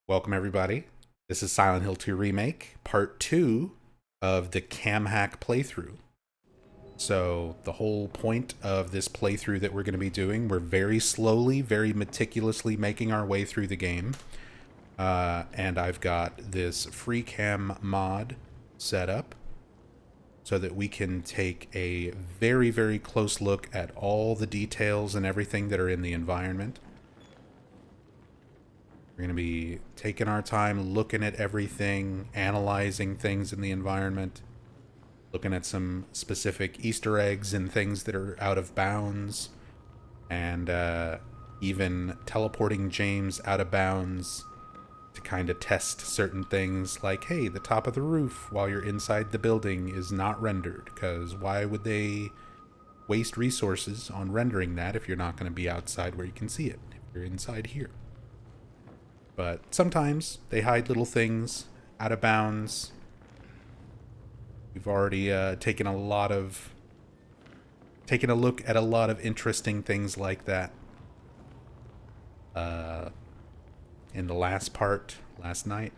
Welcome, everybody. This is Silent Hill 2 Remake, part 2 of the cam hack playthrough. So, the whole point of this playthrough that we're going to be doing, we're very slowly, very meticulously making our way through the game. And I've got this free cam mod set up so that we can take a very, very close look at all the details and everything that are in the environment. We're going to be taking our time looking at everything, analyzing things in the environment, looking at some specific Easter eggs and things that are out of bounds, and even teleporting James out of bounds to kind of test certain things like, hey, the top of the roof while you're inside the building is not rendered, because why would they waste resources on rendering that if you're not going to be outside where you can see it, if you're inside here? But sometimes they hide little things out of bounds. We've already taken a look at a lot of interesting things like that in the last part last night.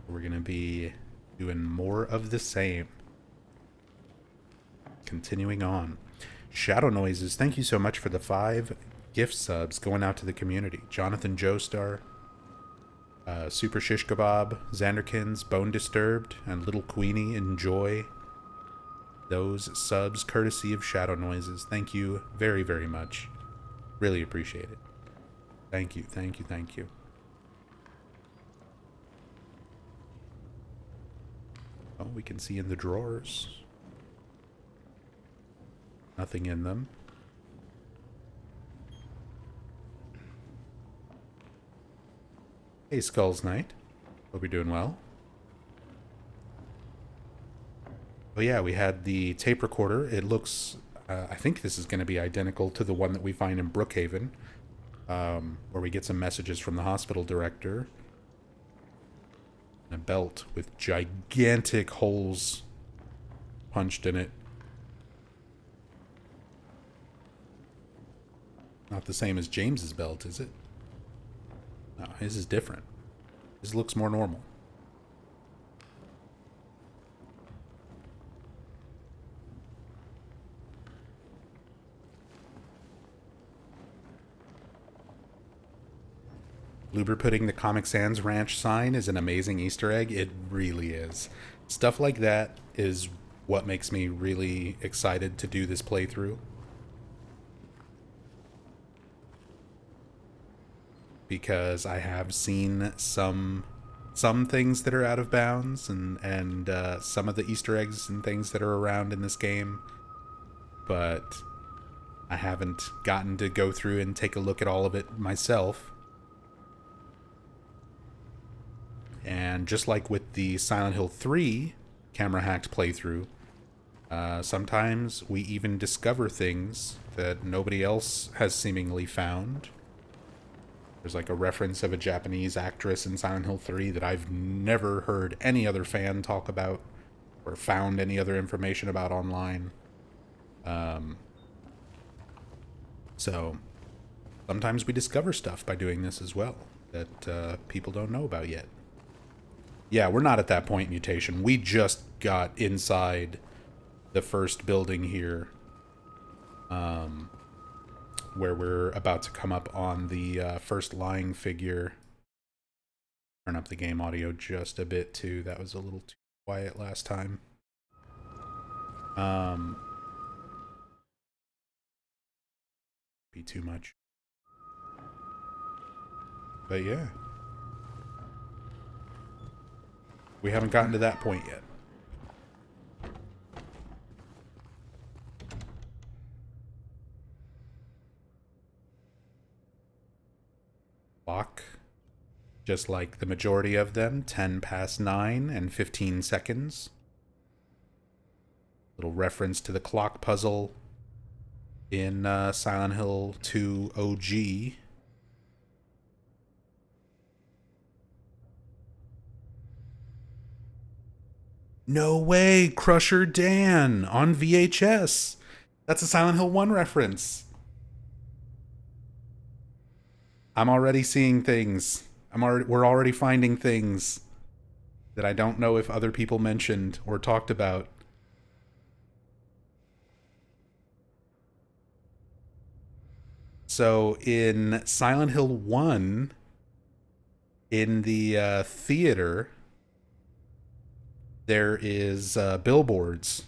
We're gonna be doing more of the same. Continuing on. Shadow Noises, thank you so much for the 5 gift subs going out to the community. Jonathan Joestar, Super Shish Kebab, Xanderkins, Bone Disturbed, and Little Queenie Enjoy those subs courtesy of Shadow Noises. Thank you very, very much. Really appreciate it. Thank you, thank you, thank you. Oh, we can see in the drawers. Nothing in them. Hey, Skulls Knight. Hope you're doing well. Oh yeah, we had the tape recorder. It looks, I think this is going to be identical to the one that we find in Brookhaven, where we get some messages from the hospital director. And a belt with gigantic holes punched in it. Not the same as James's belt, is it? No, his is different. His looks more normal. Luber putting the Comic Sans Ranch sign is an amazing Easter egg. It really is. Stuff like that is what makes me really excited to do this playthrough. Because I have seen some things that are out of bounds and some of the Easter eggs and things that are around in this game, but I haven't gotten to go through and take a look at all of it myself. And just like with the Silent Hill 3 camera hacked playthrough, sometimes we even discover things that nobody else has seemingly found. There's like a reference of a Japanese actress in Silent Hill 3 that I've never heard any other fan talk about or found any other information about online. So sometimes we discover stuff by doing this as well that people don't know about yet. Yeah, we're not at that point, Mutation. We just got inside the first building here. Where we're about to come up on the first lying figure. Turn up the game audio just a bit too. That was a little too quiet last time. Be too much. But yeah. We haven't gotten to that point yet. Clock, just like the majority of them, 10 past 9 and 15 seconds. Little reference to the clock puzzle in Silent Hill 2 OG. No way, Crusher Dan on VHS. That's a Silent Hill 1 reference. I'm already seeing things. We're already finding things that I don't know if other people mentioned or talked about. So in Silent Hill 1, in the theater, there is billboards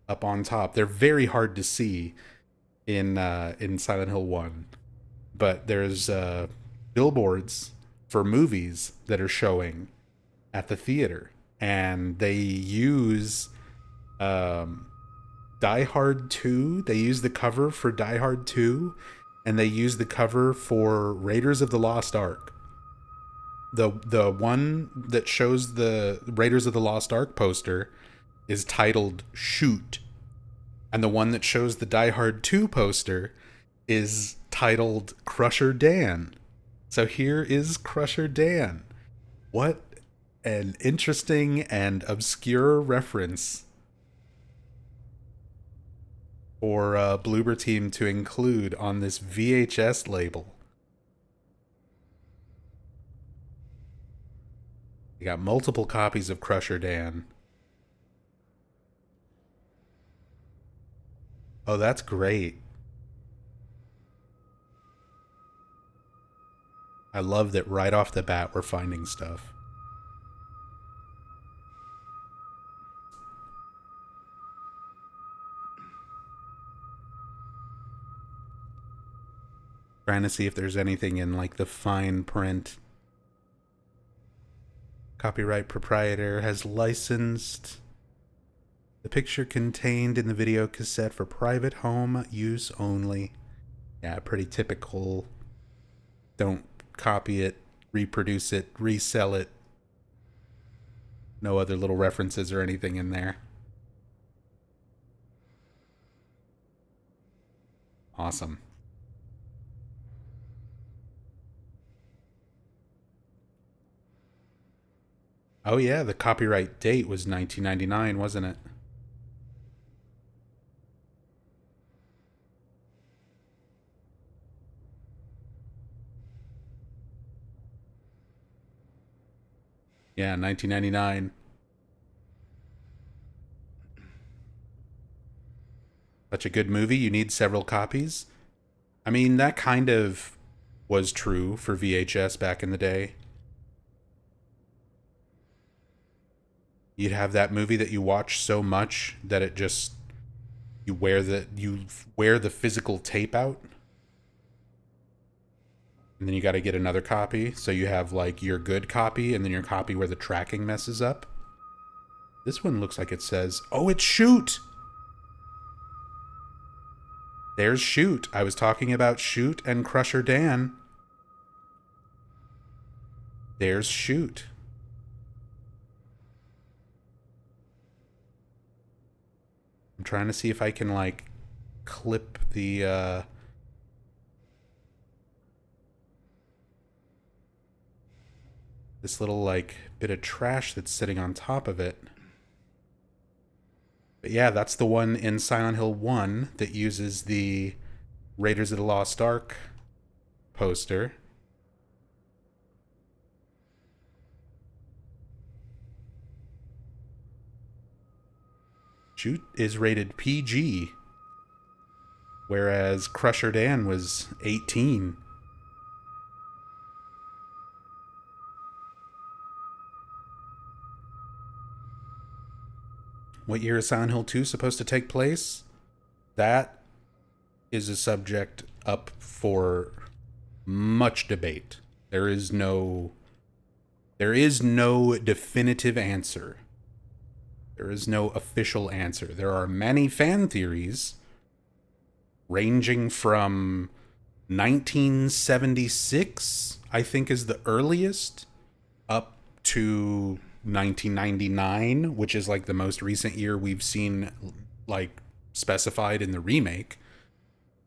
up on top. They're very hard to see in Silent Hill 1, but there's billboards for movies that are showing at the theater, and they use um, Die Hard 2. They use the cover for Die Hard 2, and they use the cover for Raiders of the Lost Ark. The one that shows the Raiders of the Lost Ark poster is titled Shoot, and the one that shows the Die Hard 2 poster is titled Crusher Dan. So here is Crusher Dan. What an interesting and obscure reference for Bloober Team to include on this VHS label. You got multiple copies of Crusher Dan. Oh, that's great. I love that right off the bat we're finding stuff. Trying to see if there's anything in like the fine print. Copyright proprietor has licensed the picture contained in the video cassette for private home use only. Yeah, pretty typical. Don't copy it, reproduce it, resell it. No other little references or anything in there. Awesome. Oh yeah, the copyright date was 1999, wasn't it? Yeah, 1999. Such a good movie, you need several copies. I mean, that kind of was true for VHS back in the day. You'd have that movie that you watch so much that it just you wear the physical tape out, and then you got to get another copy. So you have like your good copy and then your copy where the tracking messes up. This one looks like it says, "Oh, it's Shoot." There's Shoot. I was talking about Shoot and Crusher Dan. There's Shoot. I'm trying to see if I can like clip the this little like bit of trash that's sitting on top of it. But yeah, that's the one in Silent Hill 1 that uses the Raiders of the Lost Ark poster. Shoot is rated PG, whereas Crusher Dan was 18. What year is Silent Hill 2 supposed to take place? That is a subject up for much debate. There is no definitive answer. There is no official answer. There are many fan theories ranging from 1976, I think is the earliest, up to 1999, which is like the most recent year we've seen like specified in the remake.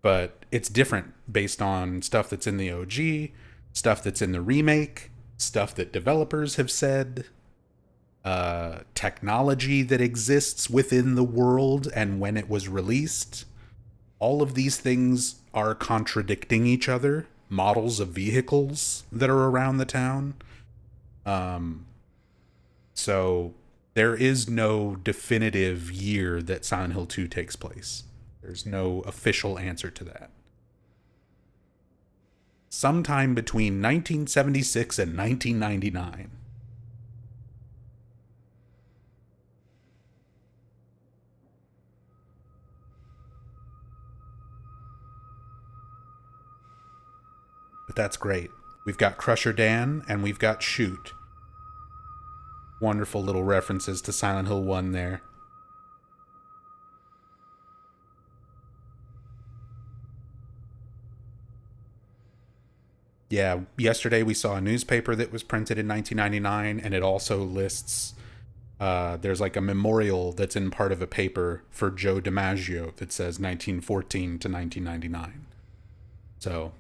But it's different based on stuff that's in the OG, stuff that's in the remake, stuff that developers have said, technology that exists within the world and when it was released. All of these things are contradicting each other models of vehicles that are around the town. Um, so there is no definitive year that Silent Hill 2 takes place. There's no official answer to that. Sometime between 1976 and 1999. But that's great. We've got Crusher Dan and we've got Shoot. Wonderful little references to Silent Hill 1 there. Yeah, yesterday we saw a newspaper that was printed in 1999, and it also lists there's like a memorial that's in part of a paper for Joe DiMaggio that says 1914 to 1999. So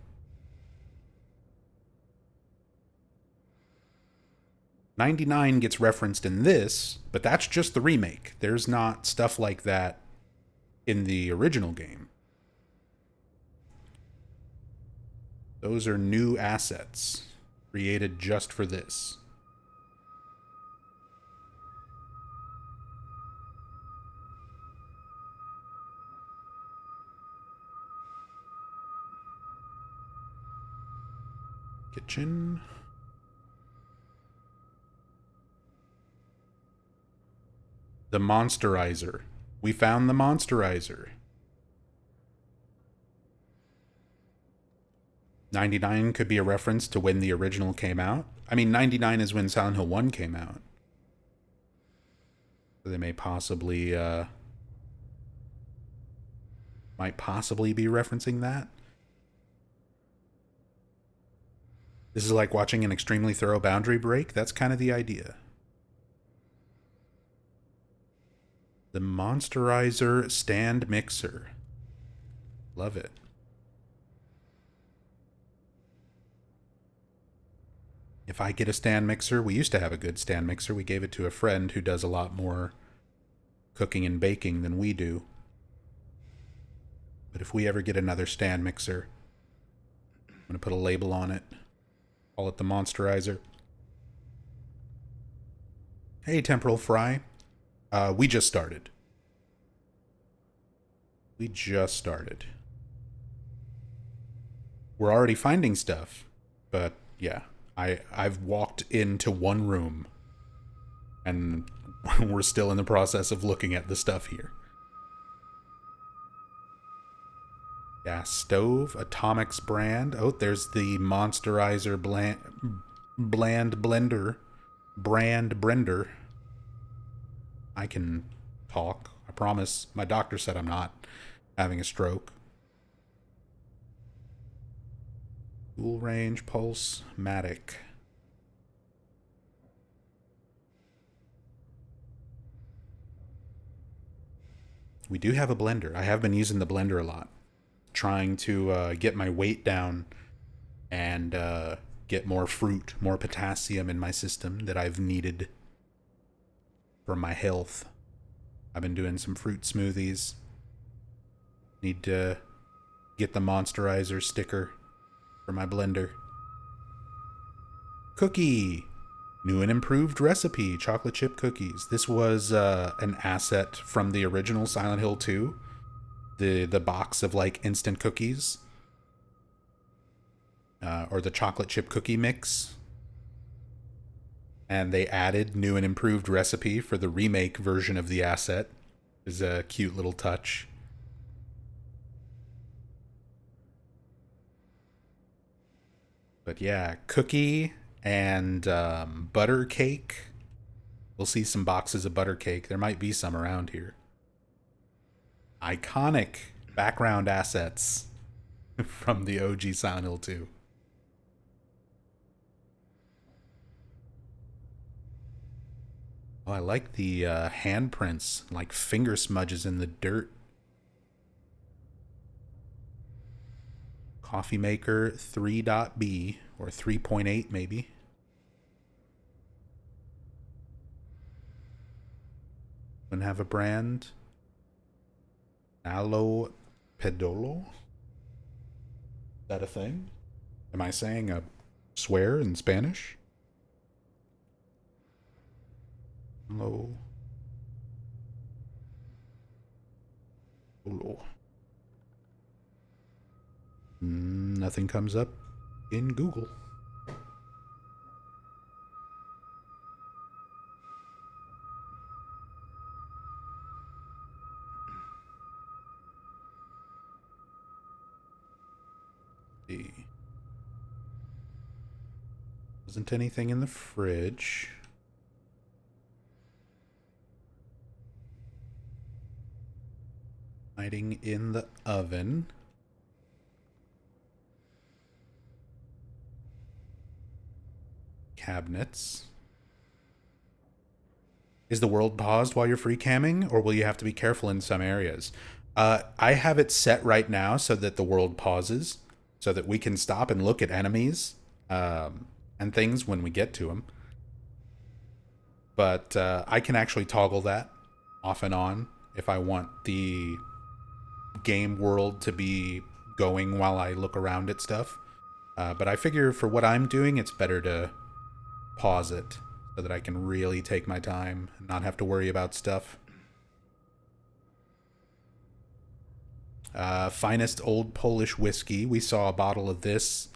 99 gets referenced in this, but that's just the remake. There's not stuff like that in the original game. Those are new assets created just for this. Kitchen. The Monsterizer. We found the Monsterizer. 99 could be a reference to when the original came out. I mean, 99 is when Silent Hill 1 came out. So they may possibly, might possibly be referencing that. This is like watching an extremely thorough boundary break. That's kind of the idea. The Monsterizer stand mixer. Love it. If I get a stand mixer, we used to have a good stand mixer. We gave it to a friend who does a lot more cooking and baking than we do. But if we ever get another stand mixer, I'm going to put a label on it. Call it the Monsterizer. Hey, Temporal Fry. We just started. We just started. We're already finding stuff, but yeah. I've walked into one room and we're still in the process of looking at the stuff here. Gas stove, Atomics brand. Oh, there's the Monsterizer bland blender. Brand blender. I can talk. I promise. My doctor said I'm not having a stroke. Dual range, pulse, matic. We do have a blender. I have been using the blender a lot. Trying to get my weight down and get more fruit, more potassium in my system that I've needed for my health. I've been doing some fruit smoothies. Need to get the Monsterizer sticker for my blender. Cookie. New and improved recipe. Chocolate chip cookies. This was an asset from the original Silent Hill 2. The box of like instant cookies. Or the chocolate chip cookie mix. And they added new and improved recipe for the remake version of the asset. Is a cute little touch. But yeah, cookie and butter cake. We'll see some boxes of butter cake. There might be some around here. Iconic background assets from the OG Silent Hill 2. Oh, I like the handprints, like finger smudges in the dirt. Coffee maker 3.B or 3.8 maybe. Wouldn't have a brand. Aloe Pedolo? Is that a thing? Am I saying a swear in Spanish? Hello. Hello. Nothing comes up in Google. See. Wasn't anything in the fridge. Hiding in the oven. Cabinets. Is the world paused while you're free camming, or will you have to be careful in some areas? I have it set right now so that the world pauses, so that we can stop and look at enemies and things when we get to them. But I can actually toggle that off and on if I want the game world to be going while I look around at stuff. But I figure for what I'm doing, it's better to pause it so that I can really take my time and not have to worry about stuff. Finest old Polish whiskey. We saw a bottle of this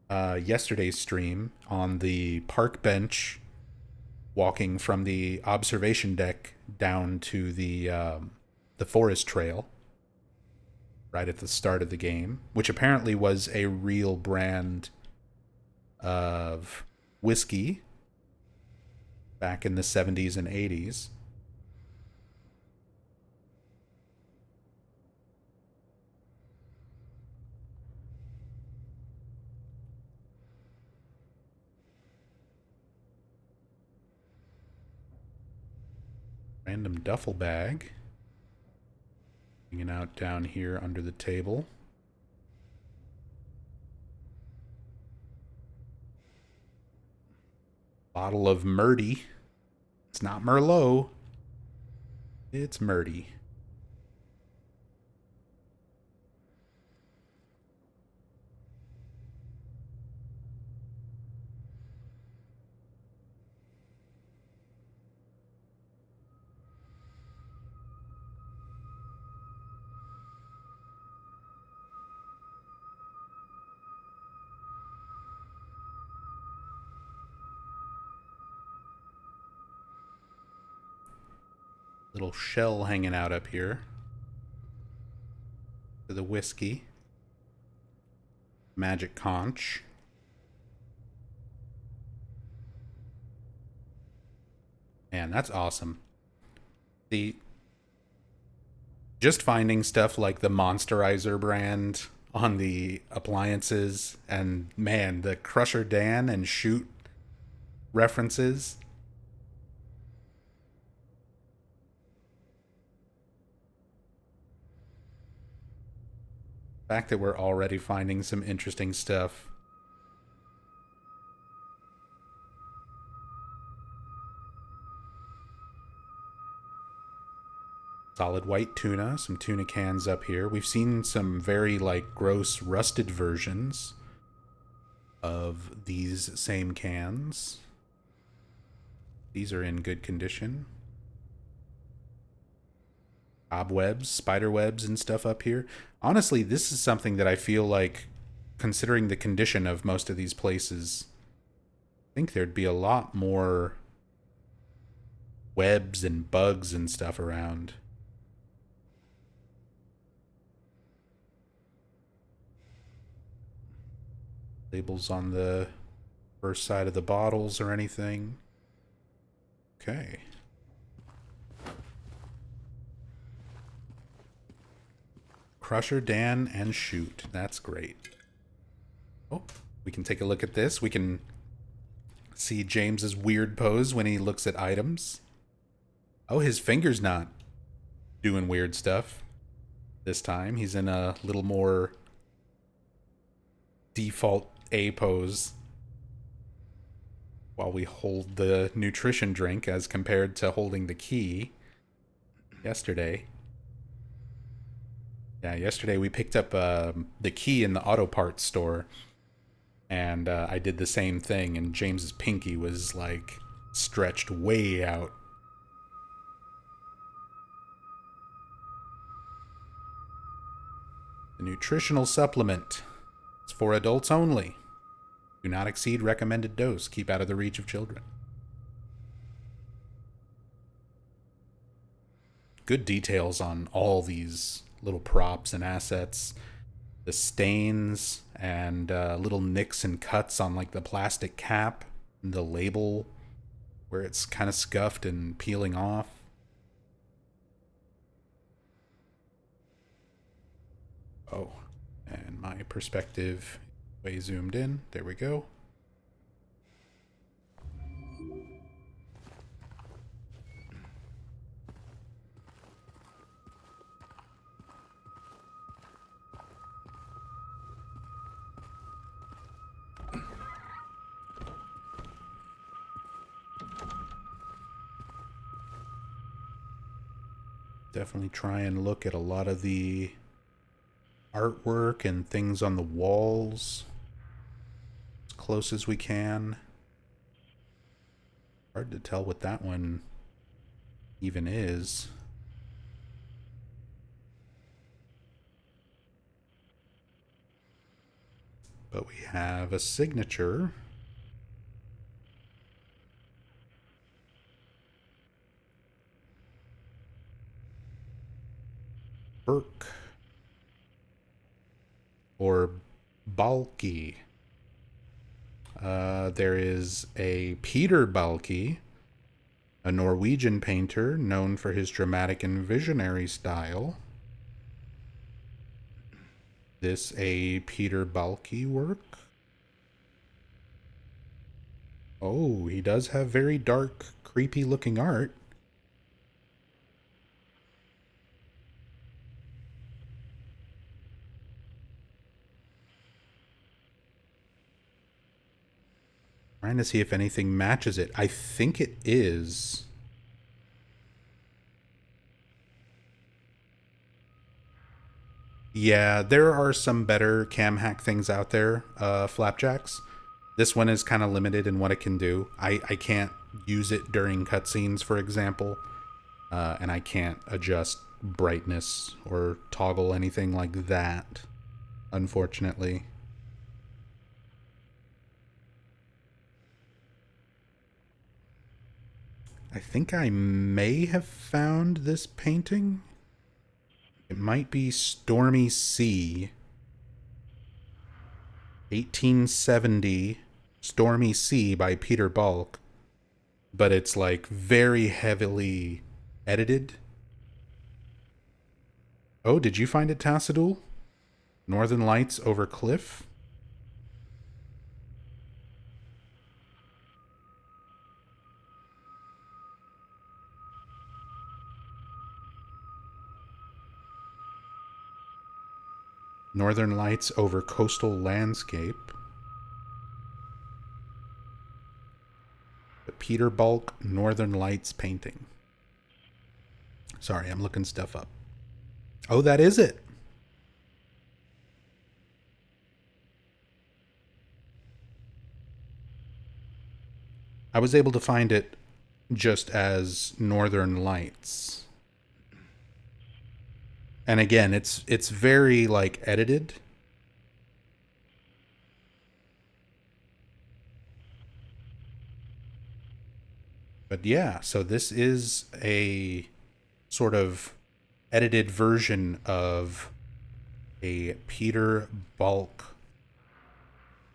yesterday's stream on the park bench, walking from the observation deck down to the forest trail right at the start of the game, which apparently was a real brand of whiskey back in the 70s and 80s. Random duffel bag hanging out down here under the table. Bottle of Murdy. It's not Merlot. It's Murdy. Little shell hanging out up here for the whiskey. Magic conch. Man, that's awesome. The just finding stuff like the Monsterizer brand on the appliances, and man, the Crusher Dan and Shoot references. The fact that we're already finding some interesting stuff. Solid white tuna, some tuna cans up here. We've seen some very like gross rusted versions of these same cans. These are in good condition. Cobwebs, spider webs, and stuff up here. Honestly, this is something that I feel like, considering the condition of most of these places, I think there'd be a lot more webs and bugs and stuff around. Labels on the first side of the bottles or anything. Okay. Crusher, Dan, and Shoot. That's great. Oh, we can take a look at this. We can see James's weird pose when he looks at items. Oh, his finger's not doing weird stuff this time. He's in a little more default A pose while we hold the nutrition drink as compared to holding the key yesterday. Yeah, yesterday we picked up the key in the auto parts store, And I did the same thing, and James's pinky was like stretched way out. The nutritional supplement. It's for adults only. Do not exceed recommended dose. Keep out of the reach of children. Good details on all these little props and assets. The stains and little nicks and cuts on like the plastic cap, and the label where it's kind of scuffed and peeling off. Oh, and my perspective way zoomed in. There we go. Definitely try and look at a lot of the artwork and things on the walls as close as we can. Hard to tell what that one even is. But we have a signature. Burke. Or Balke. There is a Peter Balke, a Norwegian painter known for his dramatic and visionary style. This a Peter Balke work? Oh, he does have very dark, creepy looking art. Trying to see if anything matches it. I think it is. Yeah, there are some better cam hack things out there, Flapjacks. This one is kind of limited in what it can do. I can't use it during cutscenes, for example, and I can't adjust brightness or toggle anything like that, unfortunately. I think I may have found this painting. It might be Stormy Sea. 1870 Stormy Sea by Peter Balk. But it's like very heavily edited. Oh, did you find it, Tassadul? Northern Lights over Cliff? Northern Lights over Coastal Landscape. The Peter Balk Northern Lights painting. Sorry, I'm looking stuff up. Oh, that is it. I was able to find it just as Northern Lights. And again, it's very like edited. But yeah, so this is a sort of edited version of a Peter Balk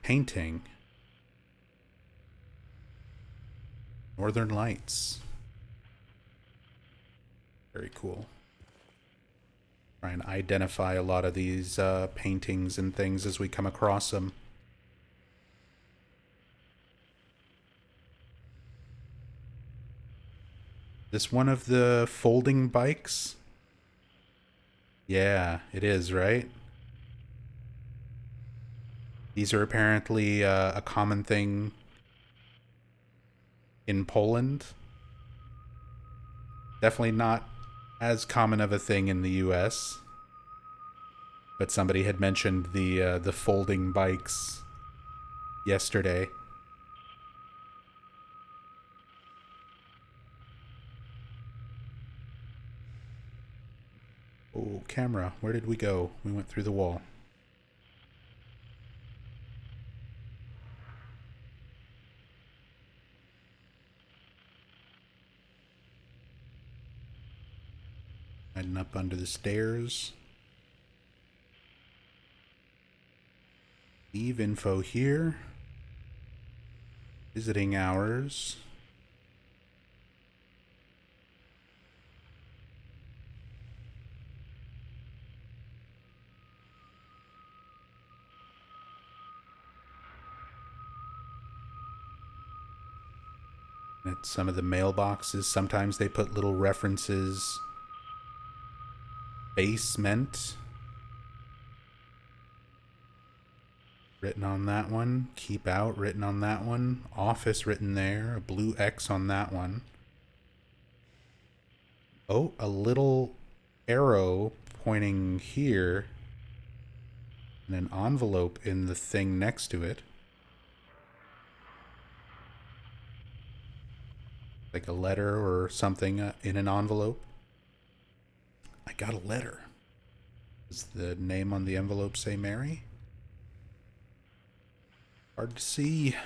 painting. Northern Lights. Very cool. Try and identify a lot of these paintings and things as we come across them. This one of the folding bikes? Yeah, it is, right? These are apparently a common thing in Poland. Definitely not as common of a thing in the U.S. But somebody had mentioned the folding bikes. yesterday. Oh, camera, where did we go? We went through the wall. Hiding up under the stairs. Leave info here. Visiting hours. At some of the mailboxes, sometimes they put little references. Basement. Written on that one. Keep out written on that one. Office written there. A blue X on that one. Oh, a little arrow pointing here. And an envelope in the thing next to it. Like a letter or something in an envelope. I got a letter. Does the name on the envelope say Mary? Hard to see.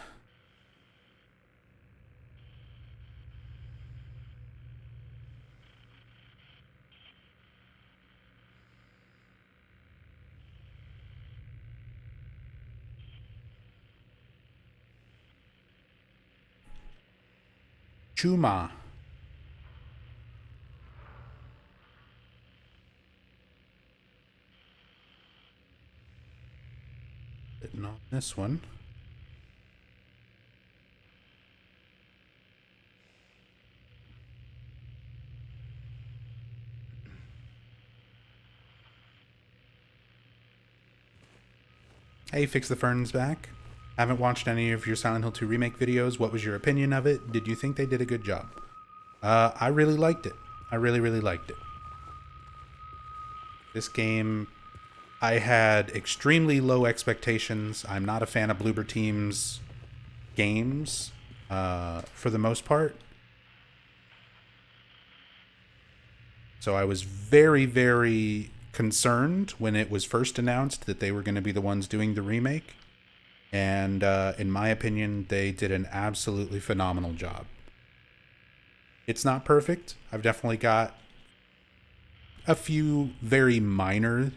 Chuma. Written on this one. Hey, Fix the Ferns back. Haven't watched any of your Silent Hill 2 remake videos. What was your opinion of it? Did you think they did a good job? I really liked it. I really, really liked it. This game, I had extremely low expectations. I'm not a fan of Bloober Team's games, for the most part. So I was very, very concerned when it was first announced that they were going to be the ones doing the remake. And in my opinion, they did an absolutely phenomenal job. It's not perfect. I've definitely got a few very minor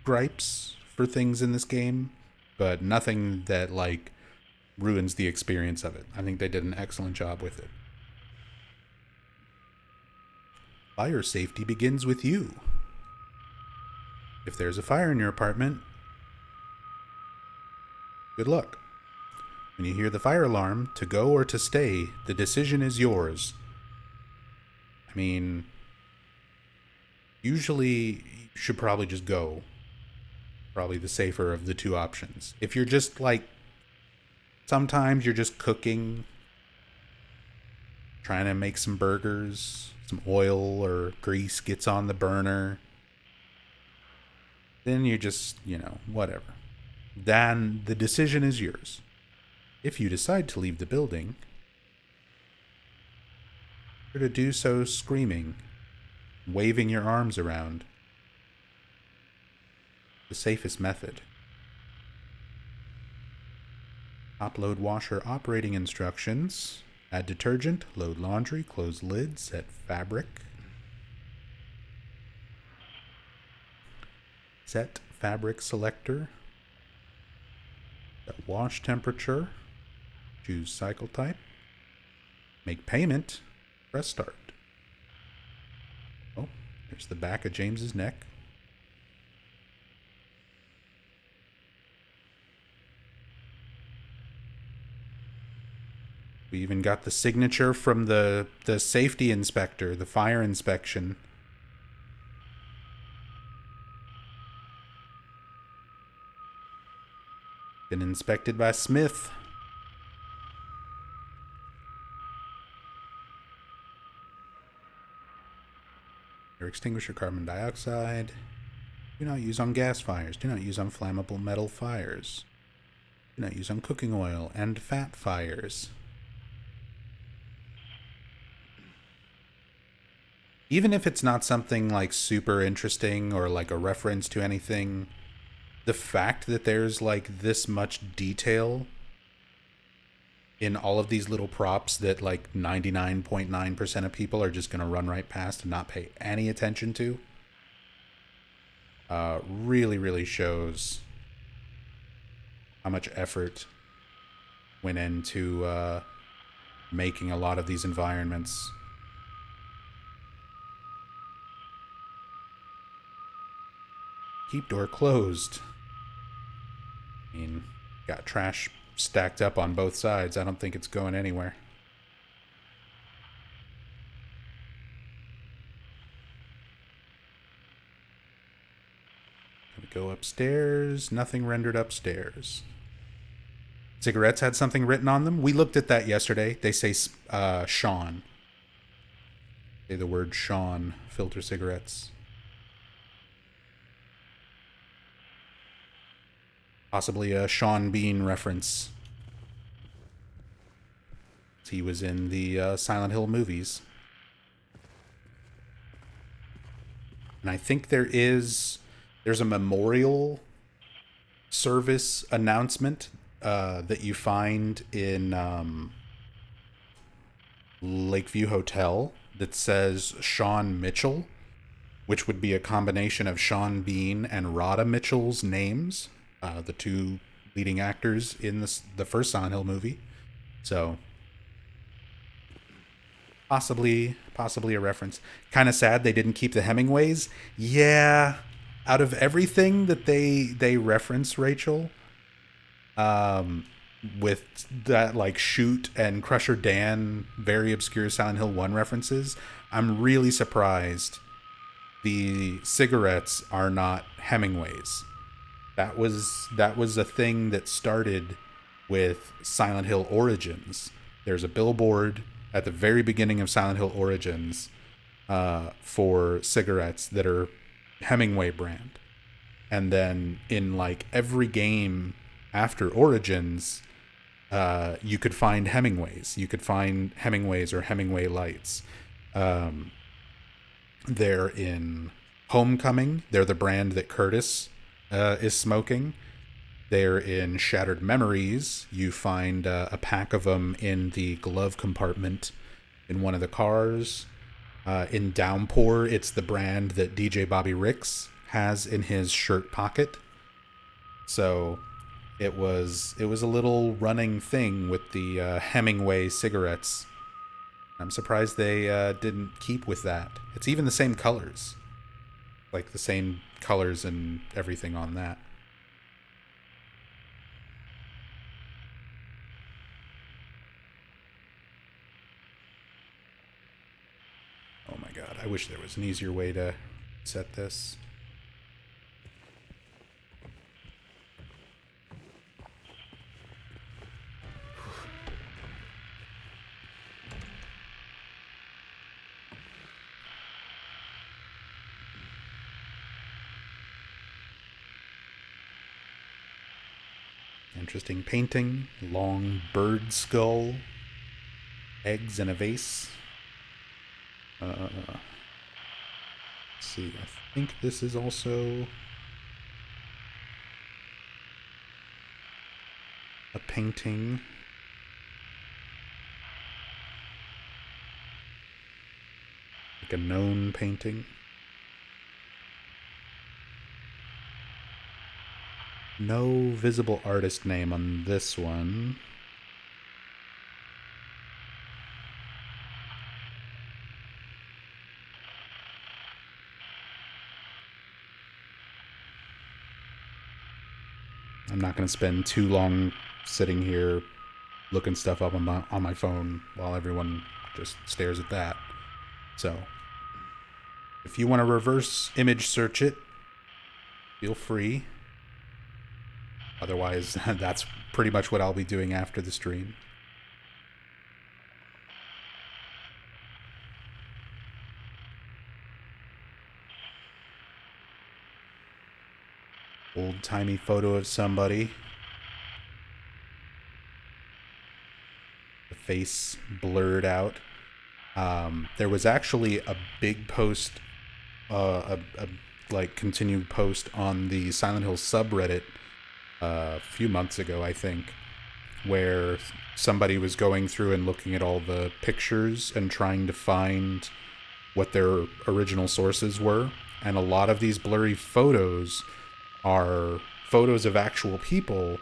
gripes for things in this game, but nothing that, like, ruins the experience of it. I think they did an excellent job with it. Fire safety begins with you. If there's a fire in your apartment, good luck. When you hear the fire alarm, to go or to stay, the decision is yours. I mean, usually you should probably just go. Probably the safer of the two options. If you're just like, sometimes you're just cooking, trying to make some burgers, some oil or grease gets on the burner, then you just, whatever. Then the decision is yours. If you decide to leave the building, you're to do so screaming, waving your arms around. The safest method. Upload washer operating instructions. Add detergent, load laundry, close lid, set fabric. Set fabric selector. Set wash temperature. Choose cycle type. Make payment. Press start. Oh, there's the back of James's neck. We even got the signature from the safety inspector, the fire inspection. Been inspected by Smith. Air extinguisher, carbon dioxide. Do not use on gas fires. Do not use on flammable metal fires. Do not use on cooking oil and fat fires. Even if it's not something like super interesting or like a reference to anything, the fact that there's like this much detail in all of these little props that like 99.9% of people are just going to run right past and not pay any attention to really, really shows how much effort went into making a lot of these environments. Keep door closed. I mean, got trash stacked up on both sides. I don't think it's going anywhere. We go upstairs. Nothing rendered upstairs. Cigarettes had something written on them. We looked at that yesterday. They say Sean. Say the word Sean. Filter cigarettes. Possibly a Sean Bean reference. He was in the Silent Hill movies. And I think there's a memorial service announcement that you find in Lakeview Hotel that says Sean Mitchell, which would be a combination of Sean Bean and Rhoda Mitchell's names, the two leading actors in the first Silent Hill movie. So possibly a reference. Kind of sad they didn't keep the Hemingways. Yeah, out of everything that they reference Rachel, with that like Shoot and Crusher Dan very obscure Silent Hill 1 references, I'm really surprised the cigarettes are not Hemingways. That was a thing that started with Silent Hill Origins. There's a billboard at the very beginning of Silent Hill Origins for cigarettes that are Hemingway brand. And then in like every game after Origins, you could find Hemingways. You could find Hemingways or Hemingway Lights. They're in Homecoming. They're the brand that Curtis is smoking. They're in Shattered Memories. You find a pack of them in the glove compartment in one of the cars. In Downpour, it's the brand that DJ Bobby Ricks has in his shirt pocket. So it was a little running thing with the Hemingway cigarettes. I'm surprised they didn't keep with that. It's even the same colors, like the same colors and everything on that. Oh my god, I wish there was an easier way to set this. Interesting painting. Long bird skull. Eggs in a vase. Let's see, I think this is also a painting. Like a known painting. No visible artist name on this one. I'm not going to spend too long sitting here looking stuff up on my phone while everyone just stares at that. So, if you want to reverse image search it, feel free. Otherwise, that's pretty much what I'll be doing after the stream. Old-timey photo of somebody. face blurred out. There was actually a big post, a like continued post on the Silent Hill subreddit a few months ago, I think, where somebody was going through and looking at all the pictures and trying to find what their original sources were. And a lot of these blurry photos are photos of actual people,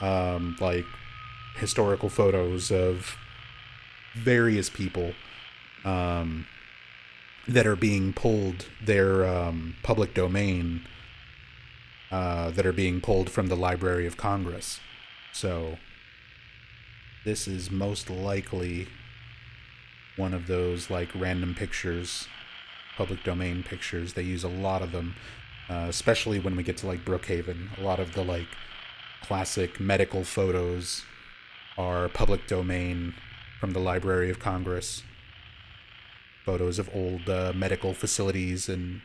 like historical photos of various people that are being pulled, their public domain, that are being pulled from the Library of Congress. So this is most likely one of those like random pictures, public domain pictures. They use a lot of them, especially when we get to like Brookhaven. A lot of the like classic medical photos are public domain from the Library of Congress. Photos of old medical facilities and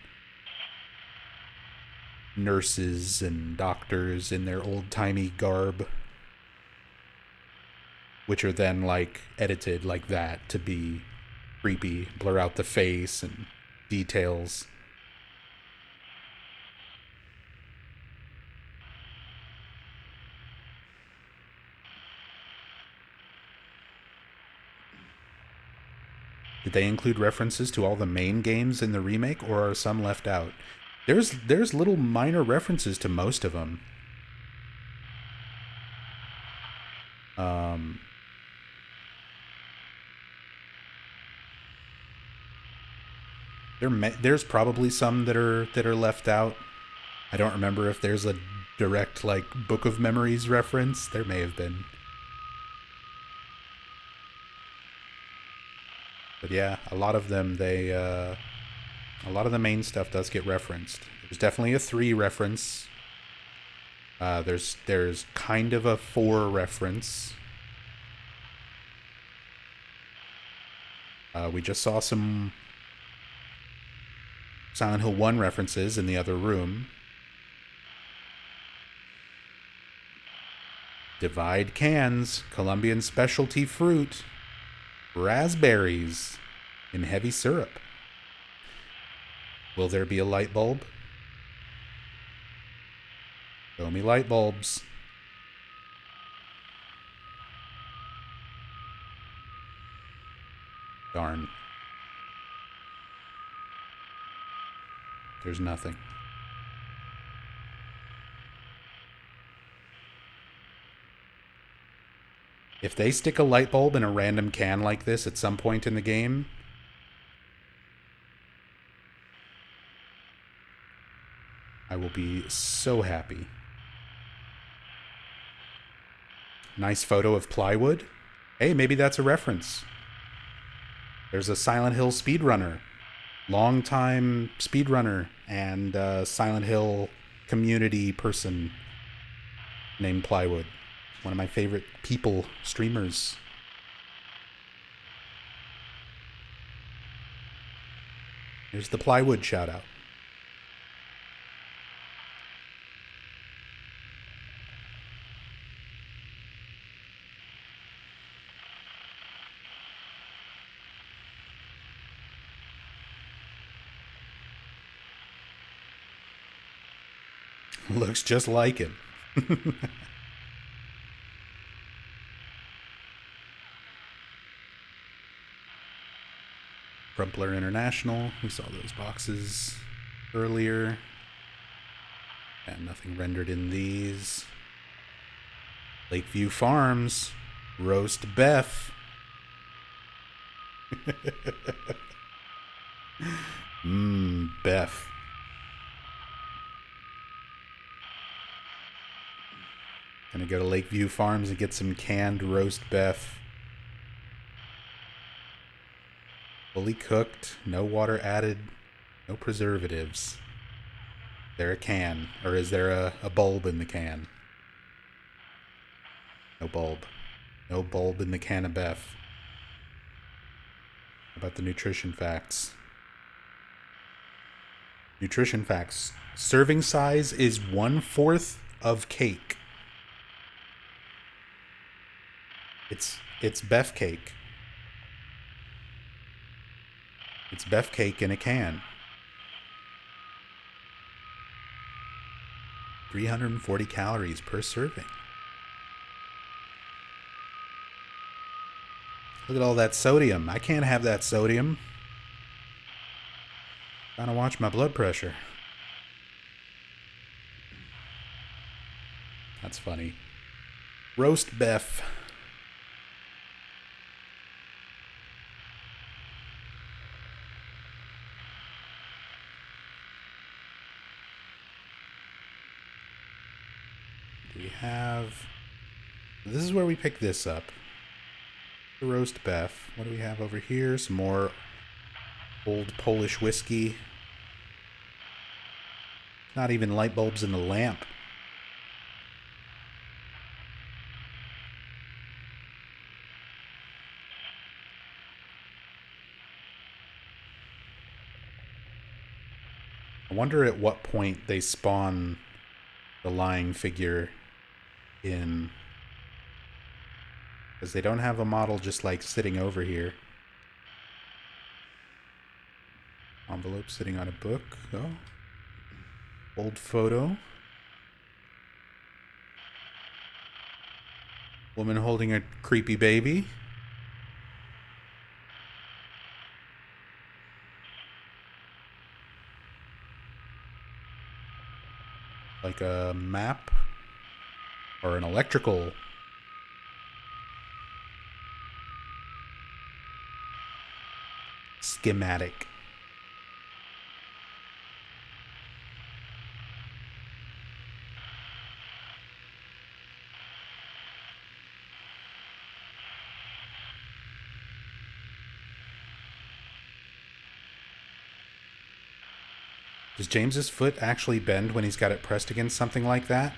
nurses and doctors in their old-timey garb, which are then like edited like that to be creepy, blur out the face and details. Did they include references to all the main games in the remake, or are some left out? There's little minor references to most of them. There's probably some that are left out. I don't remember if there's a direct like Book of Memories reference. There may have been. But yeah, a lot of them a lot of the main stuff does get referenced. There's definitely a 3 reference. There's kind of a 4 reference. We just saw some Silent Hill 1 references in the other room. Divide cans, Colombian specialty fruit, raspberries in heavy syrup. Will there be a light bulb? Show me light bulbs. Darn. There's nothing. If they stick a light bulb in a random can like this at some point in the game, I will be so happy. Nice photo of plywood. Hey, maybe that's a reference. There's a Silent Hill speedrunner, longtime speedrunner, and Silent Hill community person named Plywood. One of my favorite people, streamers. Here's the Plywood shout out. Looks just like him. Crumpler International. We saw those boxes earlier. And nothing rendered in these. Lakeview Farms. Roast Beth. Beth. Gonna go to Lakeview Farms and get some canned roast beef. Fully cooked, no water added, no preservatives. Is there a can, or is there a bulb in the can? No bulb. No bulb in the can of beef. How about the nutrition facts? Nutrition facts. Serving size is 1/4 of cake. It's Bef cake. It's Bef cake in a can. 340 calories per serving. Look at all that sodium. I can't have that sodium. Trying to watch my blood pressure. That's funny. Roast Bef. Do we have... This is where we pick this up. The roast Bef. What do we have over here? Some more old Polish whiskey. Not even light bulbs in the lamp. I wonder at what point they spawn the lying figure in. Because they don't have a model just like sitting over here. Envelope sitting on a book. Oh. Old photo. Woman holding a creepy baby. Like a map. Or an electrical schematic. Does James's foot actually bend when he's got it pressed against something like that?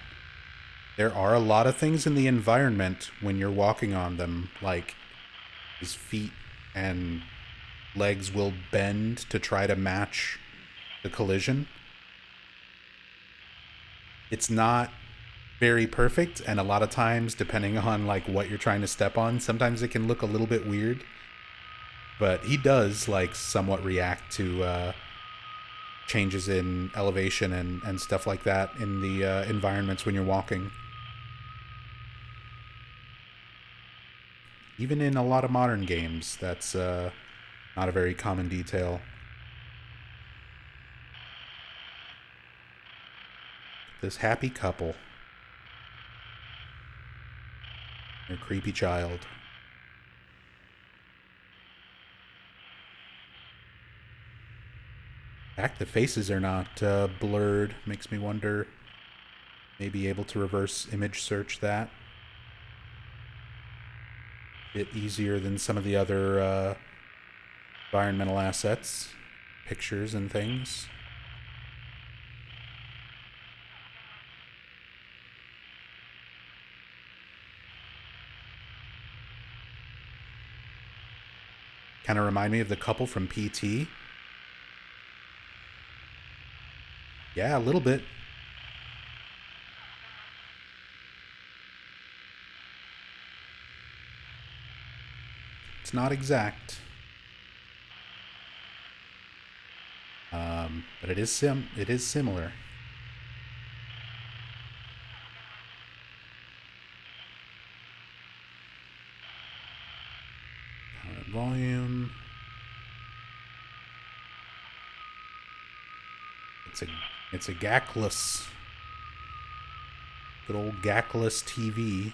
There are a lot of things in the environment when you're walking on them, like his feet and legs will bend to try to match the collision. It's not very perfect, and a lot of times, depending on like what you're trying to step on, sometimes it can look a little bit weird. But he does like somewhat react to changes in elevation and stuff like that in the environments when you're walking. Even in a lot of modern games, that's not a very common detail. This happy couple. Their creepy child. In fact, the faces are not blurred. Makes me wonder, maybe able to reverse image search that. Bit easier than some of the other environmental assets, pictures and things. Kind of remind me of the couple from PT. Yeah, a little bit. It's not exact. But it is similar. Volume. It's a gackless. Good old gackless TV.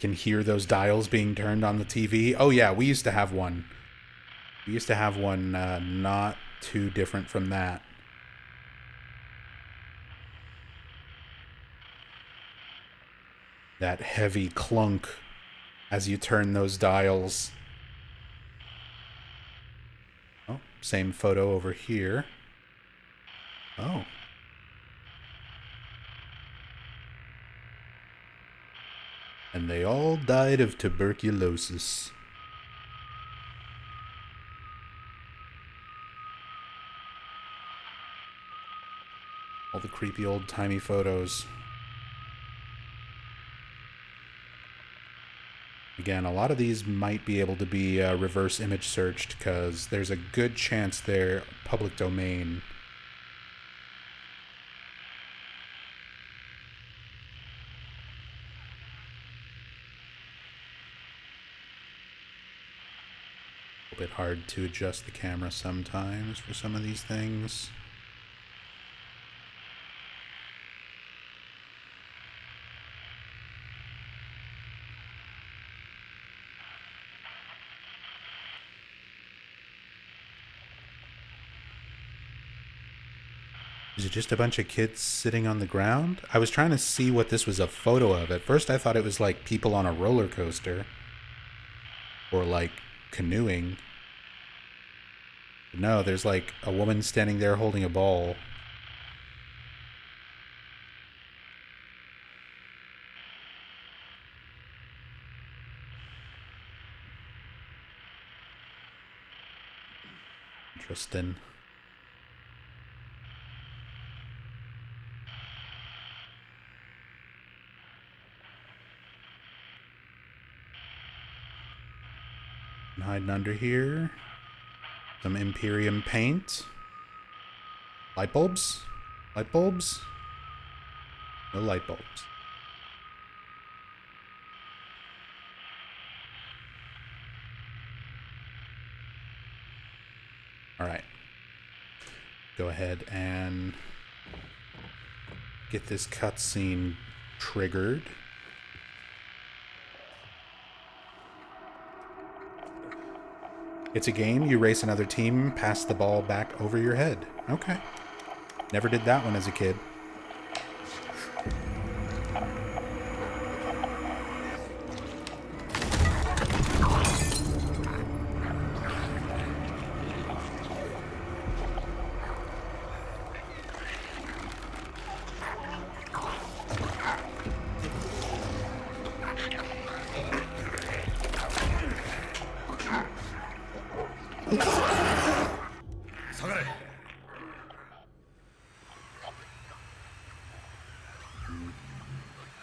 Can hear those dials being turned on the TV. Oh yeah, we used to have one. We used to have one not too different from that. That heavy clunk as you turn those dials. Oh, same photo over here. Oh. And they all died of tuberculosis. All the creepy old-timey photos. Again, a lot of these might be able to be reverse image searched because there's a good chance they're public domain. A bit hard to adjust the camera sometimes for some of these things. Is it just a bunch of kids sitting on the ground? I was trying to see what this was a photo of. At first I thought it was like people on a roller coaster. Or like canoeing. But no, there's like a woman standing there holding a ball. Interesting. Hiding under here. Some Imperium paint. Light bulbs? Light bulbs? No light bulbs. Alright. Go ahead and get this cutscene triggered. It's a game. You race another team, pass the ball back over your head. Okay. Never did that one as a kid.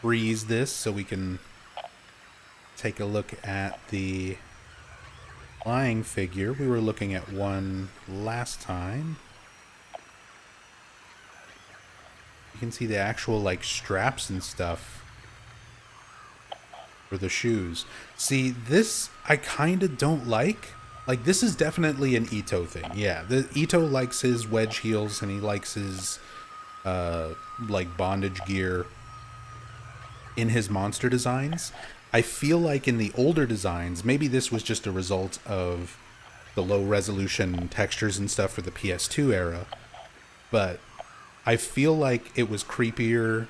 Freeze this so we can take a look at the flying figure. We were looking at one last time. You can see the actual like straps and stuff for the shoes. See, this I kind of don't like. Like, this is definitely an Ito thing. Yeah, the Ito likes his wedge heels and he likes his like bondage gear in his monster designs. I feel like in the older designs, maybe this was just a result of the low resolution textures and stuff for the PS2 era, but I feel like it was creepier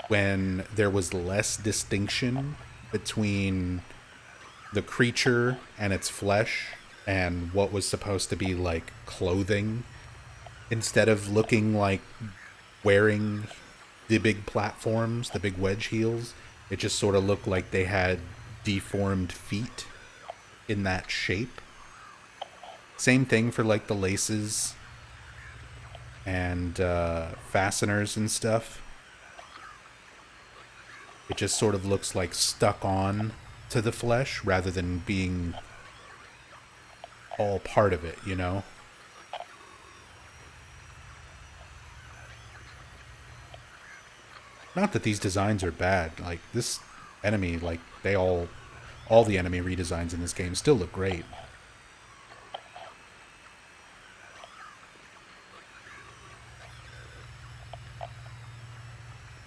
when there was less distinction between the creature and its flesh and what was supposed to be like clothing, instead of looking like wearing the big platforms, the big wedge heels. It just sort of looked like they had deformed feet in that shape. Same thing for like the laces and fasteners and stuff. It just sort of looks like stuck on to the flesh rather than being all part of it, you know? Not that these designs are bad. Like, this enemy, like, they all the enemy redesigns in this game still look great.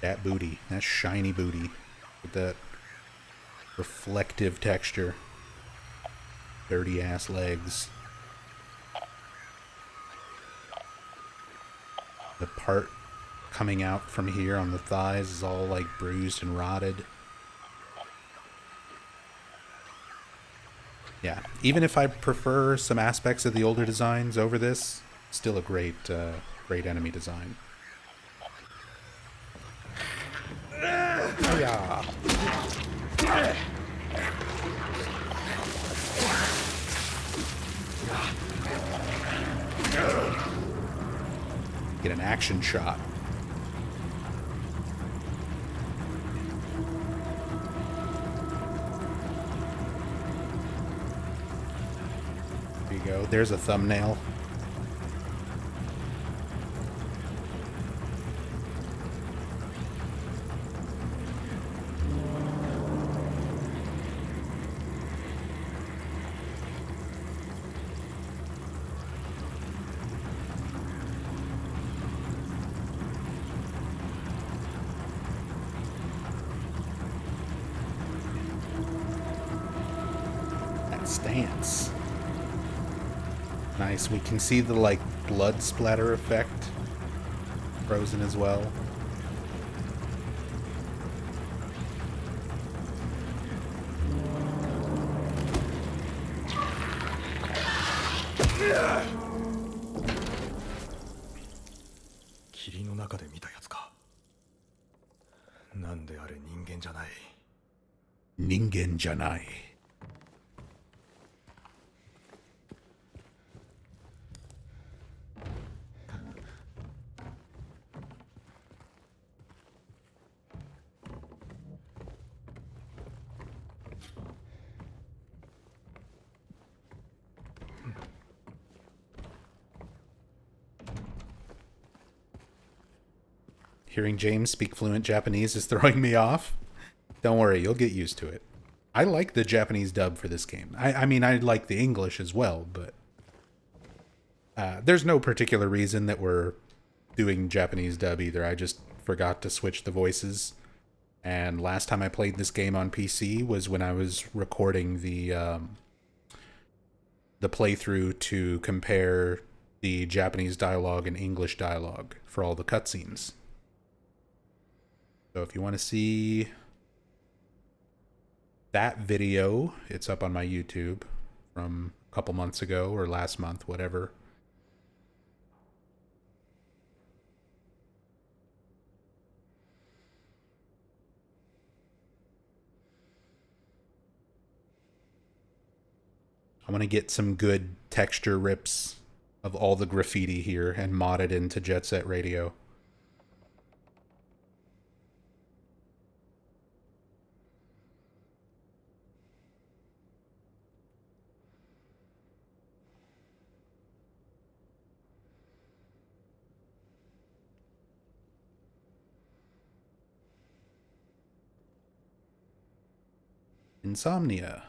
That booty. That shiny booty. With that reflective texture. Dirty ass legs. The part coming out from here on the thighs is all like bruised and rotted. Yeah, even if I prefer some aspects of the older designs over this, still a great great enemy design. Oh yeah. Get an action shot. There you go. There's a thumbnail. That stance. Nice. We can see the, like, blood splatter effect. Frozen as well. Ningen janai. Hearing James speak fluent Japanese is throwing me off. Don't worry, you'll get used to it. I like the Japanese dub for this game. I mean, I like the English as well, but there's no particular reason that we're doing Japanese dub either. I just forgot to switch the voices. And last time I played this game on PC was when I was recording the playthrough to compare the Japanese dialogue and English dialogue for all the cutscenes. So if you want to see that video, it's up on my YouTube from a couple months ago or last month, whatever. I want to get some good texture rips of all the graffiti here and mod it into Jet Set Radio. Insomnia.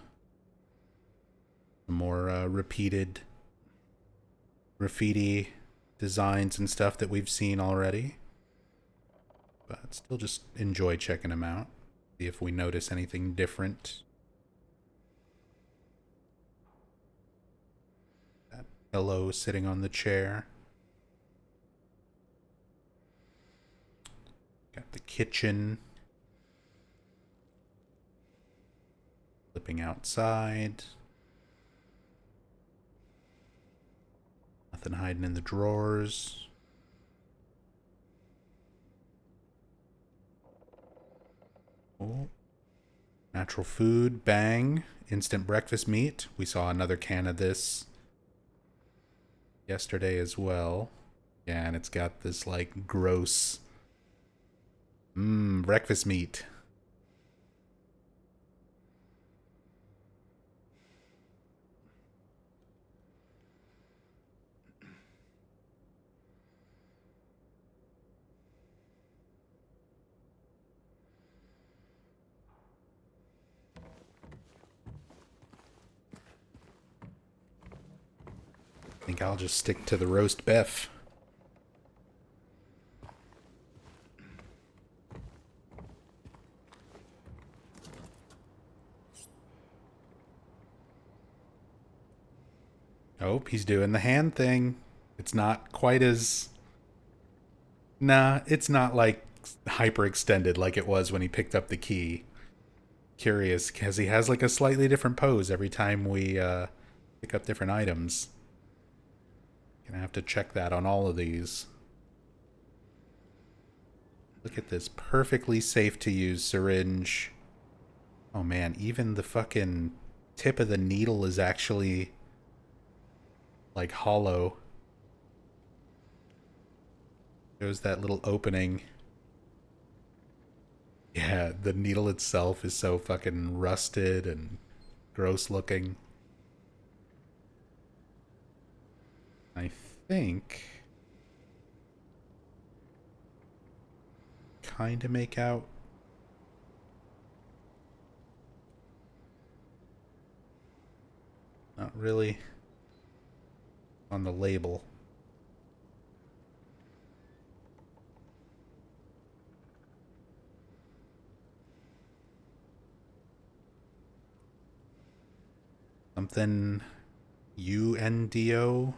More repeated graffiti designs and stuff that we've seen already. But still just enjoy checking them out. See if we notice anything different. That pillow sitting on the chair. Got the kitchen. Flipping outside. Nothing hiding in the drawers. Oh. Natural food, bang. Instant breakfast meat. We saw another can of this yesterday as well. Yeah, and it's got this, like, gross breakfast meat. I think I'll just stick to the roast beef. Oh, he's doing the hand thing. It's not quite as... Nah, it's not like hyperextended like it was when he picked up the key. Curious, because he has like a slightly different pose every time we pick up different items. Gonna have to check that on all of these. Look at this perfectly safe to use syringe. Oh man, even the fucking tip of the needle is actually like hollow. Shows that little opening. Yeah, the needle itself is so fucking rusted and gross looking. I think kind of make out. Not really on the label. Something UNDO.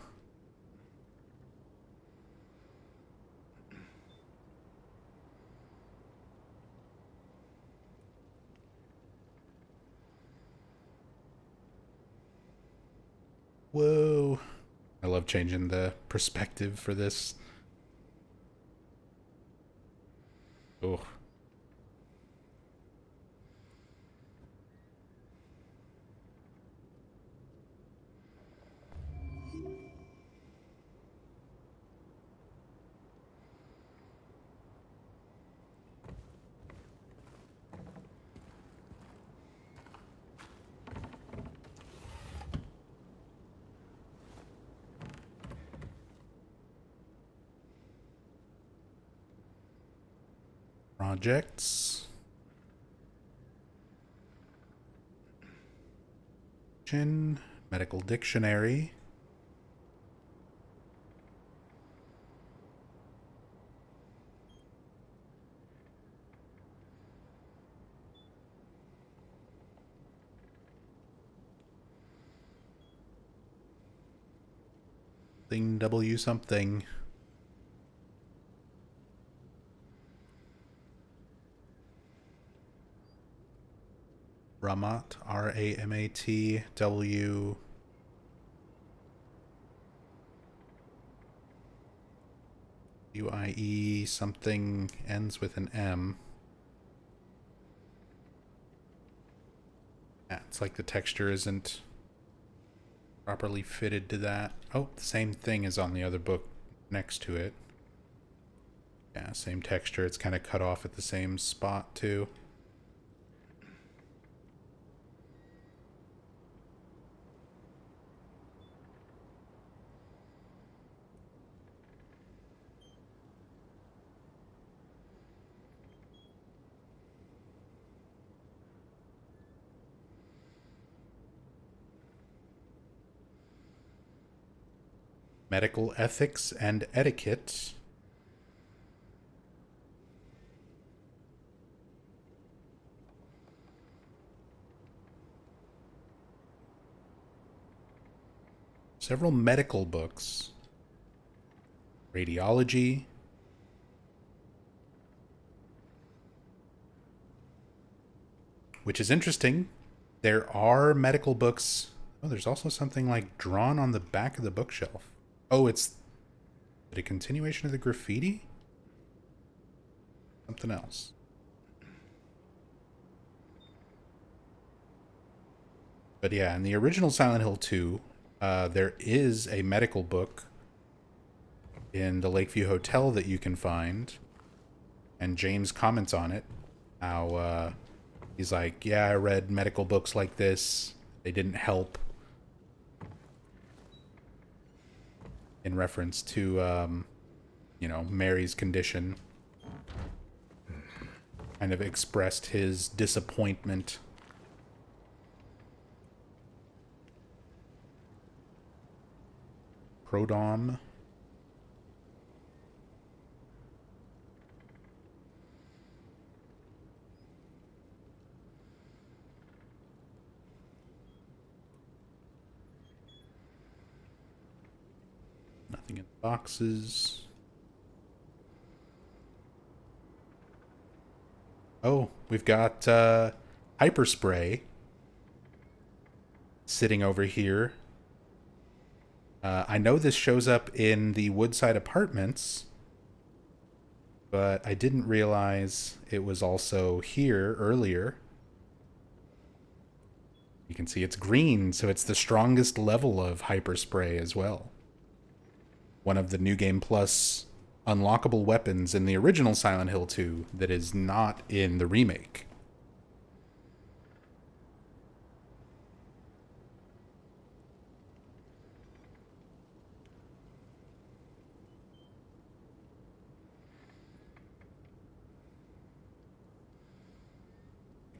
Whoa. I love changing the perspective for this. Oh. Projects. Medical dictionary. Thing W something. Ramat, Ramat, W. UIE something ends with an M. Yeah, it's like the texture isn't properly fitted to that. Oh, the same thing is on the other book next to it. Yeah, same texture. It's kind of cut off at the same spot too. Medical ethics and etiquette. Several medical books. Radiology. Which is interesting. There are medical books. Oh, there's also something like drawn on the back of the bookshelf. Oh, it's a continuation of the graffiti? Something else. But yeah, in the original Silent Hill 2, there is a medical book in the Lakeview Hotel that you can find. And James comments on it. How he's like, yeah, I read medical books like this. They didn't help. In reference to, Mary's condition. Kind of expressed his disappointment. Prodom. Nothing in the boxes. Oh, we've got Hyperspray sitting over here. I know this shows up in the Woodside Apartments, but I didn't realize it was also here earlier. You can see it's green, so it's the strongest level of Hyperspray as well. One of the New Game Plus unlockable weapons in the original Silent Hill 2 that is not in the remake.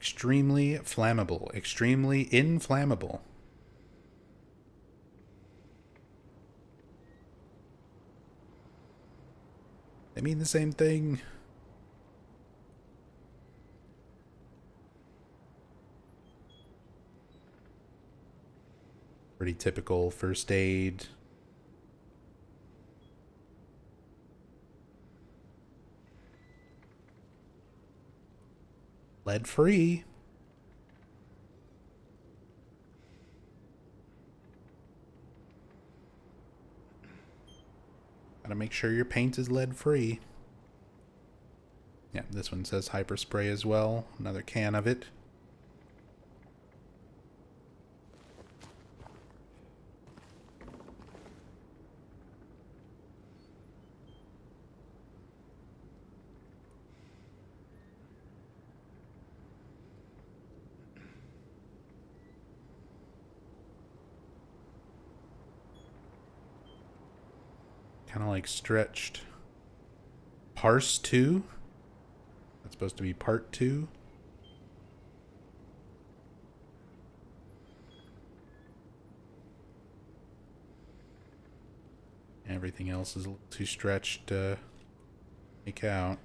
Extremely flammable. Extremely inflammable. They mean the same thing. Pretty typical first aid. Lead free. Gotta make sure your paint is lead free. Yeah, this one says hyperspray as well. Another can of it. Kind of like stretched. Parse 2? That's supposed to be part 2. Everything else is a little too stretched to make out.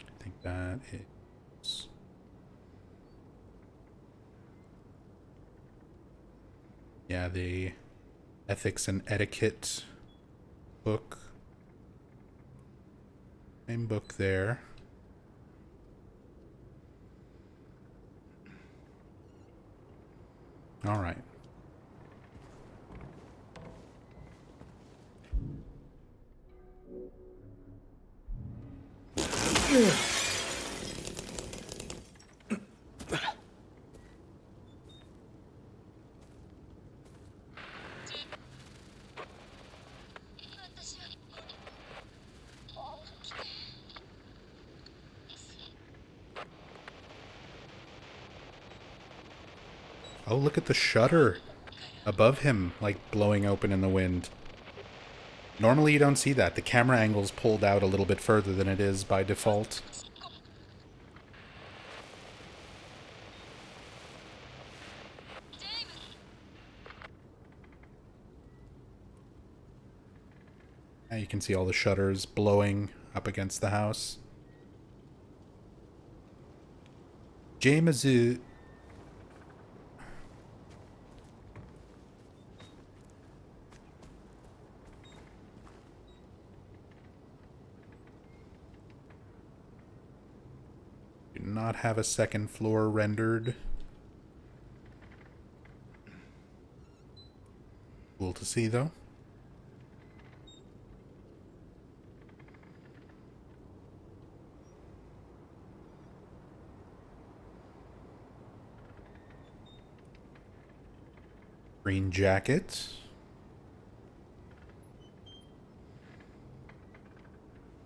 I think that is... Yeah, the ethics and etiquette book. Same book there. All right. Oh, look at the shutter above him, like blowing open in the wind. Normally you don't see that. The camera angle's pulled out a little bit further than it is by default. Now you can see all the shutters blowing up against the house. Jamezu. Do not have a second floor rendered. Cool to see, though. Green jacket.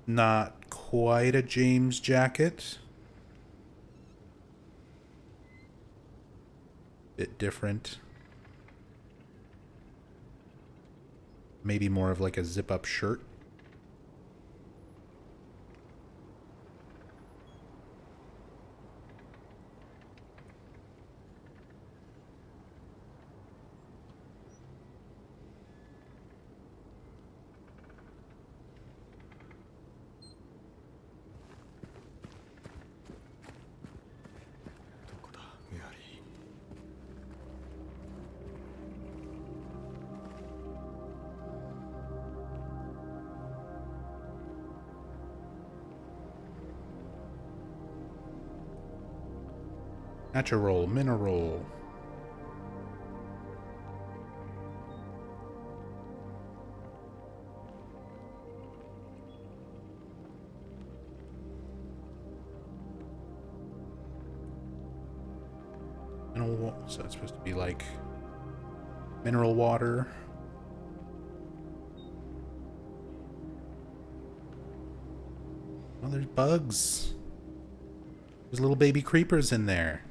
Not quite a James jacket. Bit different. Maybe more of like a zip-up shirt. Natural, mineral. Mineral, so it's supposed to be like mineral water. Oh, there's bugs. There's little baby creepers in there.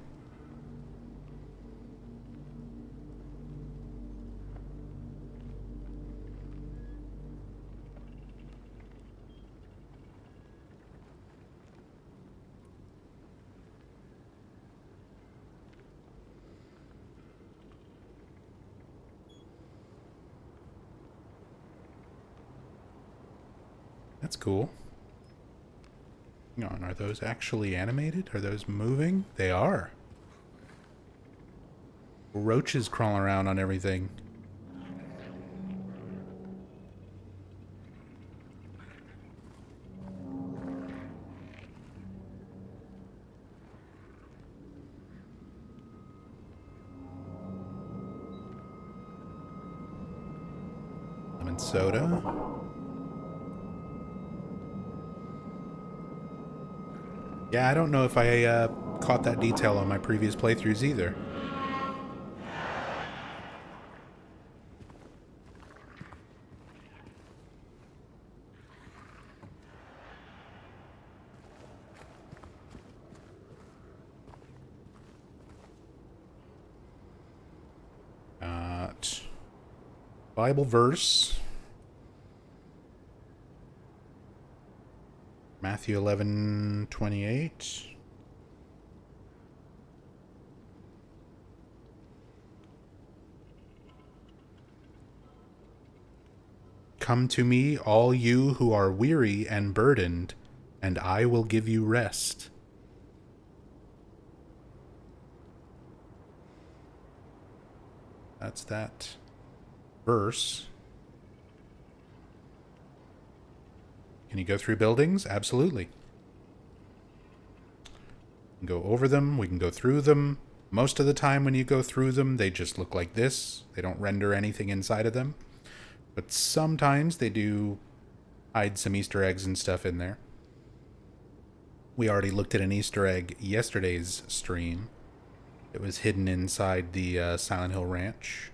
That's cool. Hang on, are those actually animated? Are those moving? They are. Roaches crawling around on everything. Lemon soda. Yeah, I don't know if I caught that detail on my previous playthroughs either. Got Bible verse. Matthew 11:28. Come to me, all you who are weary and burdened, and I will give you rest. That's that verse. Can you go through buildings? Absolutely. We can go over them. We can go through them. Most of the time when you go through them, they just look like this. They don't render anything inside of them. But sometimes they do hide some Easter eggs and stuff in there. We already looked at an Easter egg yesterday's stream. It was hidden inside the Silent Hill Ranch.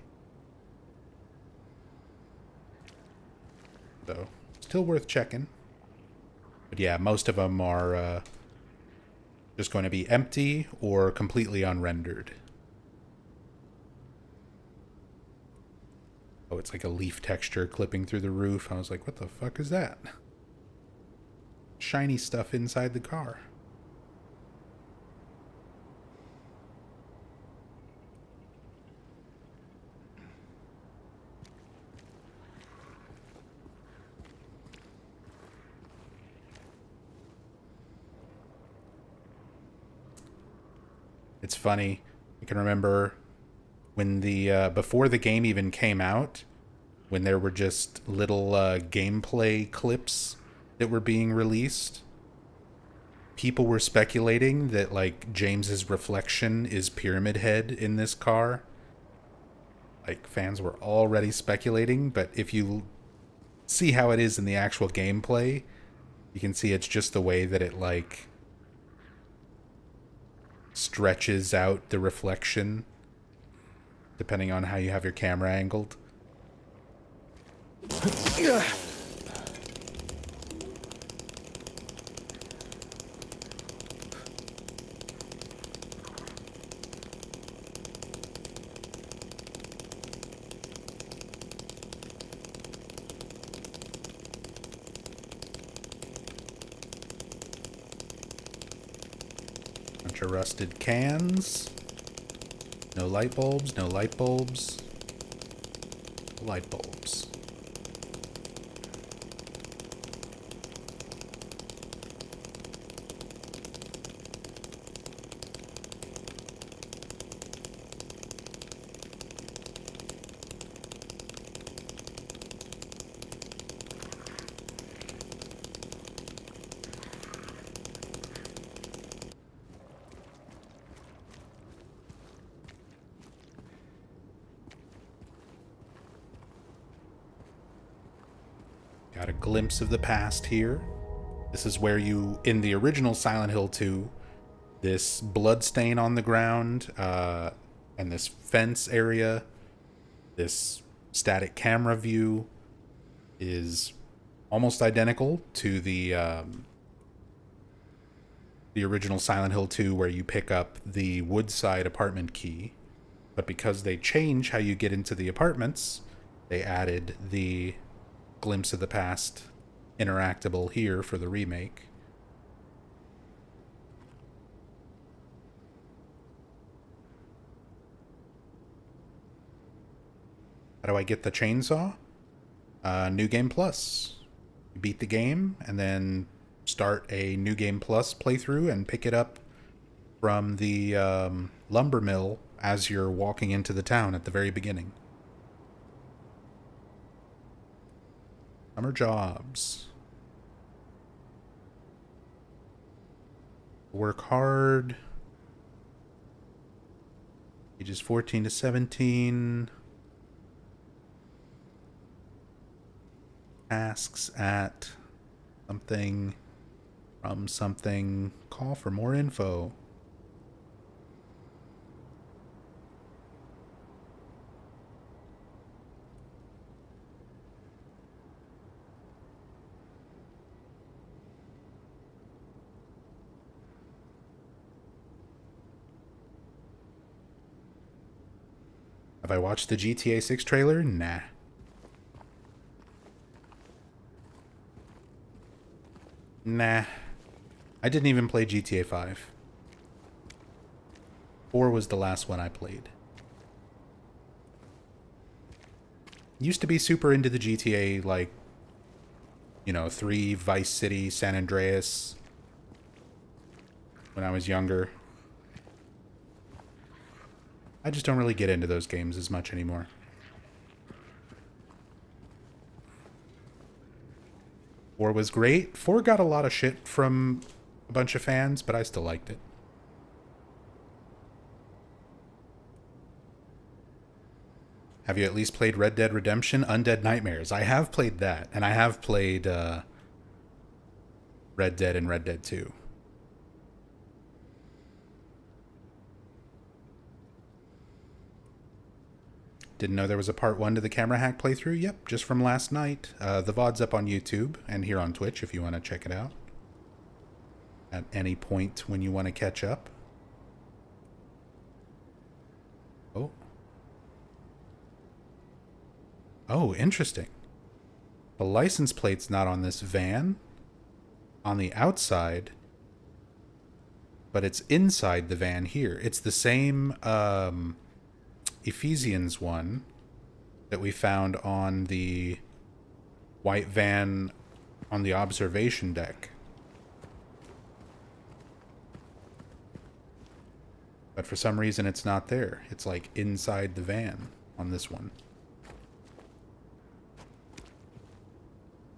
So, still worth checking. But yeah, most of them are just going to be empty or completely unrendered. Oh, it's like a leaf texture clipping through the roof. I was like, what the fuck is that? Shiny stuff inside the car. It's funny. I can remember when the before the game even came out, when there were just little gameplay clips that were being released. People were speculating that like James's reflection is Pyramid Head in this car. Like fans were already speculating, but if you see how it is in the actual gameplay, you can see it's just the way that it like stretches out the reflection depending on how you have your camera angled. Bunch of rusted cans. No light bulbs, no light bulbs. Light bulbs. Got a glimpse of the past here. This is where you, in the original Silent Hill 2, this blood stain on the ground, and this fence area, this static camera view is almost identical to the original Silent Hill 2 where you pick up the Woodside apartment key. But because they change how you get into the apartments, they added the glimpse of the past interactable here for the remake. How do I get the chainsaw? New Game Plus. You beat the game, and then start a New Game Plus playthrough and pick it up from the lumber mill as you're walking into the town at the very beginning. Summer jobs. Work hard. Ages 14 to 17. Tasks at something from something. Call for more info. Have I watched the GTA 6 trailer? Nah. Nah. I didn't even play GTA 5. 4 was the last one I played. Used to be super into the GTA, like, 3, Vice City, San Andreas, when I was younger. I just don't really get into those games as much anymore. 4 was great. 4 got a lot of shit from a bunch of fans, but I still liked it. Have you at least played Red Dead Redemption? Undead Nightmares. I have played that, and I have played Red Dead and Red Dead 2. Didn't know there was a part 1 to the camera hack playthrough? Yep, just from last night. The VOD's up on YouTube and here on Twitch if you want to check it out. At any point when you want to catch up. Oh. Oh, interesting. The license plate's not on this van. On the outside. But it's inside the van here. It's the same Ephesians one that we found on the white van on the observation deck. But for some reason it's not there. It's like inside the van on this one.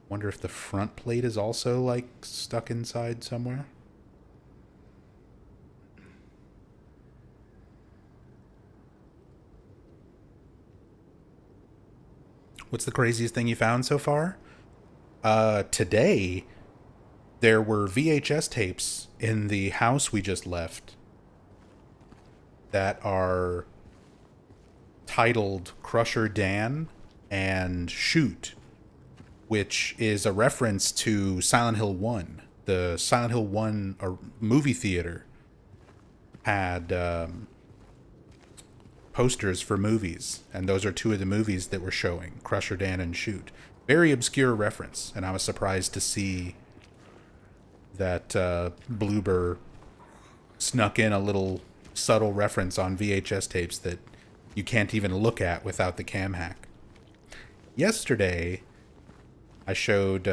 Wonder if the front plate is also like stuck inside somewhere. What's the craziest thing you found so far? Today, there were VHS tapes in the house we just left that are titled Crusher Dan and Shoot, which is a reference to Silent Hill 1. The Silent Hill 1 movie theater had posters for movies, and those are two of the movies that were showing, Crusher Dan and Shoot. Very obscure reference, and I was surprised to see that Bloober snuck in a little subtle reference on VHS tapes that you can't even look at without the cam hack. Yesterday, I showed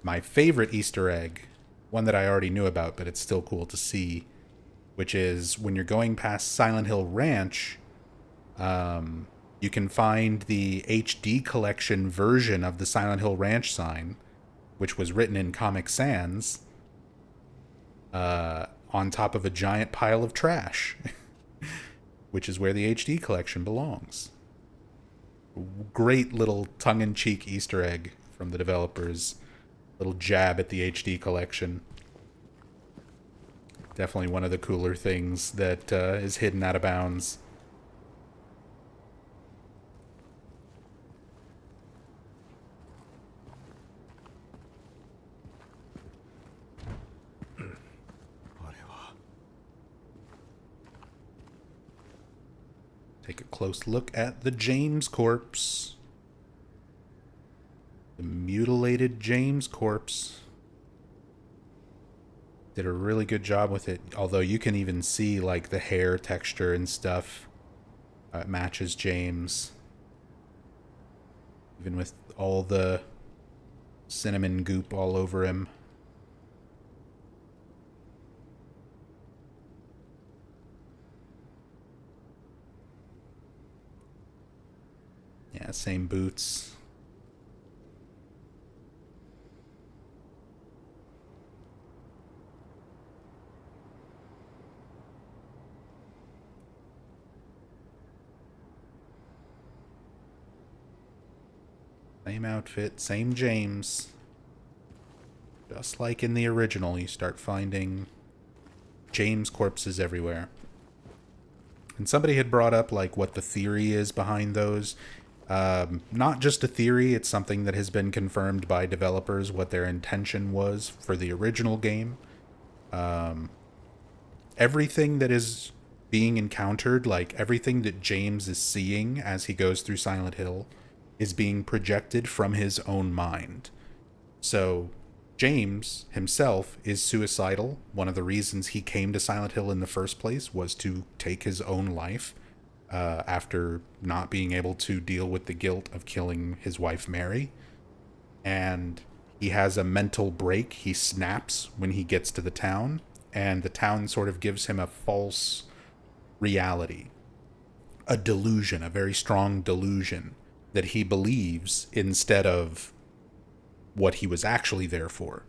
my favorite Easter egg, one that I already knew about, but it's still cool to see, which is when you're going past Silent Hill Ranch, you can find the HD collection version of the Silent Hill Ranch sign, which was written in Comic Sans, on top of a giant pile of trash, which is where the HD collection belongs. Great little tongue-in-cheek Easter egg from the developers. Little jab at the HD collection. Definitely one of the cooler things that is hidden out of bounds. Take a close look at the James corpse. The mutilated James corpse. Did a really good job with it, although you can even see like the hair texture and stuff matches James. even with all the cinnamon goop all over him. Yeah, same boots. Same outfit, same James. Just like in the original, you start finding James corpses everywhere. And somebody had brought up like what the theory is behind those. Not just a theory, it's something that has been confirmed by developers what their intention was for the original game. Everything that is being encountered, like everything that James is seeing as he goes through Silent Hill, is being projected from his own mind. So James himself is suicidal. One of the reasons he came to Silent Hill in the first place was to take his own life after not being able to deal with the guilt of killing his wife Mary. And he has a mental break. He snaps when he gets to the town, and the town sort of gives him a false reality, a delusion, a very strong delusion that he believes instead of what he was actually there for.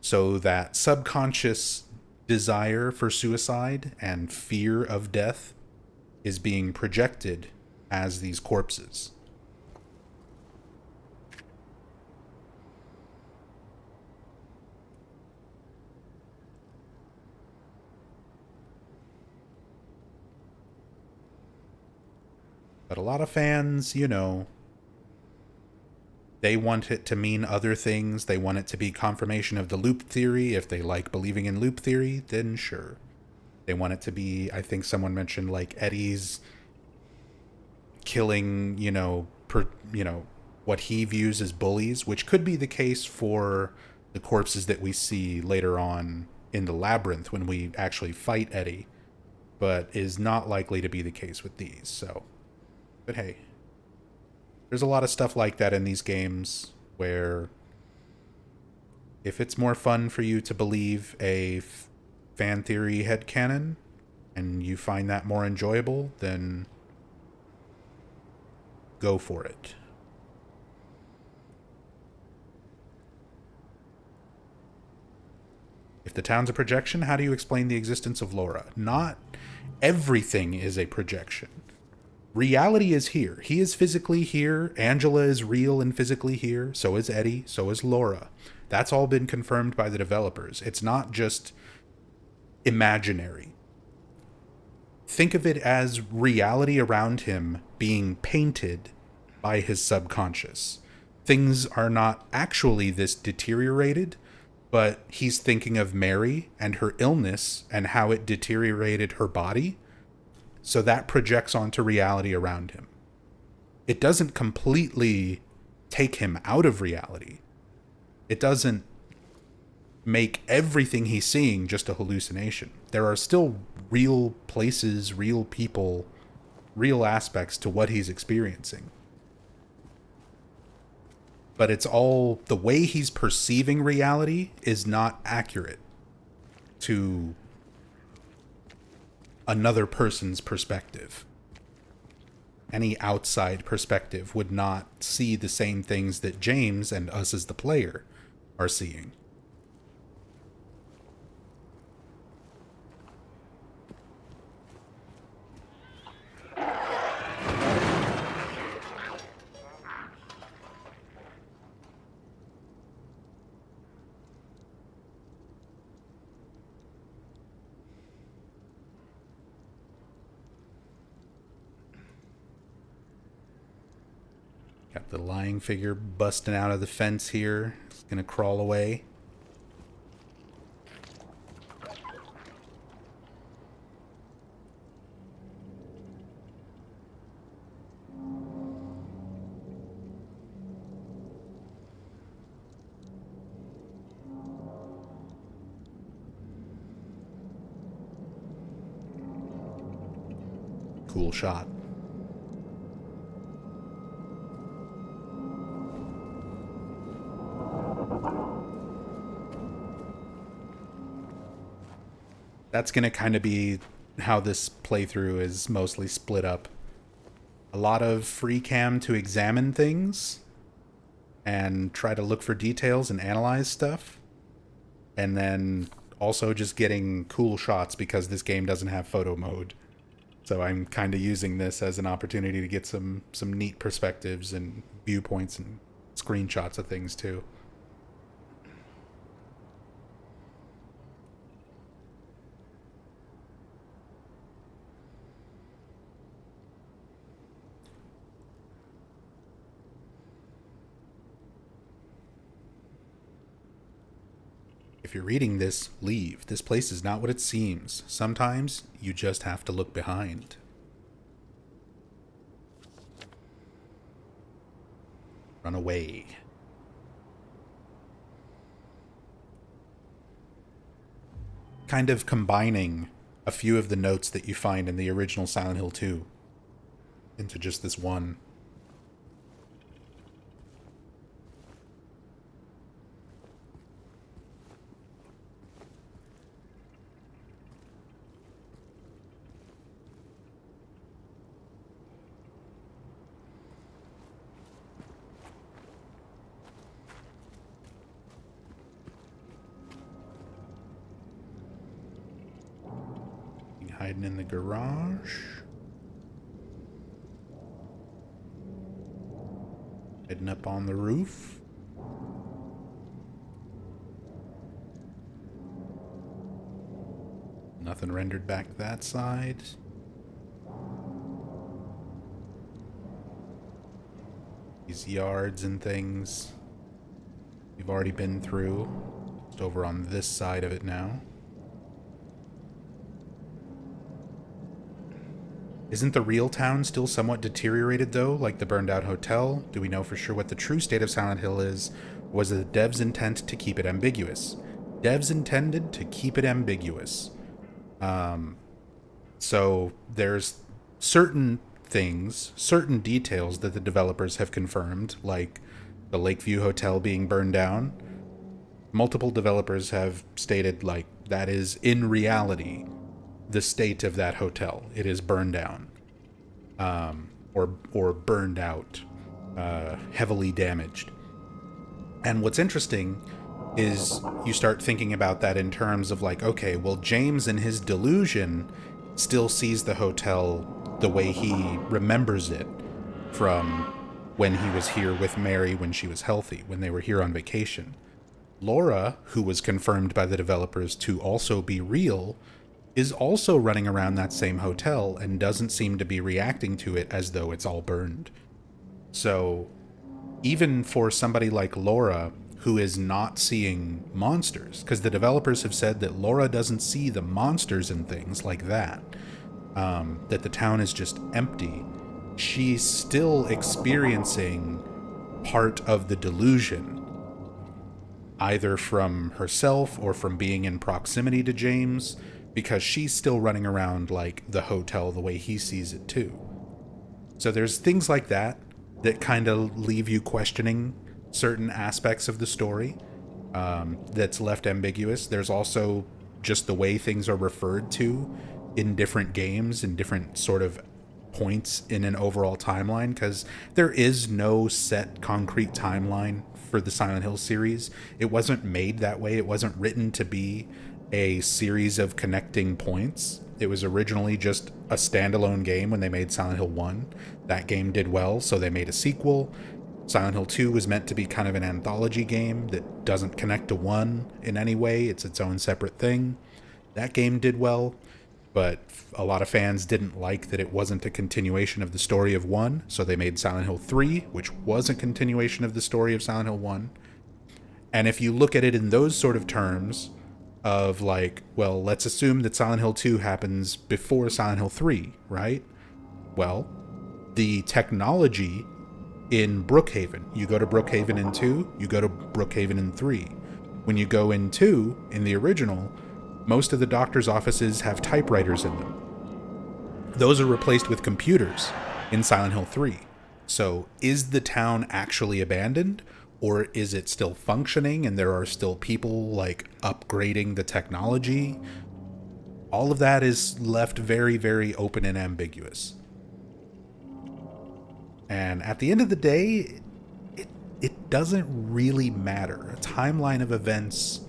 So that subconscious desire for suicide and fear of death is being projected as these corpses. But a lot of fans, they want it to mean other things. They want it to be confirmation of the loop theory. If they like believing in loop theory, then sure. They want it to be, I think someone mentioned like Eddie's killing, what he views as bullies, which could be the case for the corpses that we see later on in the labyrinth when we actually fight Eddie, but is not likely to be the case with these. So, but hey, there's a lot of stuff like that in these games where if it's more fun for you to believe a fan theory headcanon and you find that more enjoyable, then go for it. If the town's a projection, how do you explain the existence of Laura? Not everything is a projection. Reality is here. He is physically here. Angela is real and physically here. So is Eddie. So is Laura. That's all been confirmed by the developers. It's not just imaginary. Think of it as reality around him being painted by his subconscious. Things are not actually this deteriorated, but he's thinking of Mary and her illness and how it deteriorated her body. So that projects onto reality around him. It doesn't completely take him out of reality. It doesn't make everything he's seeing just a hallucination. There are still real places, real people, real aspects to what he's experiencing. But it's all the way he's perceiving reality is not accurate to another person's perspective. Any outside perspective would not see the same things that James and us as the player are seeing. Got the lying figure busting out of the fence here. It's gonna crawl away. Cool shot. that's going to kind of be how this playthrough is mostly split up. A lot of free cam to examine things and try to look for details and analyze stuff. And then also just getting cool shots because this game doesn't have photo mode. So I'm kind of using this as an opportunity to get some neat perspectives and viewpoints and screenshots of things too. If you're reading this, leave. This place is not what it seems. Sometimes you just have to look behind. Run away. Kind of combining a few of the notes that you find in the original Silent Hill 2 into just this one. Hiding in the garage. Heading up on the roof. Nothing rendered back that side. These yards and things we've already been through. Just over on this side of it now. Isn't the real town still somewhat deteriorated, though, like the burned-out hotel? Do we know for sure what the true state of Silent Hill is? Was it the devs' intent to keep it ambiguous? Devs intended to keep it ambiguous. So there's certain things, certain details that the developers have confirmed, like the Lakeview Hotel being burned down. Multiple developers have stated, like, that is, in reality, the state of that hotel. It is burned down, or burned out, heavily damaged. And what's interesting is you start thinking about that in terms of like, okay, well, James in his delusion still sees the hotel the way he remembers it from when he was here with Mary when she was healthy, when they were here on vacation. Laura, who was confirmed by the developers to also be real, is also running around that same hotel and doesn't seem to be reacting to it as though it's all burned. So even for somebody like Laura, who is not seeing monsters, because the developers have said that Laura doesn't see the monsters and things like that, that the town is just empty, she's still experiencing part of the delusion, either from herself or from being in proximity to James, because she's still running around like the hotel the way he sees it too. So there's things like that that kind of leave you questioning certain aspects of the story, that's left ambiguous. There's also just the way things are referred to in different games and different sort of points in an overall timeline, because there is no set concrete timeline for the Silent Hill series. It wasn't made that way. It wasn't written to be a series of connecting points. It was originally just a standalone game when they made Silent Hill 1. That game did well, so they made a sequel. Silent Hill 2 was meant to be kind of an anthology game that doesn't connect to 1 in any way. It's its own separate thing. That game did well, but a lot of fans didn't like that it wasn't a continuation of the story of 1, so they made Silent Hill 3, which was a continuation of the story of Silent Hill 1. And if you look at it in those sort of terms, of like, well, let's assume that Silent Hill 2 happens before Silent Hill 3, right? Well, the technology in Brookhaven, you go to Brookhaven in 2, you go to Brookhaven in 3. When you go in 2, in the original, most of the doctor's offices have typewriters in them. Those are replaced with computers in Silent Hill 3. So is the town actually abandoned? Or is it still functioning and there are still people like upgrading the technology? All of that is left very, very open and ambiguous. And at the end of the day, it doesn't really matter. A timeline of events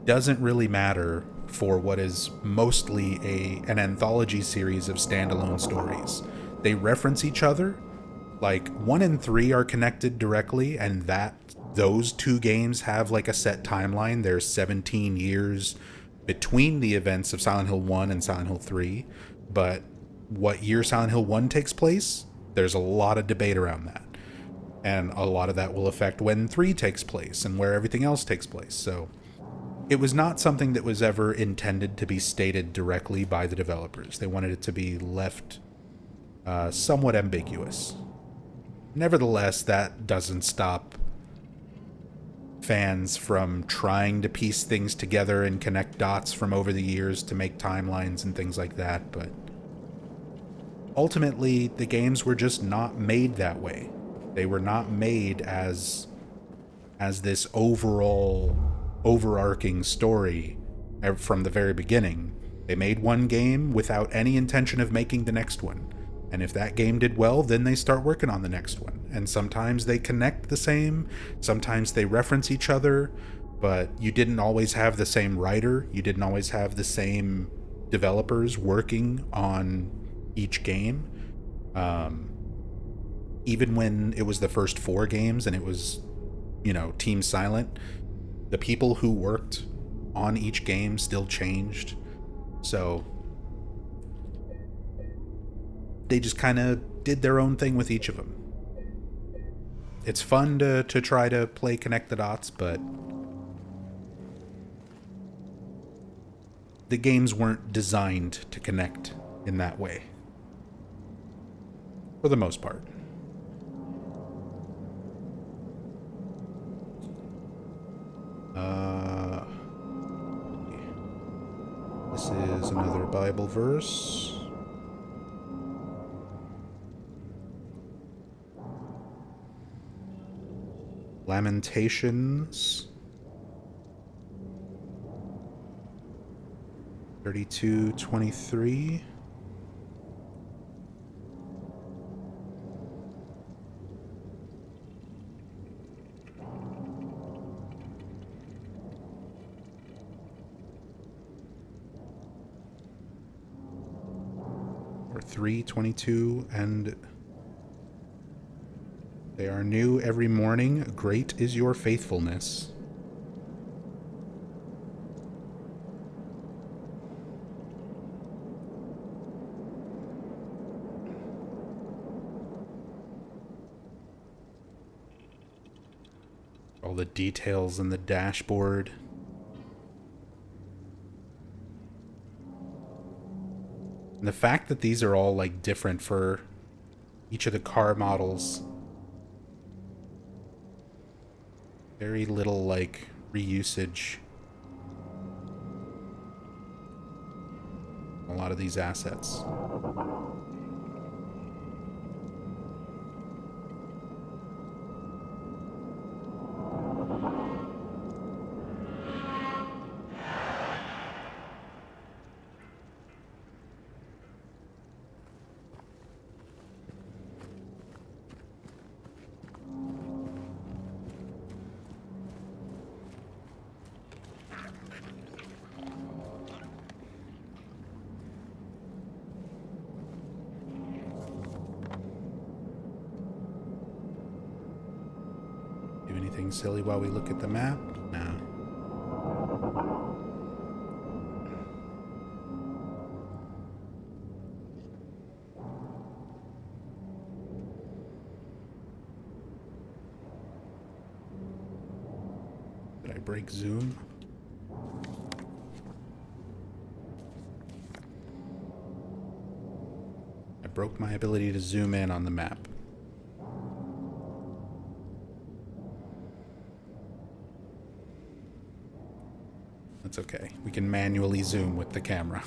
doesn't really matter for what is mostly an anthology series of standalone stories. They reference each other. Like 1 and 3 are connected directly, and those two games have like a set timeline. There's 17 years between the events of Silent Hill 1 and Silent Hill 3, but what year Silent Hill 1 takes place, there's a lot of debate around that. And a lot of that will affect when 3 takes place and where everything else takes place. So it was not something that was ever intended to be stated directly by the developers. They wanted it to be left somewhat ambiguous. Nevertheless, that doesn't stop fans from trying to piece things together and connect dots from over the years to make timelines and things like that, but ultimately the games were just not made that way. They were not made as this overarching story from the very beginning. They made one game without any intention of making the next one. And if that game did well, then they start working on the next one. And sometimes they connect the same, sometimes they reference each other, but you didn't always have the same writer, you didn't always have the same developers working on each game. Even when it was the first 4 games and it was, Team Silent, the people who worked on each game still changed. So they just kind of did their own thing with each of them. It's fun to try to connect the dots, but the games weren't designed to connect in that way. For the most part. This is another Bible verse. Lamentations 32:23. Or 3:22, and they are new every morning. Great is your faithfulness. All the details in the dashboard. And the fact that these are all like different for each of the car models. Very little like reusage. A lot of these assets. Anything silly while we look at the map? No. Did I break zoom? I broke my ability to zoom in on the map. That's okay. We can manually zoom with the camera.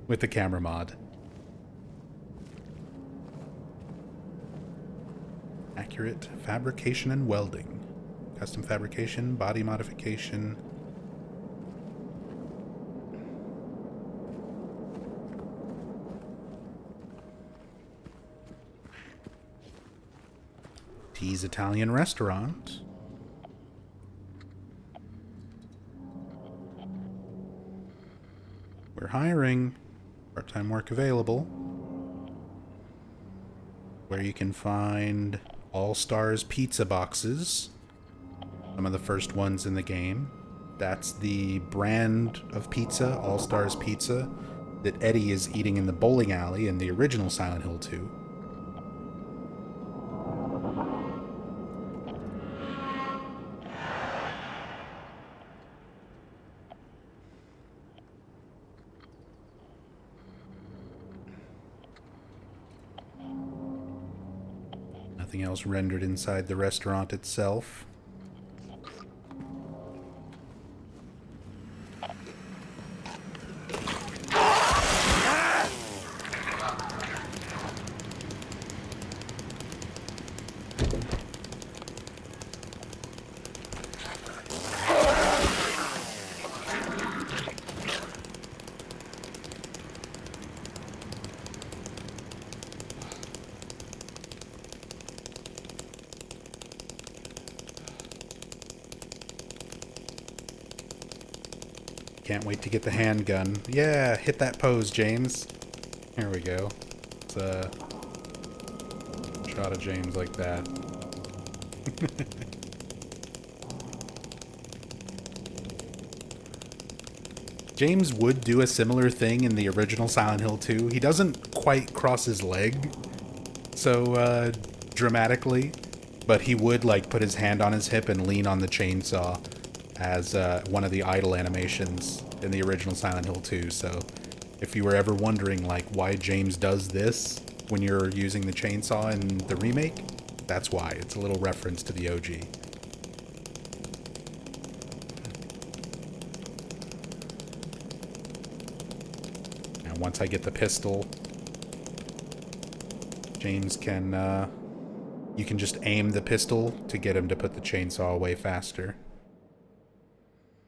With the camera mod. Accurate fabrication and welding. Custom fabrication, body modification. P's Italian restaurant. We're hiring. Part-time work available. Where you can find All Stars pizza boxes. Some of the first ones in the game. That's the brand of pizza, All Stars Pizza, that Eddie is eating in the bowling alley in the original Silent Hill 2. Nothing else rendered inside the restaurant itself. Can't wait to get the handgun. Yeah, hit that pose, James. Here we go. It's a shot of James like that. James would do a similar thing in the original Silent Hill 2. He doesn't quite cross his leg so dramatically, but he would like put his hand on his hip and lean on the chainsaw as one of the idle animations in the original Silent Hill 2. So if you were ever wondering like why James does this when you're using the chainsaw in the remake, that's why. It's a little reference to the OG. Now once I get the pistol, James can you can just aim the pistol to get him to put the chainsaw away faster.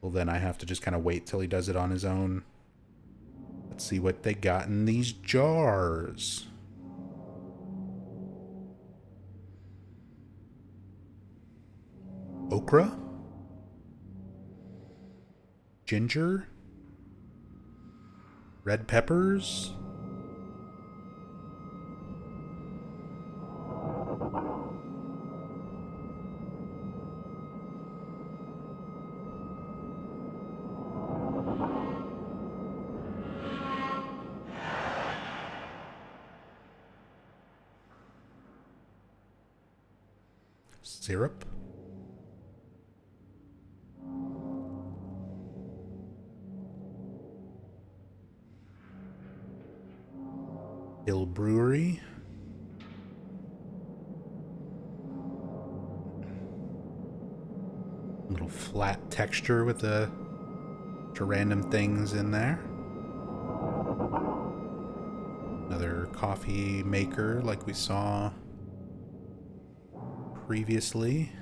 Well, then I have to just kind of wait till he does it on his own. Let's see what they got in these jars. Okra? Ginger? Red peppers? Syrup? Hill Brewery? Little flat texture with the random things in there. Another coffee maker like we saw previously.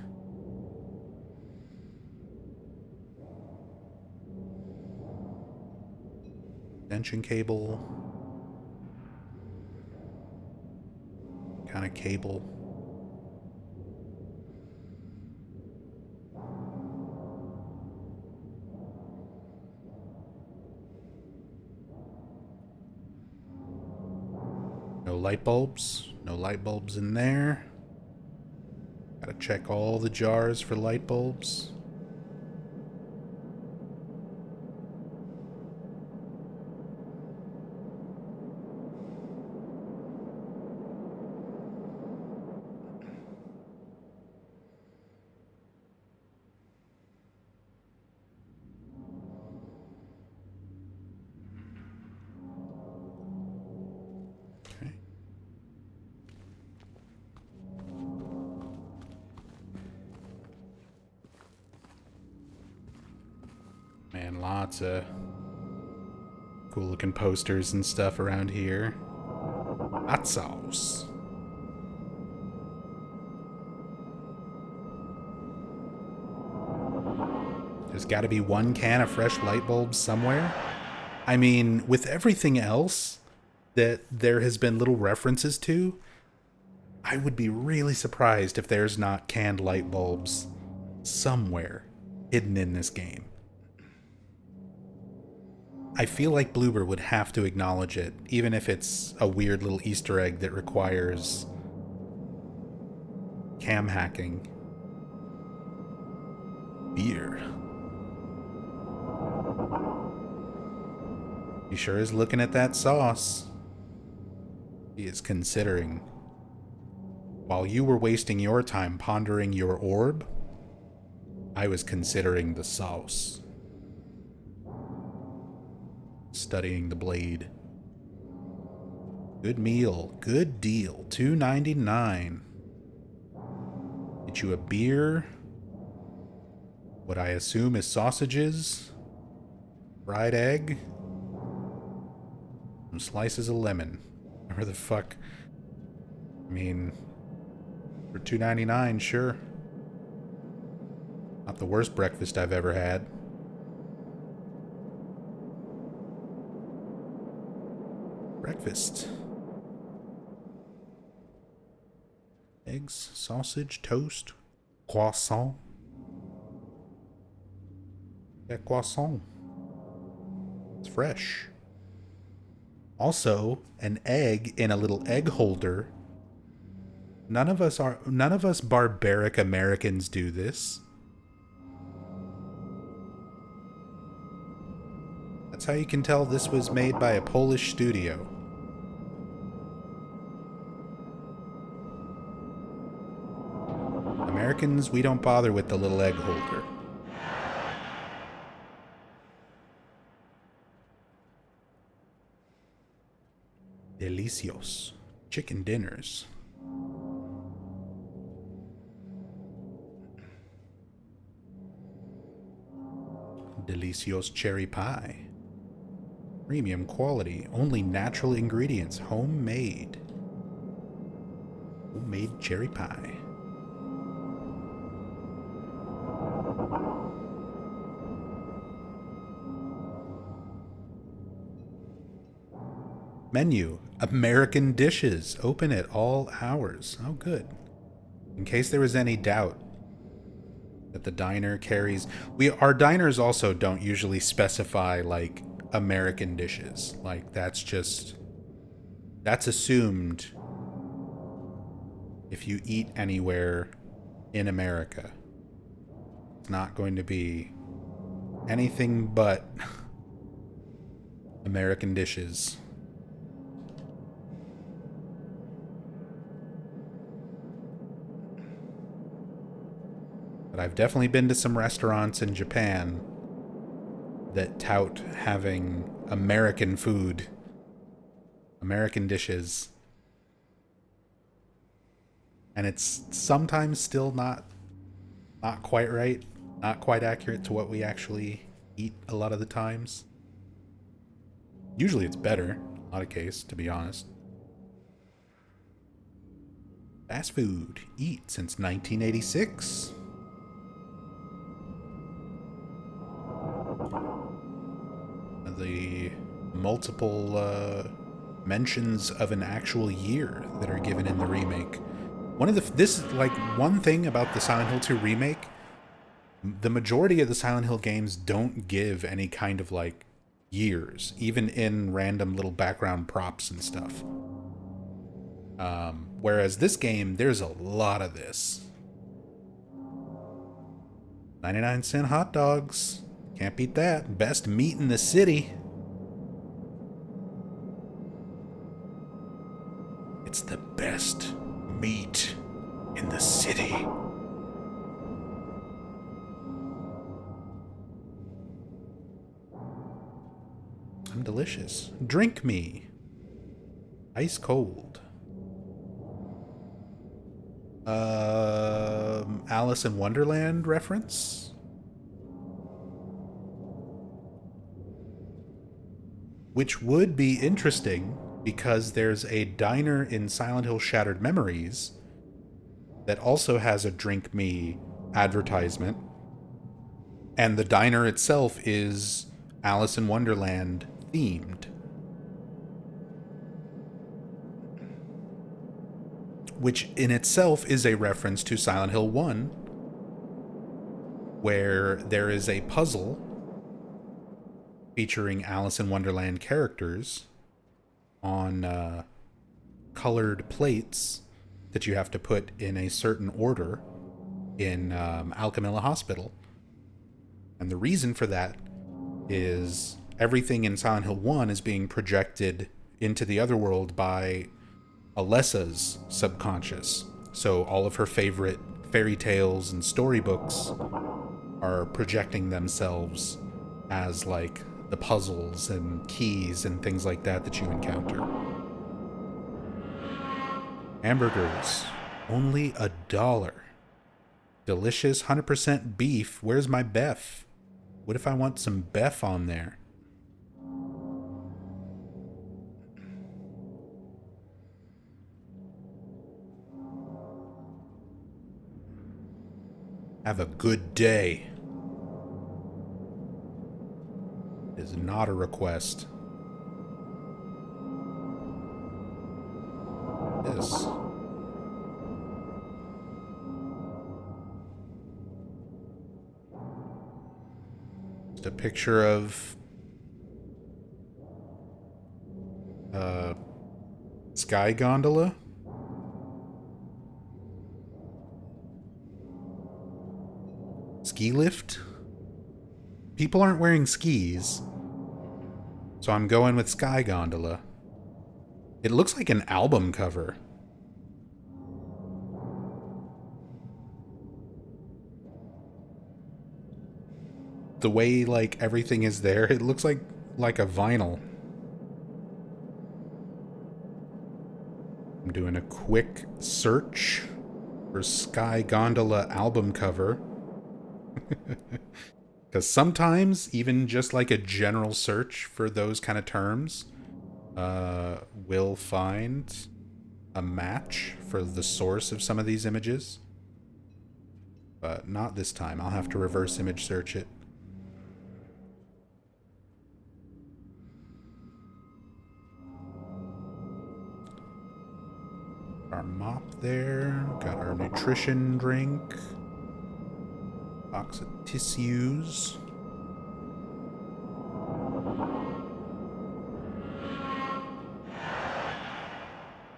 Extension cable. Kind of cable. No light bulbs. No light bulbs in there. Gotta check all the jars for light bulbs. Okay. Man, lots of cool looking posters and stuff around here. Hot sauce. There's got to be one can of fresh light bulbs somewhere. I mean, with everything else that there has been little references to, I would be really surprised if there's not canned light bulbs somewhere hidden in this game. I feel like Bloober would have to acknowledge it, even if it's a weird little Easter egg that requires cam hacking. Beer. He sure is looking at that sauce. He is considering. While you were wasting your time pondering your orb, I was considering the sauce. Studying the blade. Good meal. Good deal. $2.99. Get you a beer. What I assume is sausages. Fried egg. Some slices of lemon. Where the fuck? I mean, for $2.99, sure. Not the worst breakfast I've ever had. Breakfast. Eggs, sausage, toast, croissant. Yeah, croissant. It's fresh. Also, an egg in a little egg holder. None of us barbaric Americans do this. That's how you can tell this was made by a Polish studio. Americans, we don't bother with the little egg holder. Delicios. Chicken dinners. Delicios cherry pie. Premium quality, only natural ingredients, homemade. Homemade cherry pie. Menu, American dishes, open at all hours. Oh, good. In case there was any doubt that the diner carries... Our diners also don't usually specify, like, American dishes. Like, that's assumed if you eat anywhere in America. It's not going to be anything but American dishes. But I've definitely been to some restaurants in Japan that tout having American food, American dishes. And it's sometimes still not quite right, not quite accurate to what we actually eat a lot of the times. Usually it's better, in a lot of cases, to be honest. Fast food. Eat since 1986. The multiple mentions of an actual year that are given in the remake. One thing about the Silent Hill 2 remake, the majority of the Silent Hill games don't give any kind of like years, even in random little background props and stuff. Whereas this game, there's a lot of this. 99-cent hot dogs. Can't beat that. Best meat in the city. It's the best meat in the city. I'm delicious. Drink me. Ice cold. Alice in Wonderland reference? Which would be interesting because there's a diner in Silent Hill Shattered Memories that also has a Drink Me advertisement. And the diner itself is Alice in Wonderland themed. which in itself is a reference to Silent Hill 1, where there is a puzzle featuring Alice in Wonderland characters on colored plates that you have to put in a certain order in Alchemilla Hospital. And the reason for that is everything in Silent Hill 1 is being projected into the other world by Alessa's subconscious. So all of her favorite fairy tales and storybooks are projecting themselves as like the puzzles and keys and things like that that you encounter. Hamburgers, only $1. Delicious 100% beef. Where's my beef? What if I want some beef on there? Have a good day. It is not a request. This. Just a picture of sky gondola. Ski lift? People aren't wearing skis, so I'm going with sky gondola. It looks like an album cover. The way like everything is there, it looks like a vinyl. I'm doing a quick search for sky gondola album cover. Because sometimes, even just like a general search for those kind of terms will find a match for the source of some of these images. But not this time. I'll have to reverse image search it. Our mop there. Got our nutrition drink. Box of tissues.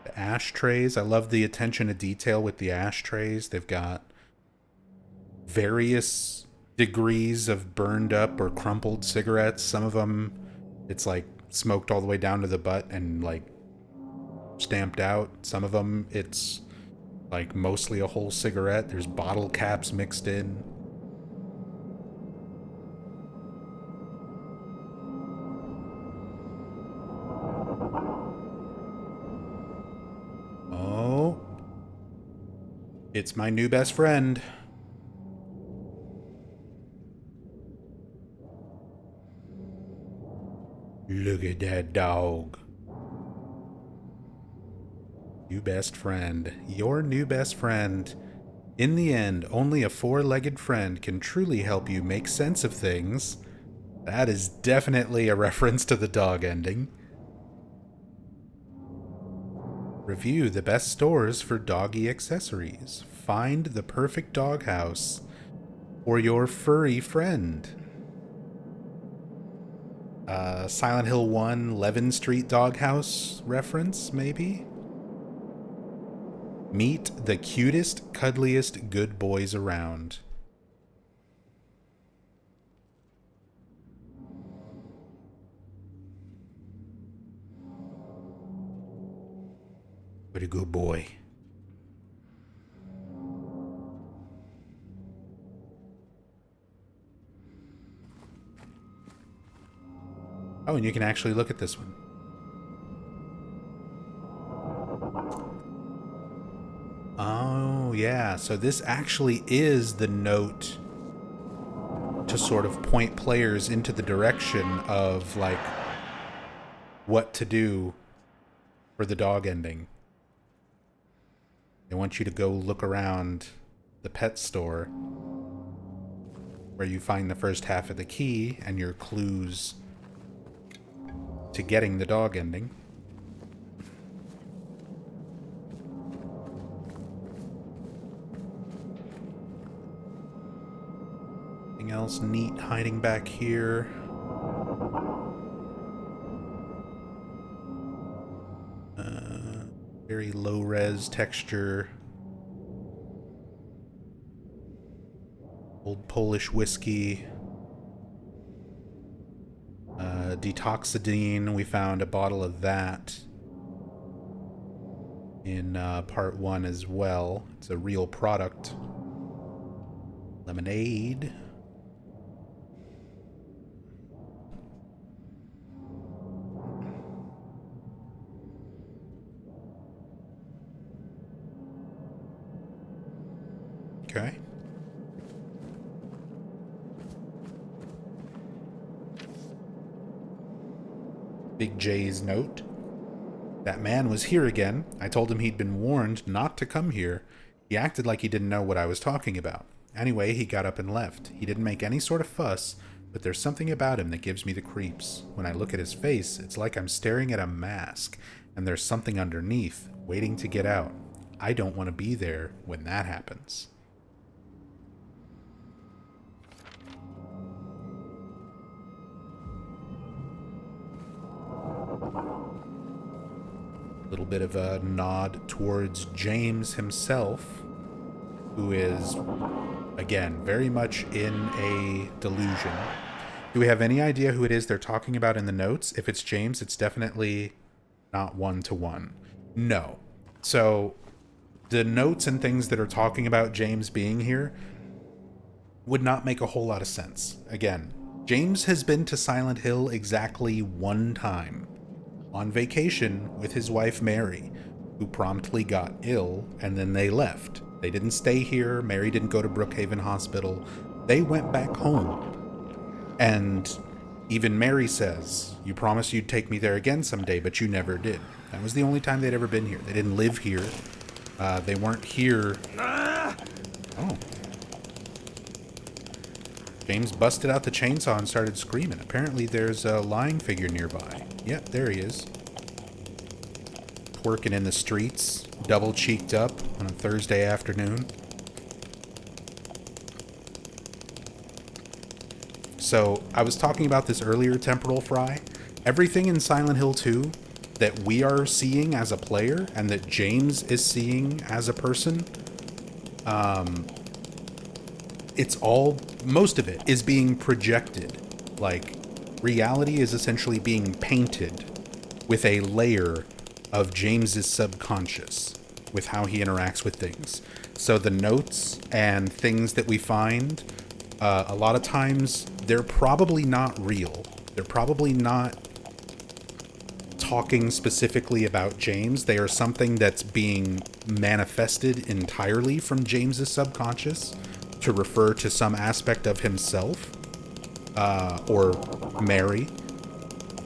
The ashtrays. I love the attention to detail with the ashtrays. They've got various degrees of burned up or crumpled cigarettes. Some of them, it's like smoked all the way down to the butt and like stamped out. Some of them, it's like mostly a whole cigarette. There's bottle caps mixed in. Oh, it's my new best friend. Look at that dog. New best friend. Your new best friend. In the end, only a four-legged friend can truly help you make sense of things. That is definitely a reference to the dog ending. Review the best stores for doggy accessories. Find the perfect doghouse for your furry friend. Silent Hill 1 Levin Street Doghouse reference, maybe? Meet the cutest, cuddliest good boys around. What a good boy. Oh, and you can actually look at this one. Oh, yeah. So this actually is the note to sort of point players into the direction of, like, what to do for the dog ending. They want you to go look around the pet store where you find the first half of the key and your clues to getting the dog ending. Anything else neat hiding back here? Very low res texture. Old Polish whiskey. Detoxidine. We found a bottle of that in part 1 as well. It's a real product. Lemonade. Okay. Big J's note. That man was here again. I told him he'd been warned not to come here. He acted like he didn't know what I was talking about. Anyway, he got up and left. He didn't make any sort of fuss, but there's something about him that gives me the creeps. When I look at his face, it's like I'm staring at a mask, and there's something underneath, waiting to get out. I don't want to be there when that happens. A little bit of a nod towards James himself, who is, again, very much in a delusion. Do we have any idea who it is they're talking about in the notes? If it's James, it's definitely not one-to-one. No. So, the notes and things that are talking about James being here would not make a whole lot of sense. Again, James has been to Silent Hill exactly one time. On vacation with his wife Mary, who promptly got ill, and then they left. They didn't stay here. Mary didn't go to Brookhaven Hospital. They went back home. And even Mary says, you promised you'd take me there again someday, but you never did. That was the only time they'd ever been here. They didn't live here. They weren't here. Oh. James busted out the chainsaw and started screaming. Apparently there's a lying figure nearby. Yep, there he is. Twerking in the streets, double cheeked up on a Thursday afternoon. So, I was talking about this earlier, Temporal Fry. Everything in Silent Hill 2 that we are seeing as a player and that James is seeing as a person, most of it is being projected. Like, reality is essentially being painted with a layer of James's subconscious with how he interacts with things. So the notes and things that we find, a lot of times, they're probably not real. They're probably not talking specifically about James. They are something that's being manifested entirely from James's subconscious to refer to some aspect of himself, or Mary,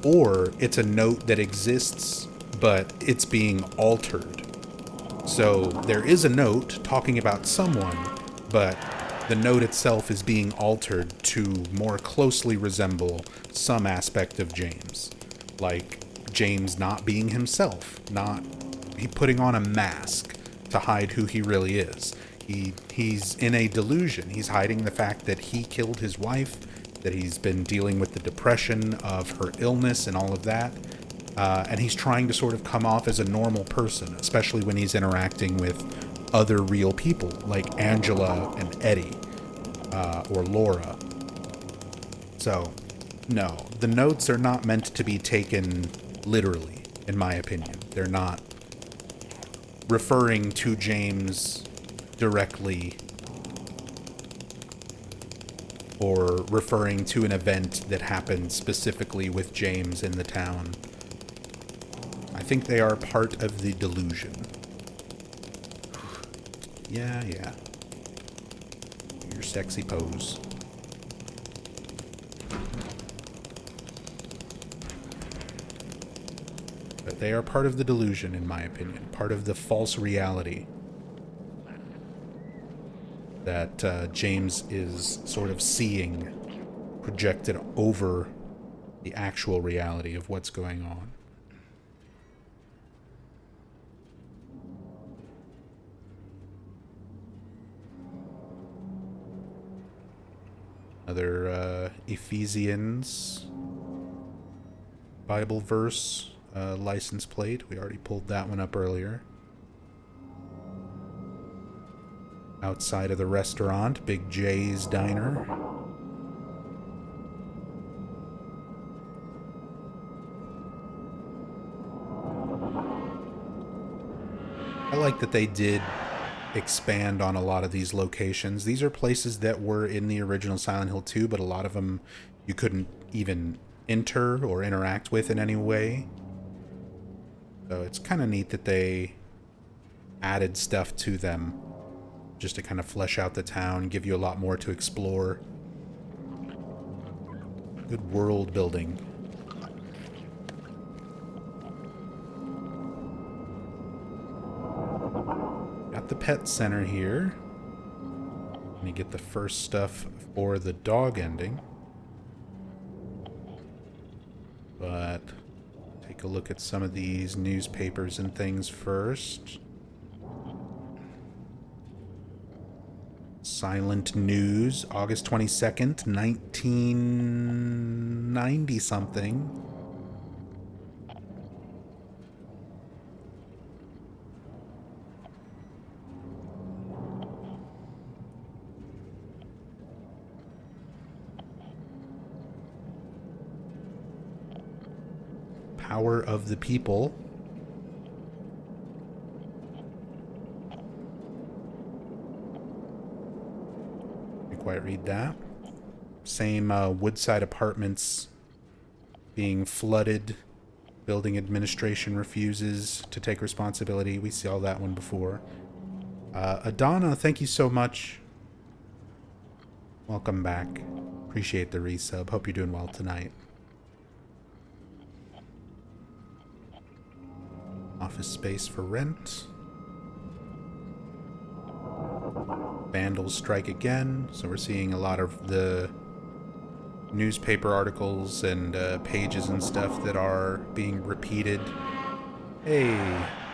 or it's a note that exists, but it's being altered. So there is a note talking about someone, but the note itself is being altered to more closely resemble some aspect of James. Like James not being himself, he putting on a mask to hide who he really is. He's in a delusion. He's hiding the fact that he killed his wife, that he's been dealing with the depression of her illness and all of that. And he's trying to sort of come off as a normal person, especially when he's interacting with other real people, like Angela and Eddie, or Laura. So, no, the notes are not meant to be taken literally, in my opinion. They're not referring to James directly or referring to an event that happened specifically with James in the town. I think they are part of the delusion. Yeah. Your sexy pose. But they are part of the delusion, in my opinion. Part of the false reality that James is sort of seeing projected over the actual reality of what's going on. Another Ephesians Bible verse license plate. We already pulled that one up earlier. Outside of the restaurant, Big J's Diner. I like that they did expand on a lot of these locations. These are places that were in the original Silent Hill 2, but a lot of them you couldn't even enter or interact with in any way. So it's kind of neat that they added stuff to them just to kind of flesh out the town, give you a lot more to explore. Good world building. Got the pet center here. And you get the first stuff for the dog ending. But take a look at some of these newspapers and things first. Silent News, August 22nd, 1990 something. Power of the People. Can't quite read that. Same Woodside Apartments being flooded. Building administration refuses to take responsibility. We saw that one before. Adana, thank you so much. Welcome back. Appreciate the resub. Hope you're doing well tonight. Office space for rent. Vandals strike again. So we're seeing a lot of the newspaper articles and pages and stuff that are being repeated. Hey,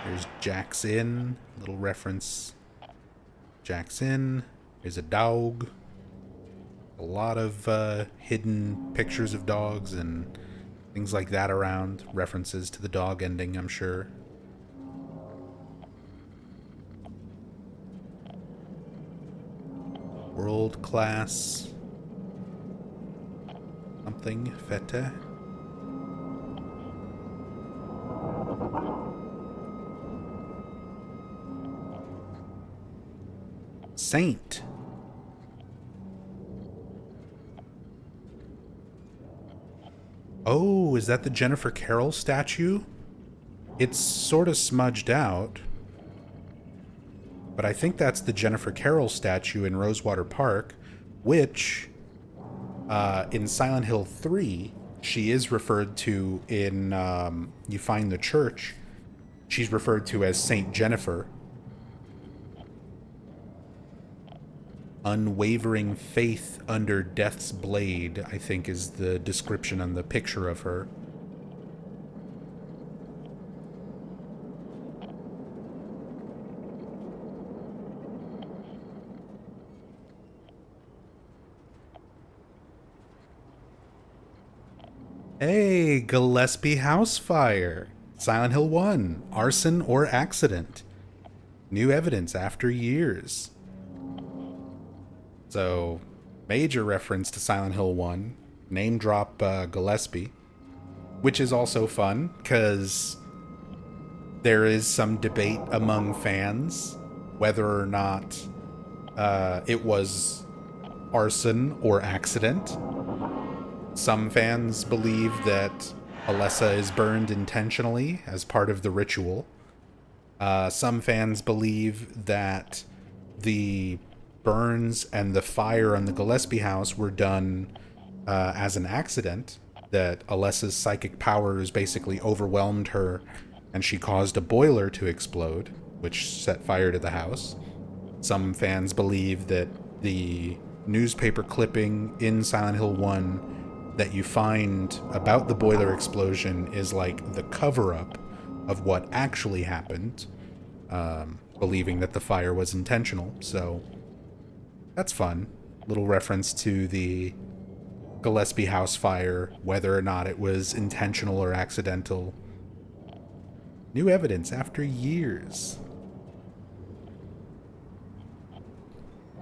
there's Jack's Inn. Little reference. Jack's Inn. There's a dog. A lot of hidden pictures of dogs and things like that around. References to the dog ending, I'm sure. World class something fete. Saint. Oh, is that the Jennifer Carroll statue? It's sort of smudged out. But I think that's the Jennifer Carroll statue in Rosewater Park, which, in Silent Hill 3, she is referred to in, you find the church, she's referred to as Saint Jennifer. Unwavering faith under death's blade, I think is the description on the picture of her. Hey, Gillespie House Fire. Silent Hill 1. Arson or accident. New evidence after years. So, major reference to Silent Hill 1. Name drop Gillespie. Which is also fun, because there is some debate among fans whether or not it was arson or accident. Some fans believe that Alessa is burned intentionally as part of the ritual. Some fans believe that the burns and the fire on the Gillespie house were done as an accident, that Alessa's psychic powers basically overwhelmed her and she caused a boiler to explode, which set fire to the house. Some fans believe that the newspaper clipping in Silent Hill 1 that you find about the boiler explosion is like the cover-up of what actually happened, believing that the fire was intentional. So that's fun. Little reference to the Gillespie house fire, whether or not it was intentional or accidental. New evidence after years.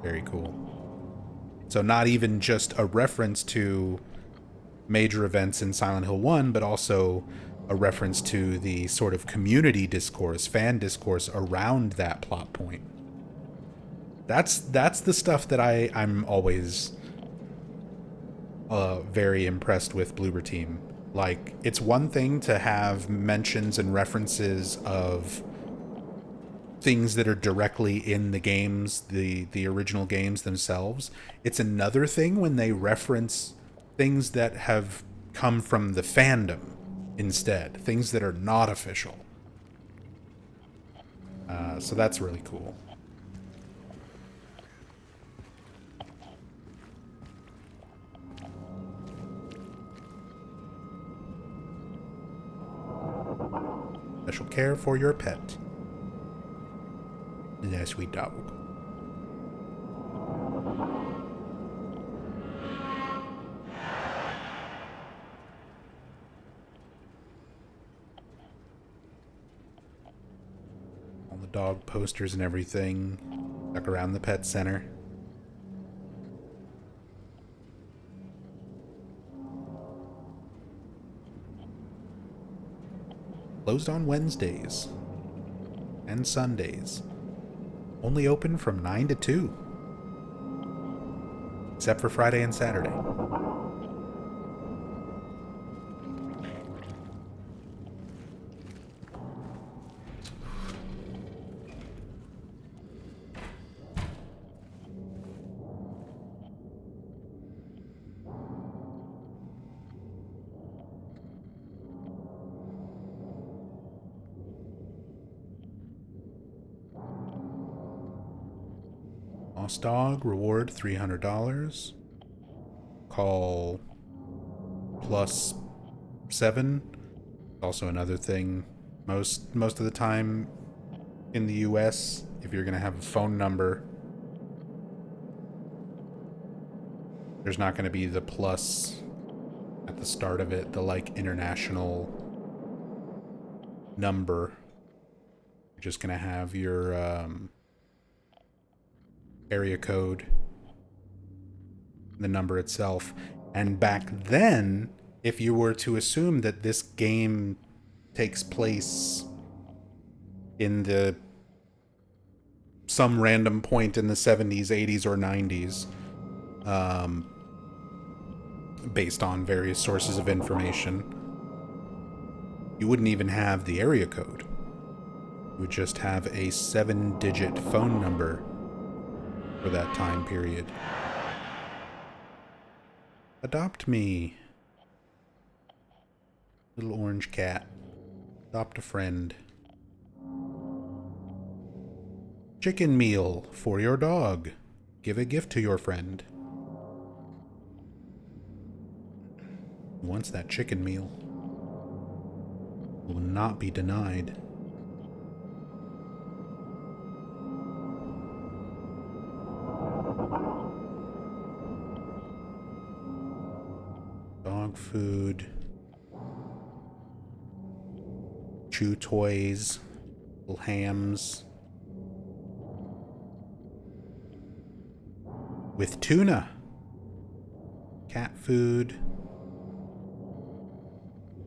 Very cool. So not even just a reference to major events in Silent Hill 1, but also a reference to the sort of community discourse, fan discourse around that plot point. That's the stuff that I'm always very impressed with Bloober Team. Like, it's one thing to have mentions and references of things that are directly in the games, the original games themselves. It's another thing when they reference things that have come from the fandom instead, things that are not official. So that's really cool. Special care for your pet. Yeah, sweet dog. All the dog posters and everything stuck around the pet center. Closed on Wednesdays and Sundays. Only open from 9 to 2. Except for Friday and Saturday. Lost dog, reward $300. Call +7. Also another thing. Most of the time in the US, if you're gonna have a phone number, there's not gonna be the plus at the start of it, the like international number. You're just gonna have your area code, the number itself. And back then, if you were to assume that this game takes place in the some random point in the 70s, 80s, or 90s, based on various sources of information, you wouldn't even have the area code. You would just have a 7-digit phone number for that time period. Adopt me. Little orange cat. Adopt a friend. Chicken meal for your dog. Give a gift to your friend. Who wants that chicken meal? Will not be denied. Dog food. Chew toys. Little hams. With tuna. Cat food.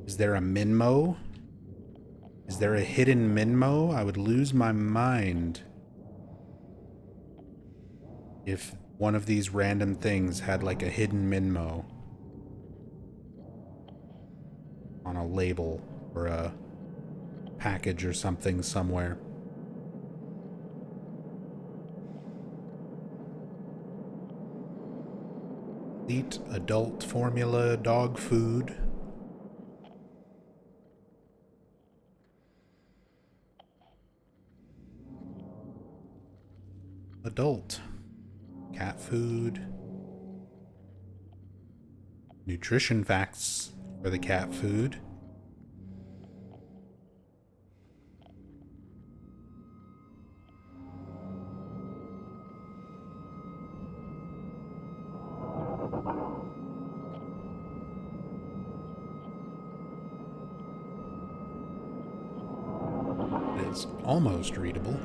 Is there a Minmo? Is there a hidden Minmo? I would lose my mind if one of these random things had like a hidden Minmo on a label or a package or something somewhere. Eat adult formula dog food. Adult cat food. Nutrition facts for the cat food. It is almost readable.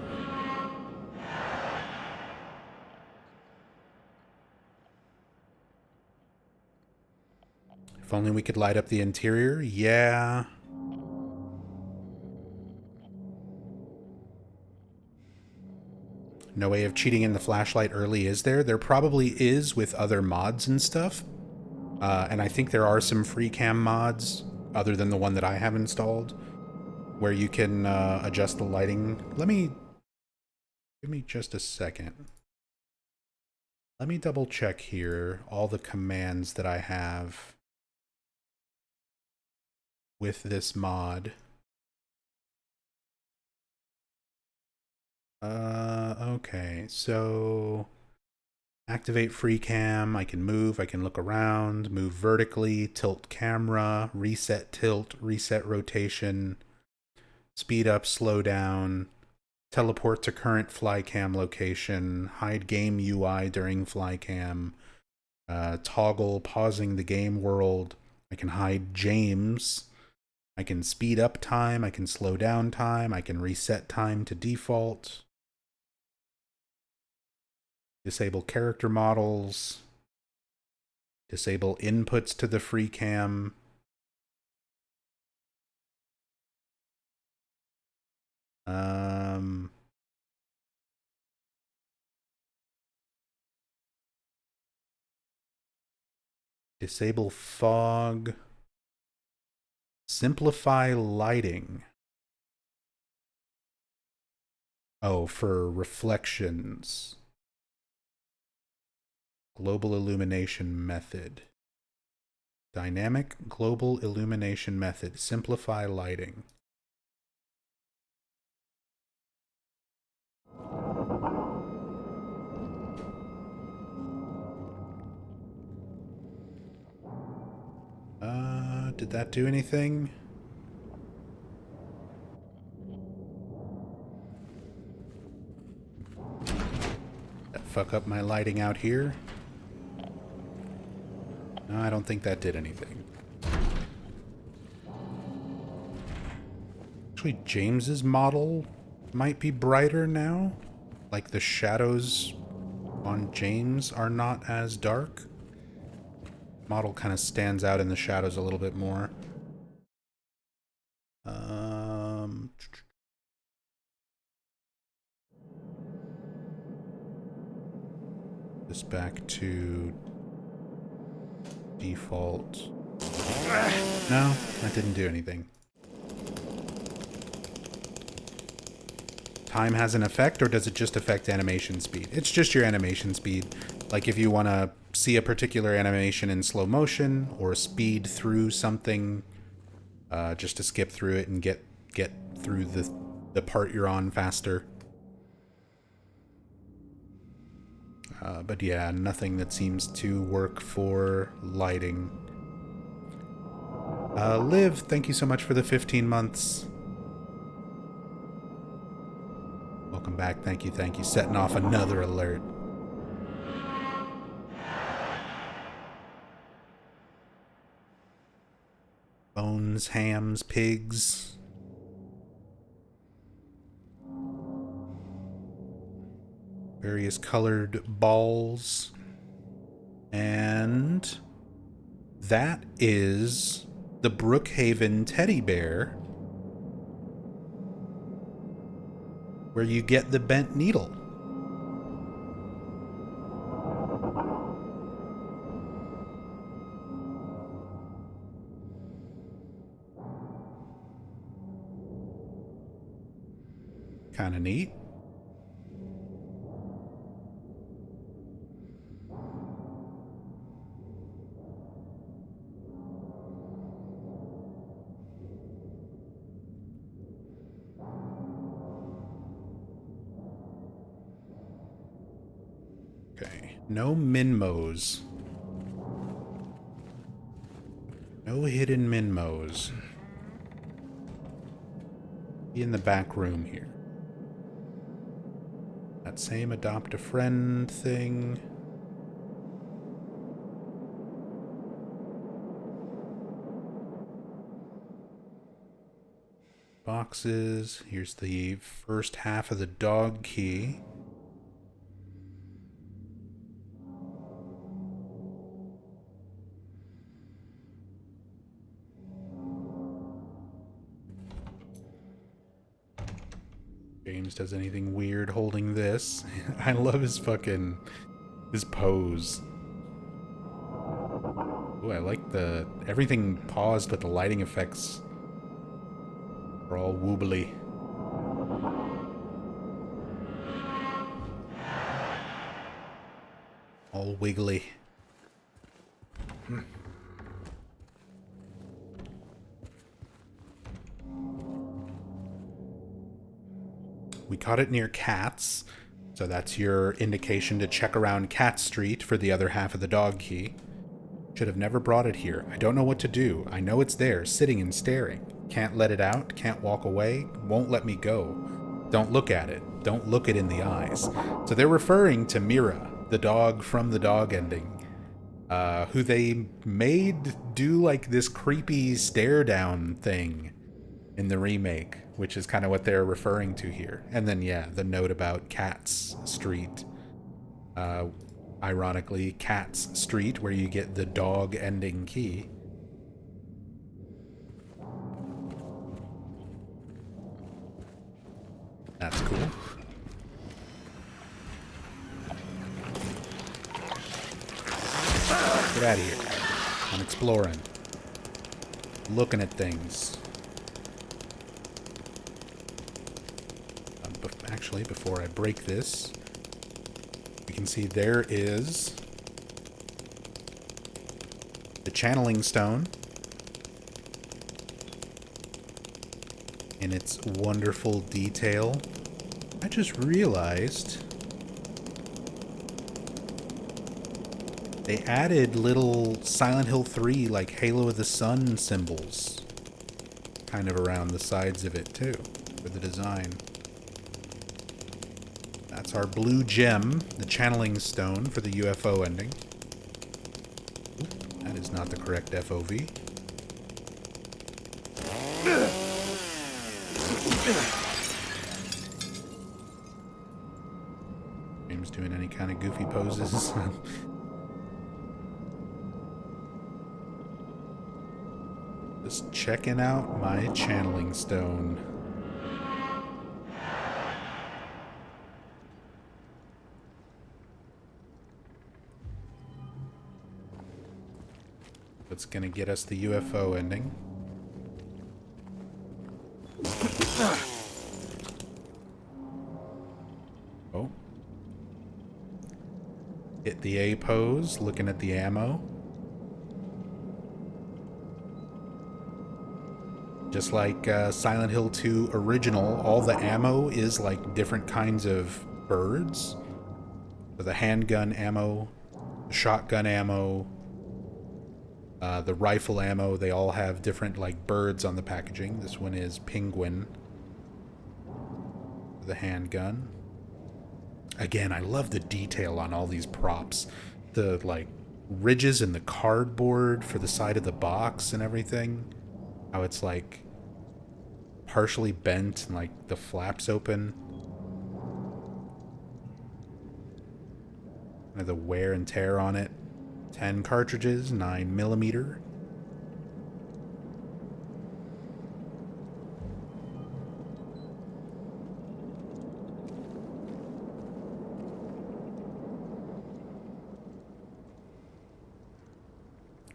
If only we could light up the interior. Yeah. No way of cheating in the flashlight early, is there? There probably is with other mods and stuff. And I think there are some free cam mods, other than the one that I have installed, where you can adjust the lighting. Give me just a second. Let me double check here all the commands that I have with this mod. Okay, so activate free cam. I can move, I can look around, move vertically, tilt camera, reset tilt, reset rotation, speed up, slow down, teleport to current flycam location, hide game UI during flycam, toggle pausing the game world. I can hide James. I can speed up time, I can slow down time, I can reset time to default. Disable character models. Disable inputs to the free cam. Disable fog. Simplify lighting. Oh, for reflections. Global illumination method. Dynamic global illumination method. Simplify lighting. Did that do anything? That fuck up my lighting out here? No, I don't think that did anything. Actually, James's model might be brighter now. Like the shadows on James are not as dark. Model kind of stands out in the shadows a little bit more. Just back to default. No, that didn't do anything. Time has an effect, or does it just affect animation speed? It's just your animation speed. Like if you want to see a particular animation in slow motion or speed through something, just to skip through it and get through the part you're on faster. But yeah, nothing that seems to work for lighting. Liv, thank you so much for the 15 months. Welcome back. Thank you, thank you. Setting off another alert. Bones, hams, pigs. Various colored balls. And that is the Brookhaven teddy bear, where you get the bent needle. Kind of neat. Okay, no Minmos. No hidden Minmos. Be in the back room here. That same adopt a friend thing. Boxes. Here's the first half of the dog key. James does anything weird holding this. I love his pose. Ooh, I like everything paused, but the lighting effects are all woobly. All wiggly. We caught it near Cats, so that's your indication to check around Cat Street for the other half of the dog key. Should have never brought it here. I don't know what to do. I know it's there, sitting and staring. Can't let it out, can't walk away, won't let me go. Don't look at it. Don't look it in the eyes. So they're referring to Mira, the dog from the dog ending, who they made do like this creepy stare down thing in the remake, which is kind of what they're referring to here. And then, yeah, the note about Cats Street. Ironically, Cats Street, where you get the dog ending key. That's cool. Get out of here. I'm exploring. Looking at things. Actually, before I break this, you can see there is the channeling stone in its wonderful detail. I just realized they added little Silent Hill 3 like Halo of the Sun symbols kind of around the sides of it too for the design. That's our blue gem, the channeling stone for the UFO ending. Oop, that is not the correct FOV. James doing any kind of goofy poses. Just checking out my channeling stone. It's gonna get us the UFO ending. Oh. Hit the A pose, looking at the ammo. Just like Silent Hill 2 original, all the ammo is like different kinds of birds. So the handgun ammo, the shotgun ammo, the rifle ammo, they all have different like birds on the packaging. This one is penguin. The handgun. Again, I love the detail on all these props. The like ridges in the cardboard for the side of the box and everything. How it's like partially bent and like the flaps open. And the wear and tear on it. 10 cartridges, 9mm.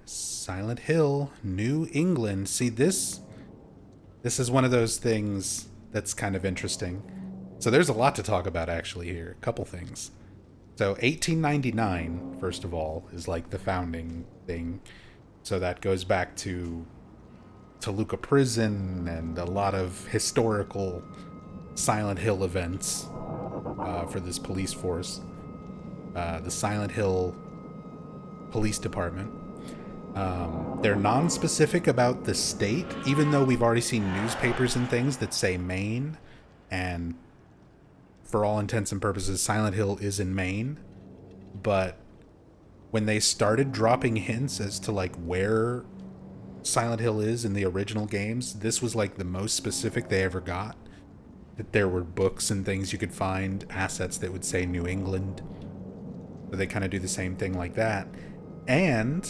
Silent Hill, New England. See, this is one of those things that's kind of interesting. So there's a lot to talk about actually here. A couple things. So 1899, first of all, is like the founding thing. So that goes back to Toluca Prison and a lot of historical Silent Hill events for this police force. The Silent Hill Police Department. They're non-specific about the state, even though we've already seen newspapers and things that say Maine, and for all intents and purposes, Silent Hill is in Maine. But when they started dropping hints as to like where Silent Hill is in the original games, this was like the most specific they ever got. That there were books and things you could find, assets that would say New England. So they kind of do the same thing like that. And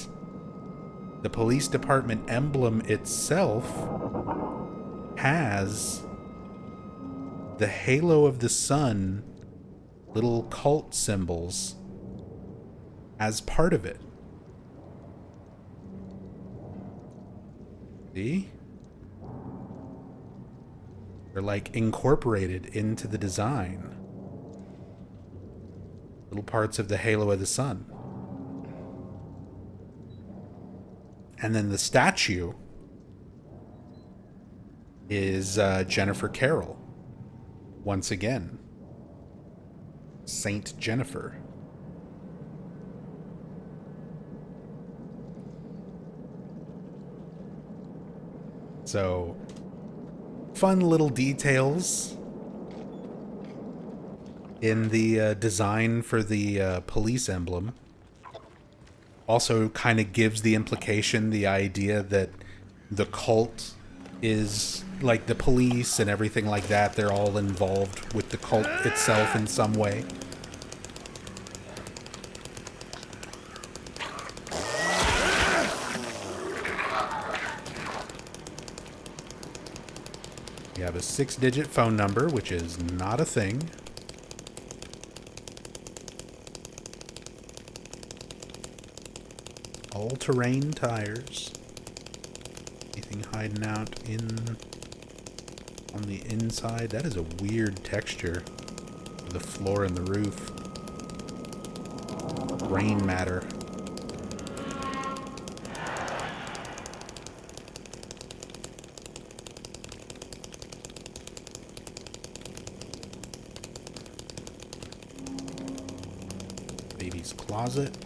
the police department emblem itself has the halo of the sun, little cult symbols, as part of it. See? They're like incorporated into the design. Little parts of the halo of the sun. And then the statue is Jennifer Carroll. Once again. Saint Jennifer. So, fun little details in the design for the police emblem. Also kind of gives the implication, the idea that the cult is like the police and everything like that. They're all involved with the cult itself in some way. You have a 6-digit phone number, which is not a thing. All-terrain tires. Anything hiding out on the inside? That is a weird texture of the floor and the roof. Rain matter. Baby's closet.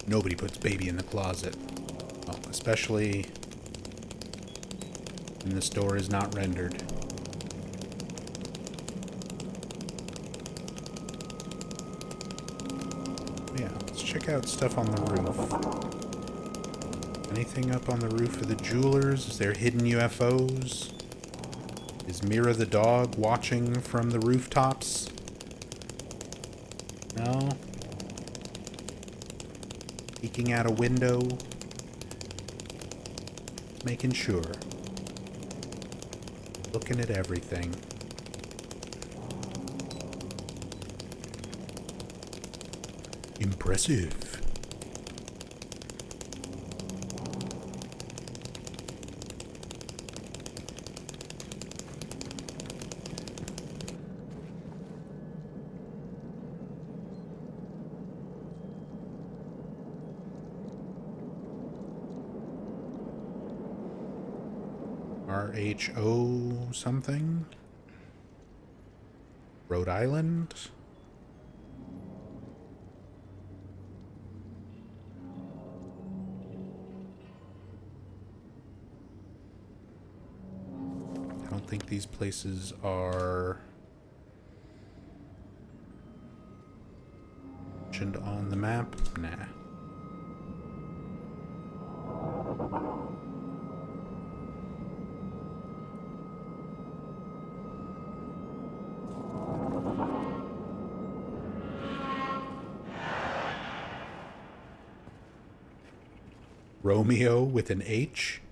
Nobody puts baby in the closet. Oh, especially when the store is not rendered. Yeah, let's check out stuff on the roof. Anything up on the roof of the jewelers? Is there hidden UFOs? Is Mira the dog watching from the rooftops? No? Peeking out a window, making sure, looking at everything. Impressive. RHO something? Rhode Island? I don't think these places are mentioned on the map. Nah. Romeo with an H.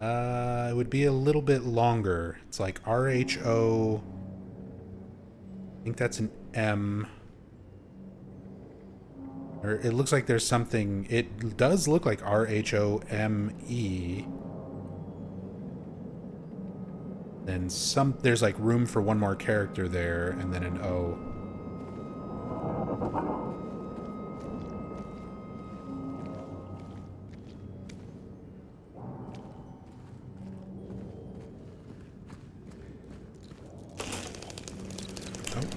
It would be a little bit longer. It's like RHO. I think that's an M. Or it looks like there's something. It does look like RHOME. Then there's like room for one more character there, and then an O.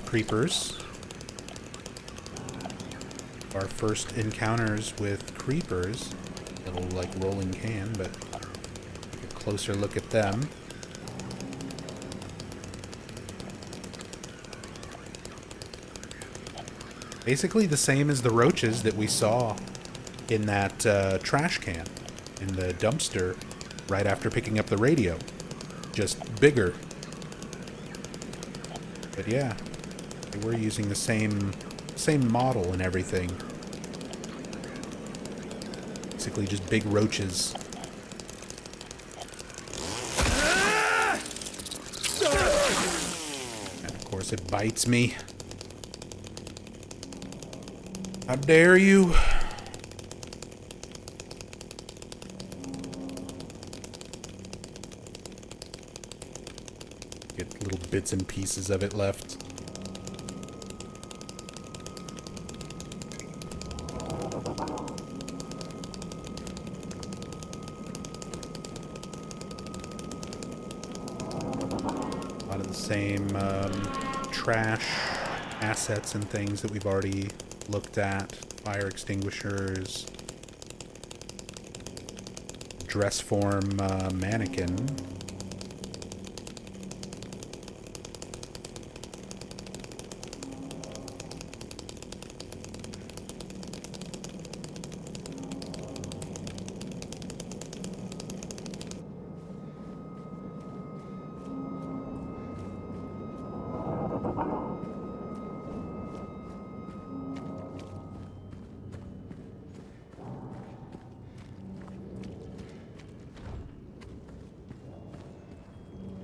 Creepers. Our first encounters with creepers. Little like rolling can, but take a closer look at them. Basically the same as the roaches that we saw in that trash can. in the dumpster right after picking up the radio. Just bigger. But yeah, they were using the same model and everything. Basically just big roaches. And of course it bites me. How dare you? Get little bits and pieces of it left. A lot of the same trash assets and things that we've already looked at. Fire extinguishers. Dress form mannequin.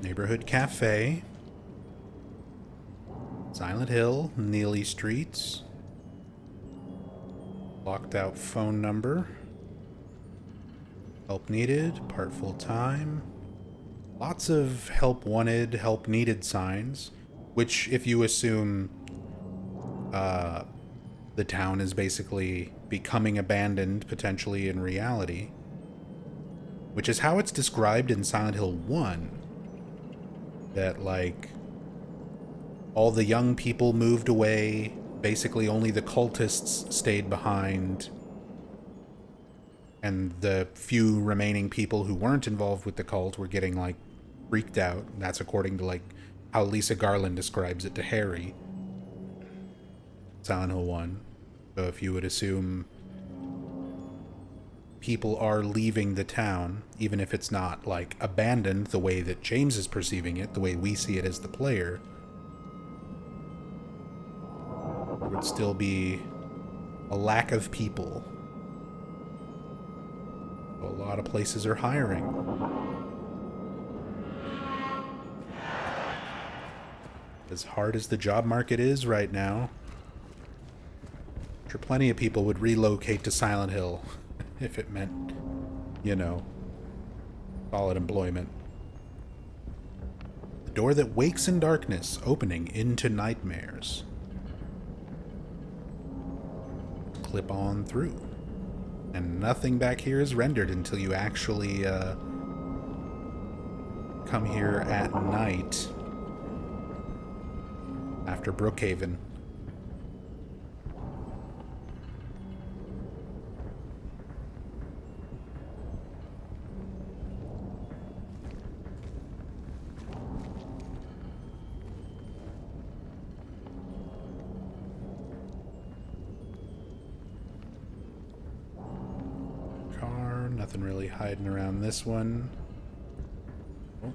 Neighborhood cafe. Silent Hill, Neely Streets. Locked out phone number. Help needed, part full time. Lots of help wanted, help needed signs, which if you assume the town is basically becoming abandoned, potentially in reality, which is how it's described in Silent Hill 1. That, like, all the young people moved away, basically only the cultists stayed behind, and the few remaining people who weren't involved with the cult were getting, like, freaked out. That's according to, like, how Lisa Garland describes it to Harry. Silent Hill 1. So if you would assume people are leaving the town, even if it's not, like, abandoned the way that James is perceiving it, the way we see it as the player, there would still be a lack of people. A lot of places are hiring. As hard as the job market is right now, I'm sure plenty of people would relocate to Silent Hill if it meant, you know, solid employment. The door that wakes in darkness, opening into nightmares. Clip on through. And nothing back here is rendered until you actually come here at night after Brookhaven. Nothing really hiding around this one. Oh.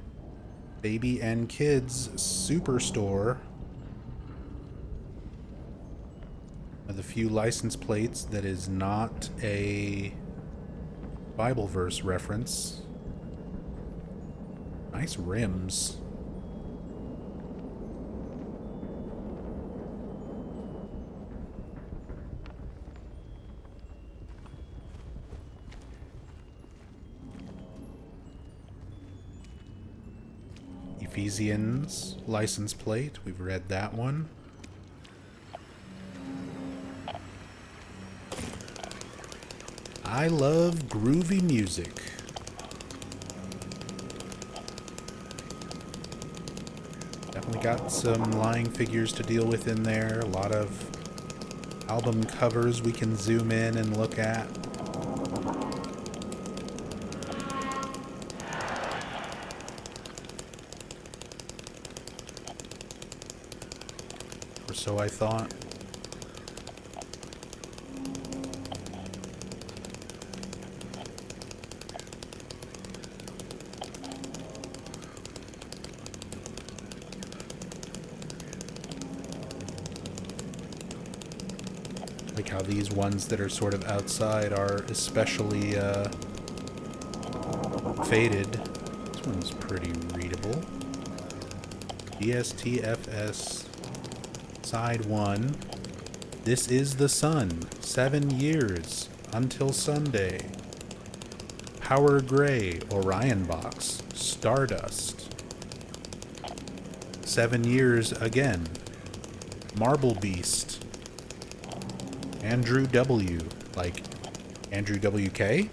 Baby and Kids Superstore. One of the few license plates that is not a Bible verse reference. Nice rims. Ephesians license plate. We've read that one. I love groovy music. Definitely got some lying figures to deal with in there. A lot of album covers we can zoom in and look at. Or so I thought. Like how these ones that are sort of outside are especially faded. This one's pretty readable. DSTFS Side 1. This is the Sun. 7 years until Sunday. Power Gray Orion Box. Stardust. 7 years again. Marble Beast. Andrew W. Like Andrew WK?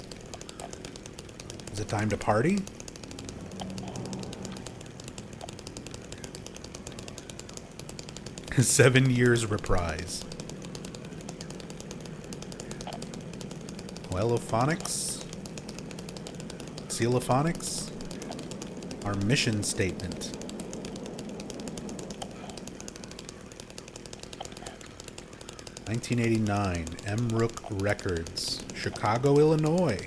Is it time to party? Seven years reprise. Coelophonics? Celophonics? Our mission statement. (1989) M. Rook Records, Chicago, Illinois.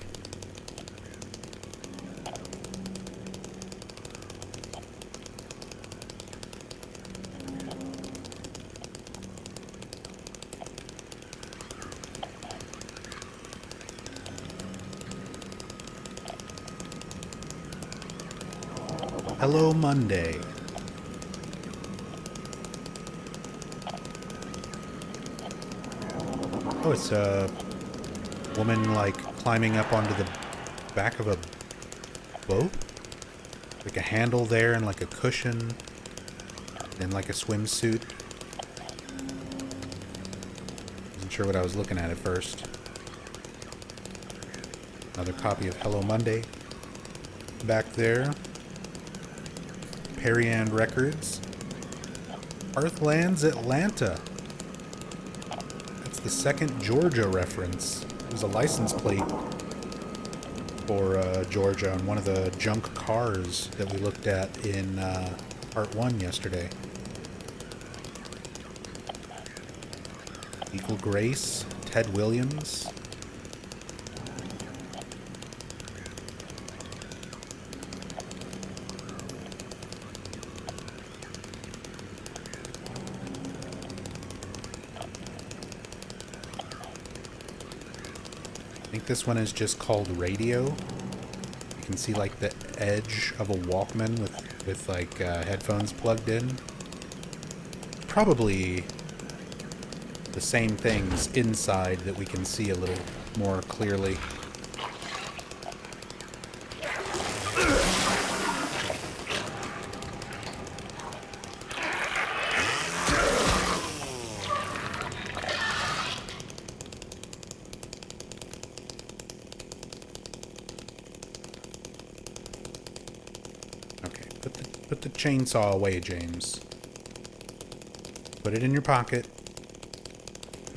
Hello Monday. Oh, it's a woman, like, climbing up onto the back of a boat? Like a handle there and like a cushion and like a swimsuit. Wasn't sure what I was looking at first. Another copy of Hello Monday back there. Perriand Records. Hearthlands Atlanta. That's the second Georgia reference. There's a license plate for Georgia on one of the junk cars that we looked at in part 1 yesterday. Equal Grace, Ted Williams. I think this one is just called Radio. You can see like the edge of a Walkman with like headphones plugged in. Probably the same things inside that we can see a little more clearly. Okay, put the chainsaw away, James. Put it in your pocket.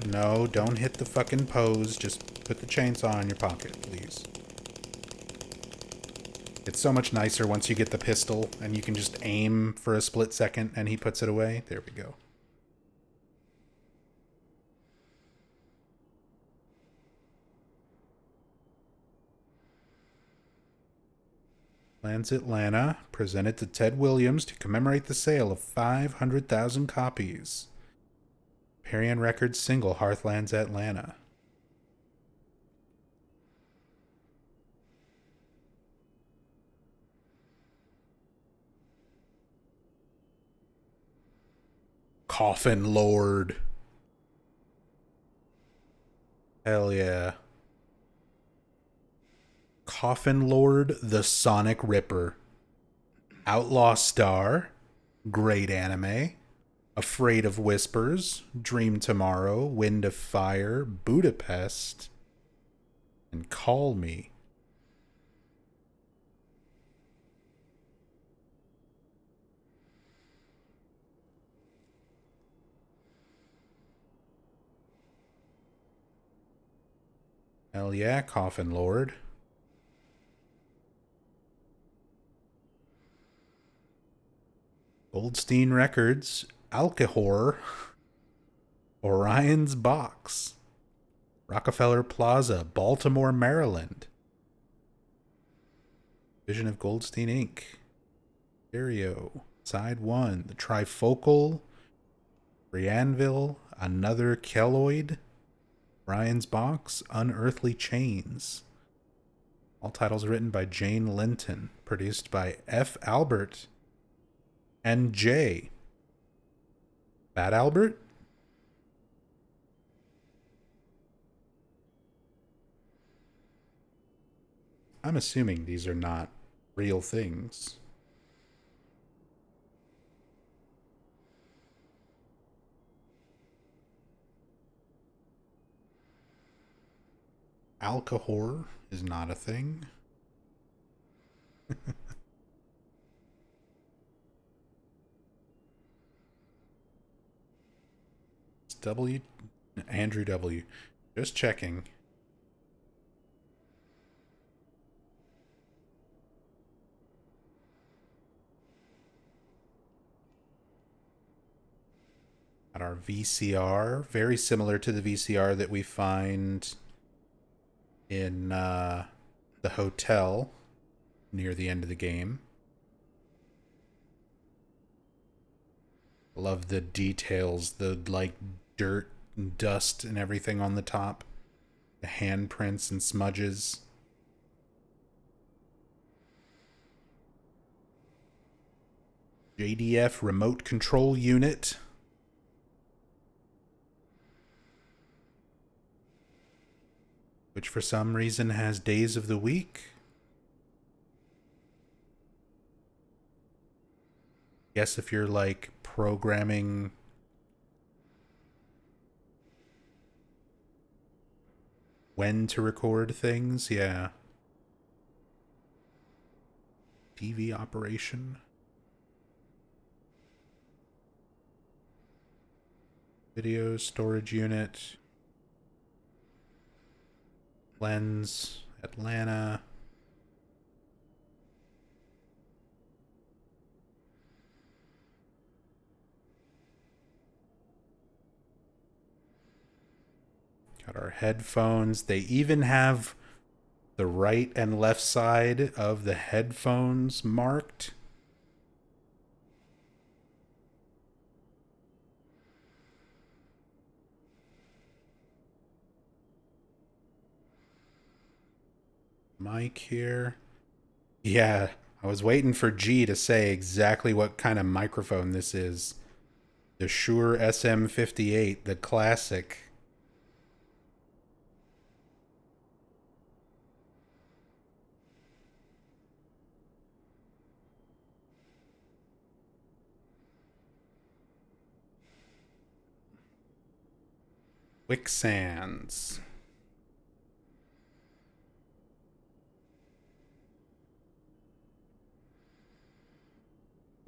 No, don't hit the fucking pose. Just put the chainsaw in your pocket, please. It's so much nicer once you get the pistol and you can just aim for a split second and he puts it away. There we go. Lands Atlanta, presented to Ted Williams to commemorate the sale of 500,000 copies. Perriand Records single Hearthlands Atlanta. Coffin Lord. Hell yeah. Coffin Lord, the Sonic Ripper. Outlaw Star. Great anime. Afraid of Whispers, Dream Tomorrow, Wind of Fire, Budapest, and Call Me. Hell yeah, Coffin Lord. Goldstein Records, Alcahor, Orion's Box, Rockefeller Plaza, Baltimore, Maryland. Vision of Goldstein Inc. Stereo, Side 1, The Trifocal, Brianville, Another Keloid, Ryan's Box, Unearthly Chains. All titles written by Jane Linton, produced by F. Albert and J. Bad Albert? I'm assuming these are not real things. Alcohol is not a thing. It's W. Andrew W. Just checking. Got our VCR, very similar to the VCR that we find in the hotel near the end of the game. Love the details, the like dirt and dust and everything on the top, the handprints and smudges. JDF remote control unit. Which for some reason has days of the week. Guess if you're like programming when to record things, yeah. TV operation. Video storage unit. Lens, Atlanta. Got our headphones. They even have the right and left side of the headphones marked. Mic here. Yeah, I was waiting for G to say exactly what kind of microphone this is. The Shure SM58, the classic. Quicksands.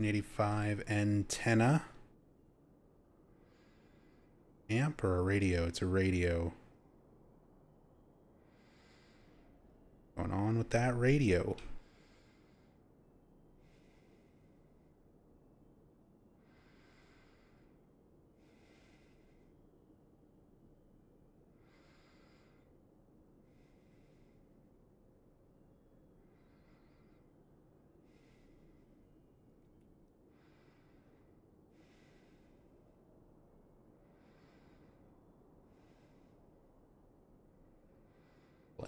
85 antenna. Amp or a radio? It's a radio. Going on with that radio.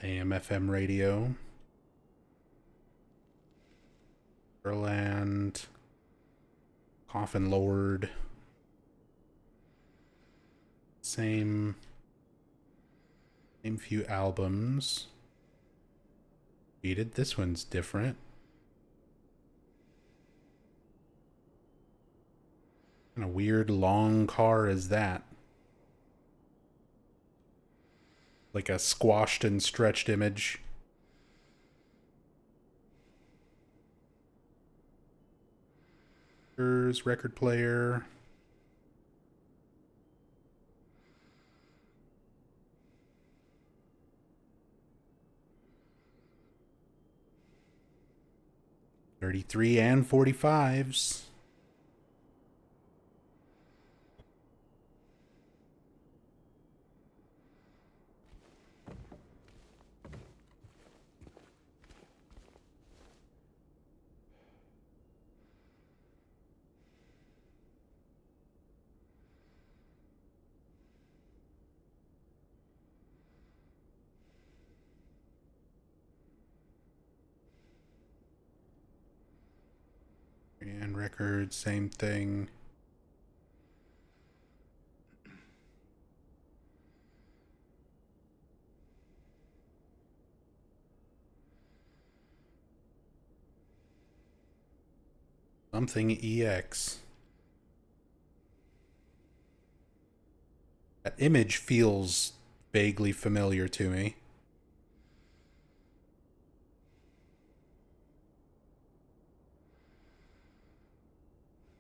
AM FM radio. Berland. Coffin Lord. Same few albums. Repeated. This one's different. What kind of weird long car is that? Like a squashed and stretched image. Here's record player. .33 and 45s. Fine Records, same thing. Something EX. That image feels vaguely familiar to me.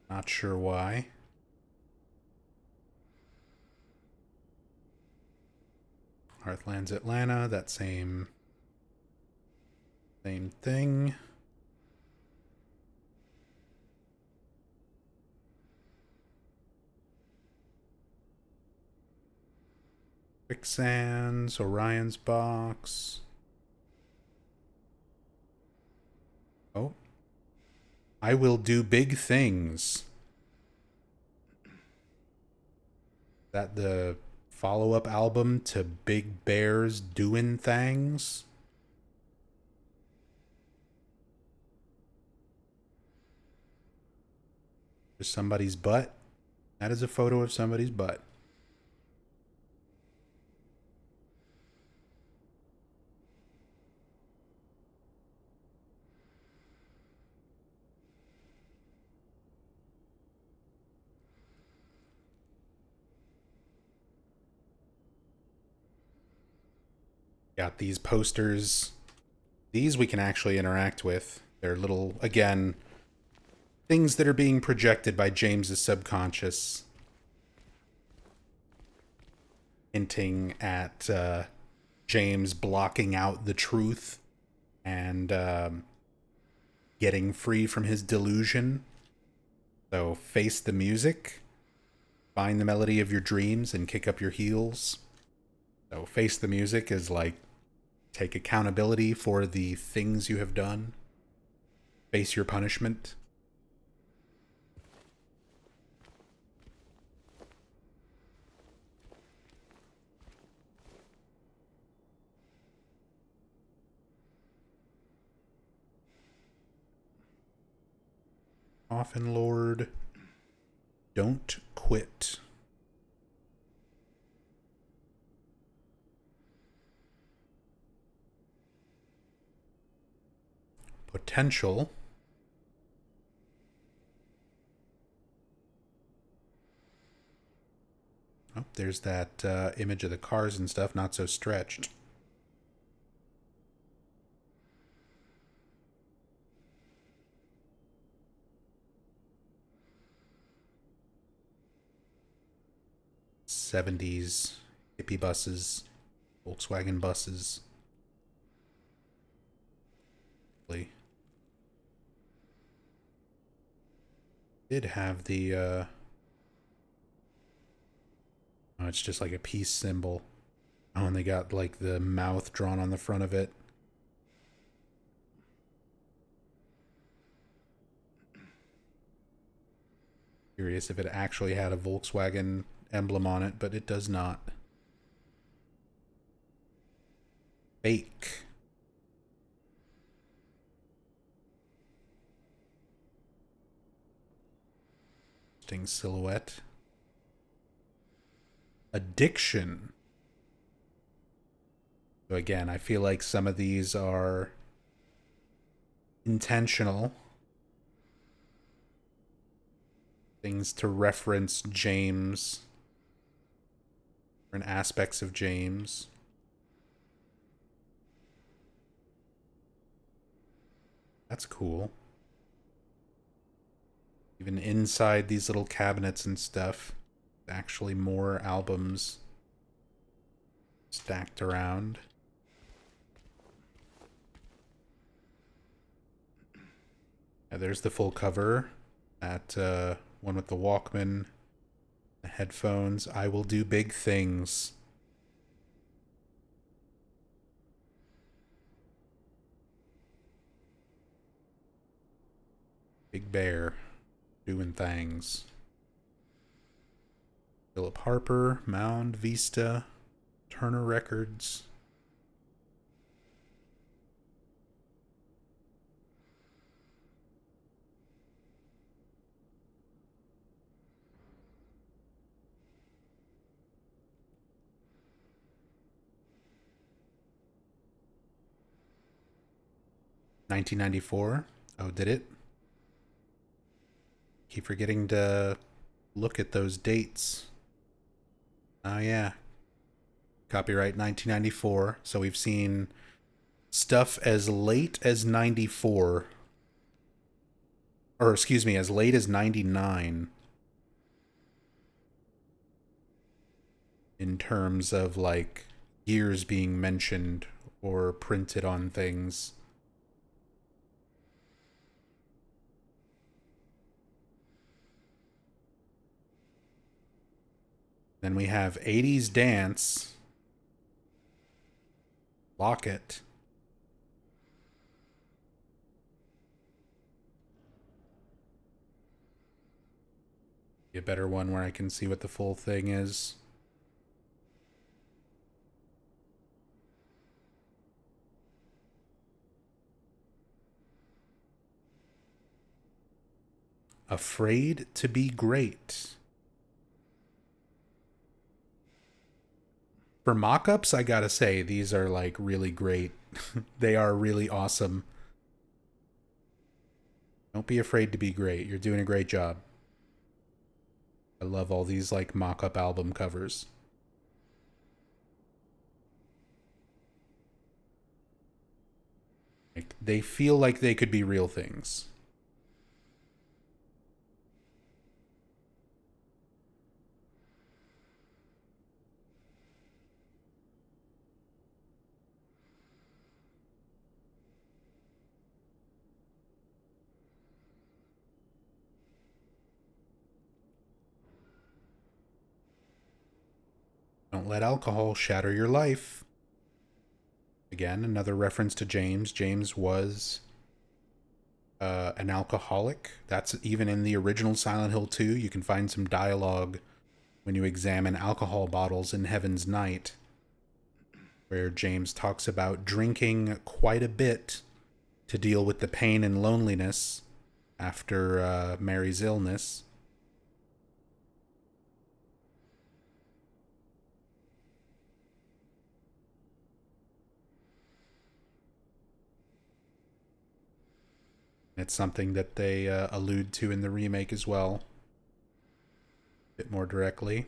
Not sure why. Heartlands Atlanta, that same thing. Quicksands, Orion's Box. Oh. I Will Do Big Things. That the follow-up album to Big Bear's Doin' Things? Just somebody's butt? That is a photo of somebody's butt. Got these posters. These we can actually interact with. They're little, again, things that are being projected by James's subconscious, hinting at James blocking out the truth and getting free from his delusion. So face the music, find the melody of your dreams, and kick up your heels. So face the music is like take accountability for the things you have done. Face your punishment. Coffin Lord. Don't quit. Potential. Oh, there's that image of the cars and stuff, not so stretched. '70s hippie buses, Volkswagen buses. Did have the oh, it's just like a peace symbol. Oh, and they got like the mouth drawn on the front of it. Curious if it actually had a Volkswagen emblem on it, but it does not. Fake. Interesting silhouette. Addiction. So again, I feel like some of these are intentional. Things to reference James. Different aspects of James. That's cool. Even inside these little cabinets and stuff, actually more albums stacked around. Yeah, there's the full cover. That one with the Walkman, the headphones. I Will Do Big Things. Big Bear doing things. Philip Harper, Mound, Vista, Turner Records. 1994. Oh, did it? Keep forgetting to look at those dates. Oh, yeah. Copyright 1994. So we've seen stuff as late as 94. Or, excuse me, as late as 99 in terms of, like, years being mentioned or printed on things. Then we have 80s Dance. Lock it. A better one where I can see what the full thing is. Afraid to be Great. For mock-ups, I gotta say, these are like really great. They are really awesome. Don't be afraid to be great. You're doing a great job. I love all these like mock-up album covers. Like they feel like they could be real things. Don't let alcohol shatter your life. Again, another reference to James. James was an alcoholic. That's even in the original Silent Hill 2. You can find some dialogue when you examine alcohol bottles in Heaven's Night, where James talks about drinking quite a bit to deal with the pain and loneliness after Mary's illness. It's something that they allude to in the remake as well, a bit more directly.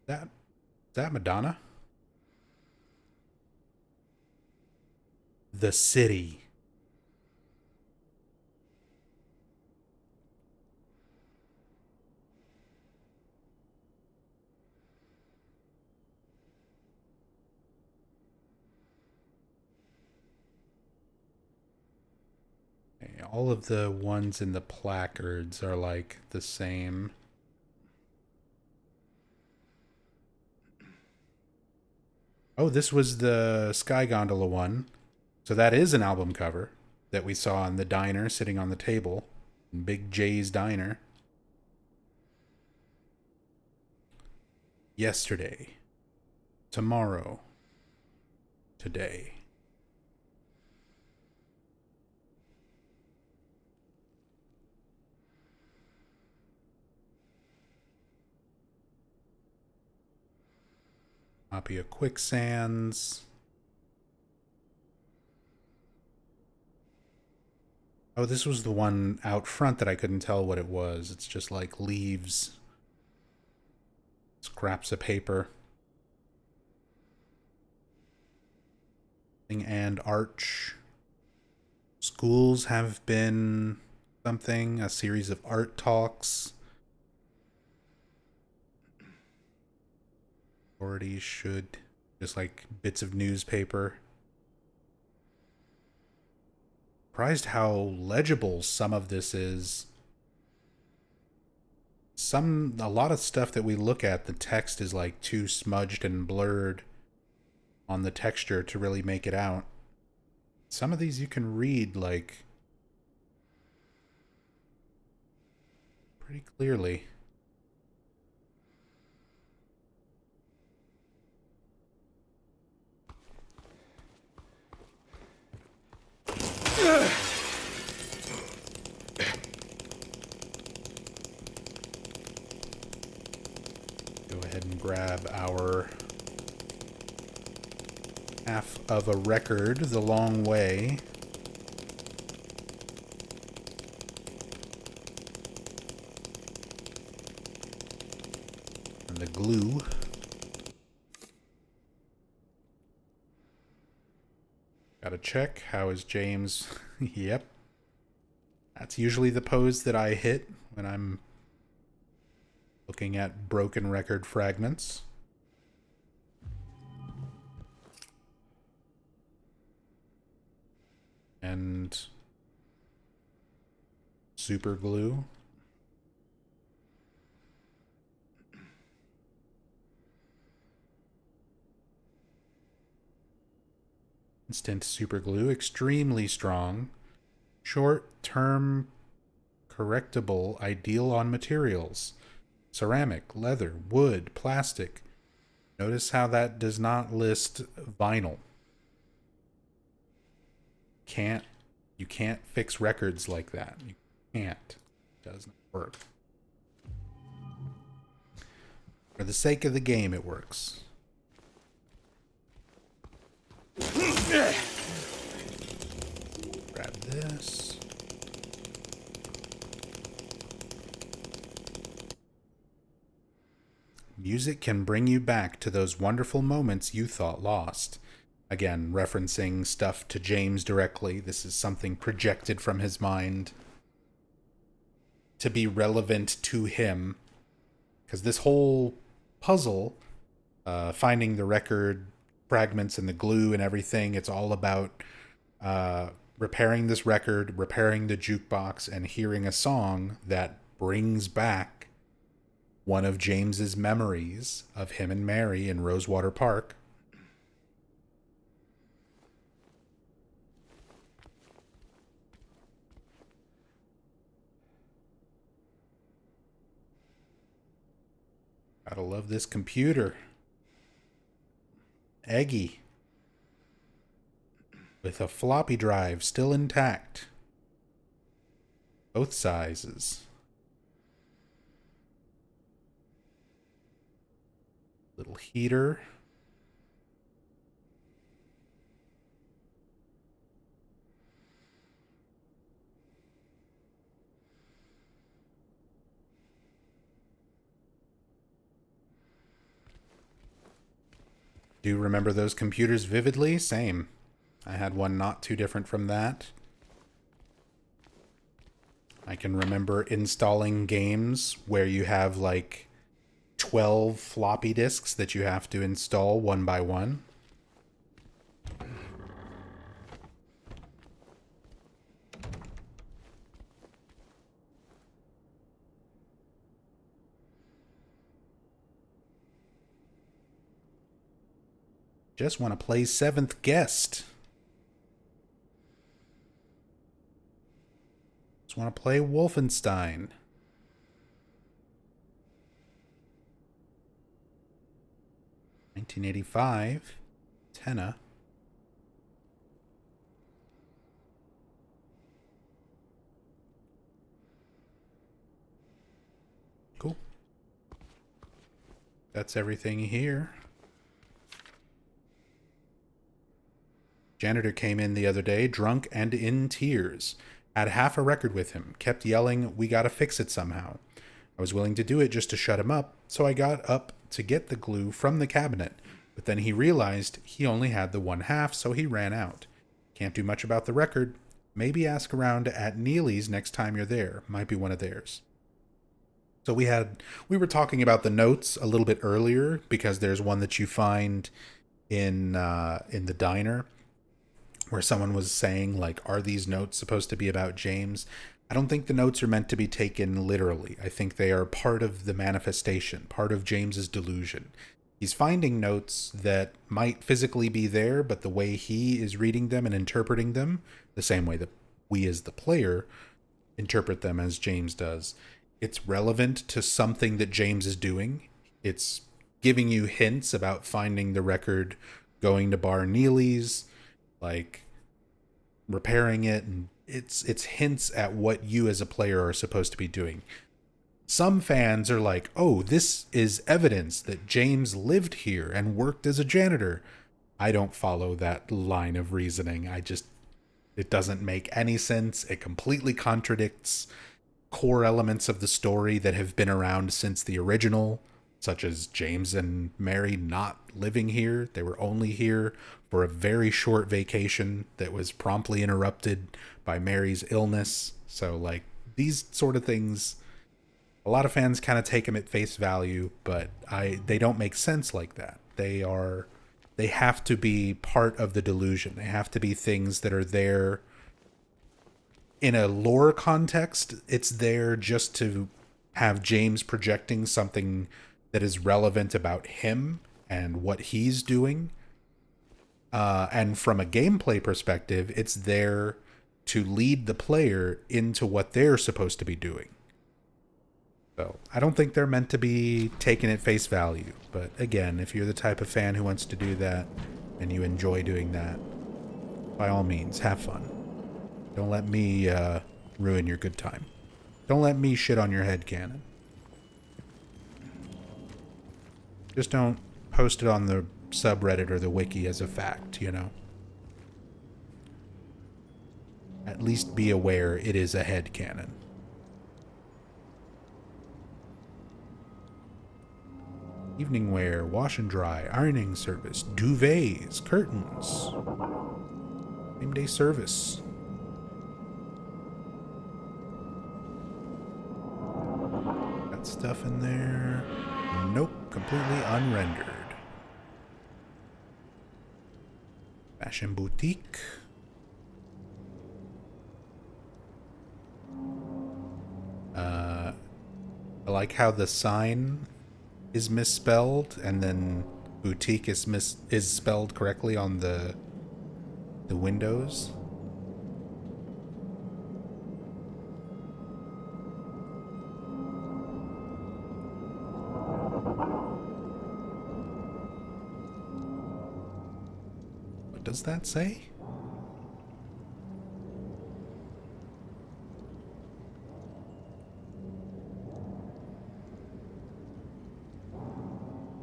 That is that Madonna? The City. All of the ones in the placards are like the same. Oh, this was the Sky Gondola one. So that is an album cover that we saw in the diner sitting on the table. Big J's Diner. Yesterday. Tomorrow. Today. Copy of Quicksands. Oh, this was the one out front that I couldn't tell what it was. It's just like leaves, scraps of paper. And Arch. Schools have been something, a series of art talks. Authorities should, just like bits of newspaper. Surprised how legible some of this is. A lot of stuff that we look at, the text is like too smudged and blurred on the texture to really make it out. Some of these you can read like pretty clearly. Go ahead and grab our half of a record, The Long Way. glue. Gotta check. How is James? Yep. That's usually the pose that I hit when I'm looking at broken record fragments. And super glue. Instant super glue, extremely strong. Short-term correctable, ideal on materials. Ceramic, leather, wood, plastic. Notice how that does not list vinyl. You can't fix records like that. You can't. It doesn't work. For the sake of the game, it works. Grab this. Music can bring you back to those wonderful moments you thought lost. Again, referencing stuff to James directly. This is something projected from his mind to be relevant to him. Because this whole puzzle, finding the record fragments and the glue and everything, it's all about repairing this record, repairing the jukebox, and hearing a song that brings back one of James's memories of him and Mary in Rosewater Park. Gotta love this computer. Eggy. With a floppy drive still intact. Both sizes. Little heater. Do remember those computers vividly? Same. I had one not too different from that. I can remember installing games where you have like 12 floppy disks that you have to install one by one. Just want to play Seventh Guest. Just want to play Wolfenstein. $1985. Tenna. Cool. That's everything here. Janitor came in the other day, drunk and in tears. Had half a record with him. Kept yelling, "We gotta fix it somehow." I was willing to do it just to shut him up, so I got up to get the glue from the cabinet. But then he realized he only had the one half, so he ran out. Can't do much about the record. Maybe ask around at Neely's next time you're there. Might be one of theirs. So we were talking about the notes a little bit earlier, because there's one that you find in the diner where someone was saying, like, are these notes supposed to be about James? I don't think the notes are meant to be taken literally. I think they are part of the manifestation, part of James's delusion. He's finding notes that might physically be there, but the way he is reading them and interpreting them, the same way that we as the player interpret them as James does, it's relevant to something that James is doing. It's giving you hints about finding the record, going to Bar Neely's, like repairing it, and it's hints at what you as a player are supposed to be doing. Some fans are like, oh, this is evidence that James lived here and worked as a janitor. I don't follow that line of reasoning. It doesn't make any sense. It completely contradicts core elements of the story that have been around since the original. such as James and Mary not living here. They were only here for a very short vacation that was promptly interrupted by Mary's illness. So, like, these sort of things, a lot of fans kind of take them at face value, but they don't make sense like that. They have to be part of the delusion. They have to be things that are there in a lore context. It's there just to have James projecting something that is relevant about him and what he's doing. And from a gameplay perspective, it's there to lead the player into what they're supposed to be doing. So I don't think they're meant to be taken at face value. But again, if you're the type of fan who wants to do that and you enjoy doing that, by all means, have fun. Don't let me ruin your good time. Don't let me shit on your headcanon. Just don't post it on the subreddit or the wiki as a fact, you know? At least be aware it is a headcanon. Evening wear, wash and dry, ironing service, duvets, curtains. Same day service. Got stuff in there. Nope, completely unrendered. Fashion boutique. I like how the sign is misspelled, and then boutique is spelled correctly on the windows. What does that say?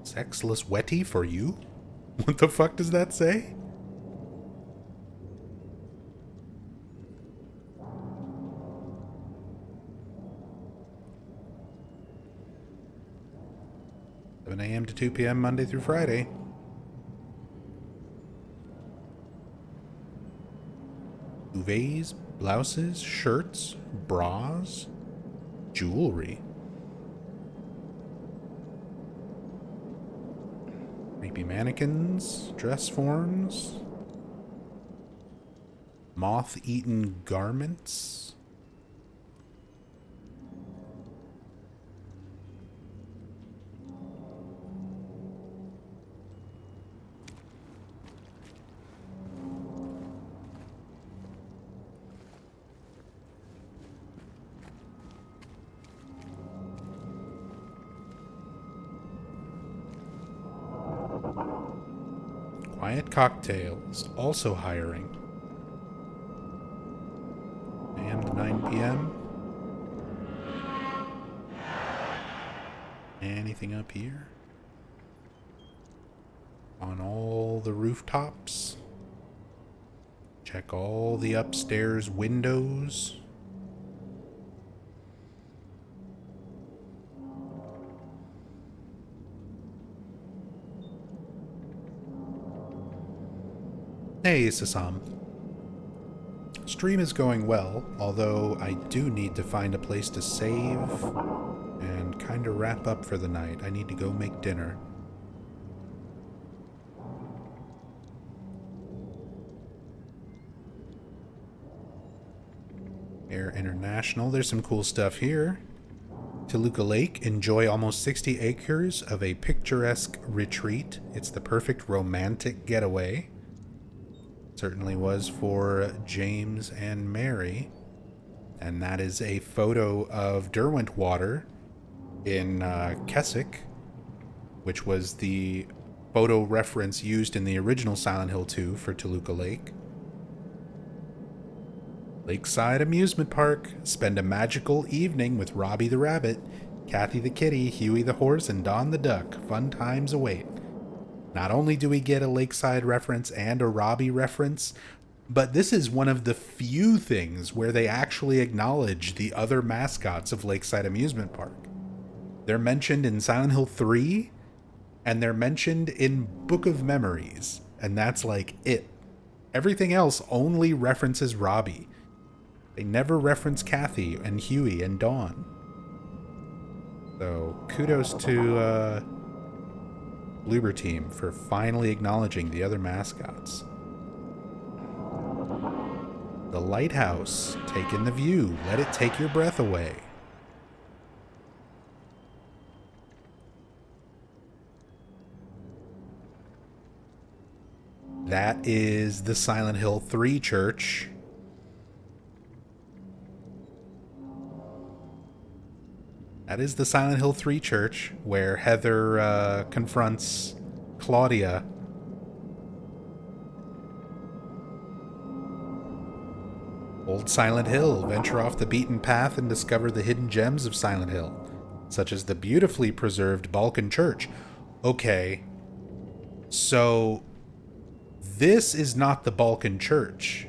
Sexless wetty for you? What the fuck does that say? a.m. to 2 p.m. Monday through Friday. Duvets, blouses, shirts, bras, jewelry. Creepy mannequins, dress forms, moth-eaten garments. Quiet cocktails, also hiring. AM to 9 p.m. Anything up here? On all the rooftops. Check all the upstairs windows. Hey, Sasam. Stream is going well, although I do need to find a place to save and kind of wrap up for the night. I need to go make dinner. Air International. There's some cool stuff here. Toluca Lake. Enjoy almost 60 acres of a picturesque retreat. It's the perfect romantic getaway. Certainly was for James and Mary. And that is a photo of Derwentwater in Keswick, which was the photo reference used in the original Silent Hill 2 for Toluca Lake. Lakeside Amusement Park. Spend a magical evening with Robbie the Rabbit, Kathy the Kitty, Huey the Horse, and Don the Duck. Fun times await. Not only do we get a Lakeside reference and a Robbie reference, but this is one of the few things where they actually acknowledge the other mascots of Lakeside Amusement Park. They're mentioned in Silent Hill 3, and they're mentioned in Book of Memories, and that's like it. Everything else only references Robbie. They never reference Kathy and Huey and Dawn. So kudos to Bloober Team for finally acknowledging the other mascots. The lighthouse. Take in the view. Let it take your breath away. That is the Silent Hill 3 church. That is the Silent Hill 3 church where Heather confronts Claudia. Old Silent Hill. Venture off the beaten path and discover the hidden gems of Silent Hill, such as the beautifully preserved Balkan Church. Okay, so this is not the Balkan Church.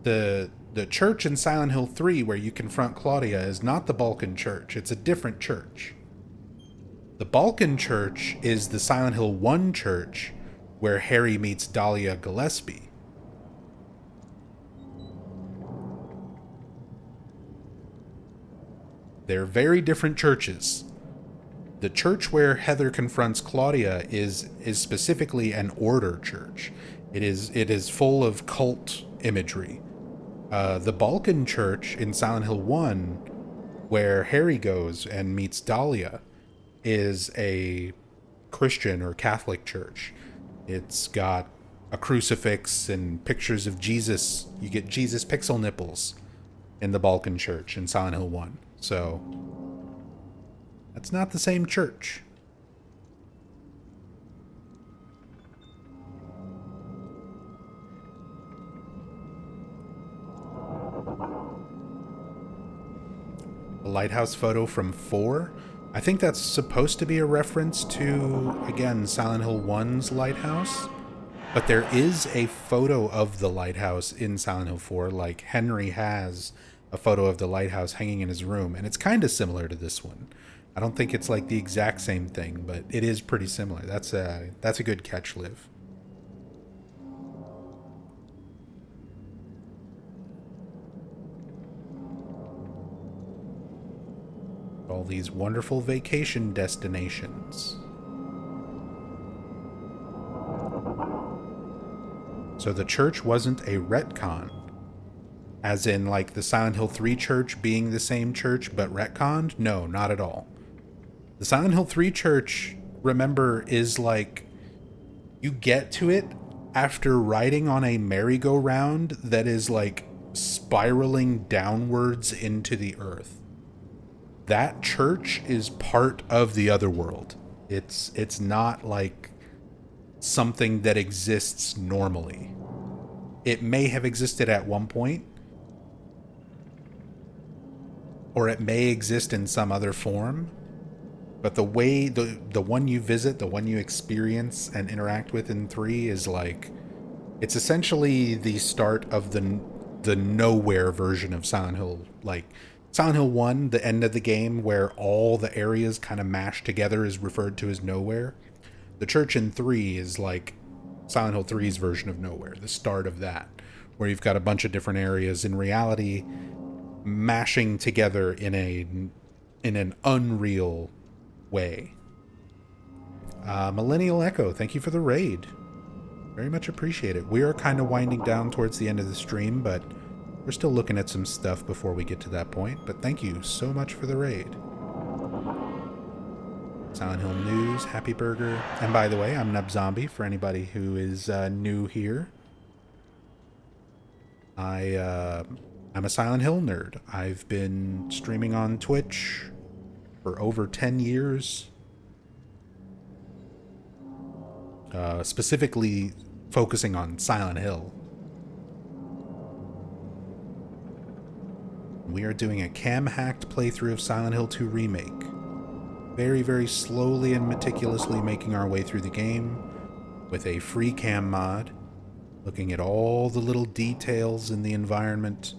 The church in Silent Hill 3 where you confront Claudia is not the Balkan Church. It's a different church. The Balkan Church is the Silent Hill 1 church where Harry meets Dahlia Gillespie. They're very different churches. The church where Heather confronts Claudia is specifically an order church. It is full of cult imagery. The Balkan Church in Silent Hill 1, where Harry goes and meets Dahlia, is a Christian or Catholic church. It's got a crucifix and pictures of Jesus. You get Jesus pixel nipples in the Balkan Church in Silent Hill 1. So that's not the same church. A lighthouse photo from 4. I think that's supposed to be a reference to, again, Silent Hill 1's lighthouse. But there is a photo of the lighthouse in Silent Hill 4. Like, Henry has a photo of the lighthouse hanging in his room. And it's kind of similar to this one. I don't think it's like the exact same thing, but it is pretty similar. That's a good catch, Liv. All these wonderful vacation destinations. So the church wasn't a retcon, as in like the Silent Hill 3 church being the same church but retconned? No, not at all. The Silent Hill 3 church, remember, is like you get to it after riding on a merry-go-round that is like spiraling downwards into the earth. That church is part of the other world. It's not like something that exists normally. It may have existed at one point, or it may exist in some other form, but the way the one you visit, the one you experience and interact with in 3 is like, it's essentially the start of the nowhere version of Silent Hill. Like Silent Hill 1, the end of the game where all the areas kind of mashed together is referred to as nowhere. The church in 3 is like Silent Hill 3's version of nowhere, the start of that, where you've got a bunch of different areas in reality mashing together in an unreal way. Millennial Echo, thank you for the raid. Very much appreciate it. We are kind of winding down towards the end of the stream, but we're still looking at some stuff before we get to that point. But thank you so much for the raid. Silent Hill News, Happy Burger. And by the way, I'm Nub Zombie for anybody who is new here. I'm a Silent Hill nerd. I've been streaming on Twitch for over 10 years. Specifically focusing on Silent Hill. We are doing a cam-hacked playthrough of Silent Hill 2 Remake. Very, very slowly and meticulously making our way through the game with a free cam mod, looking at all the little details in the environment,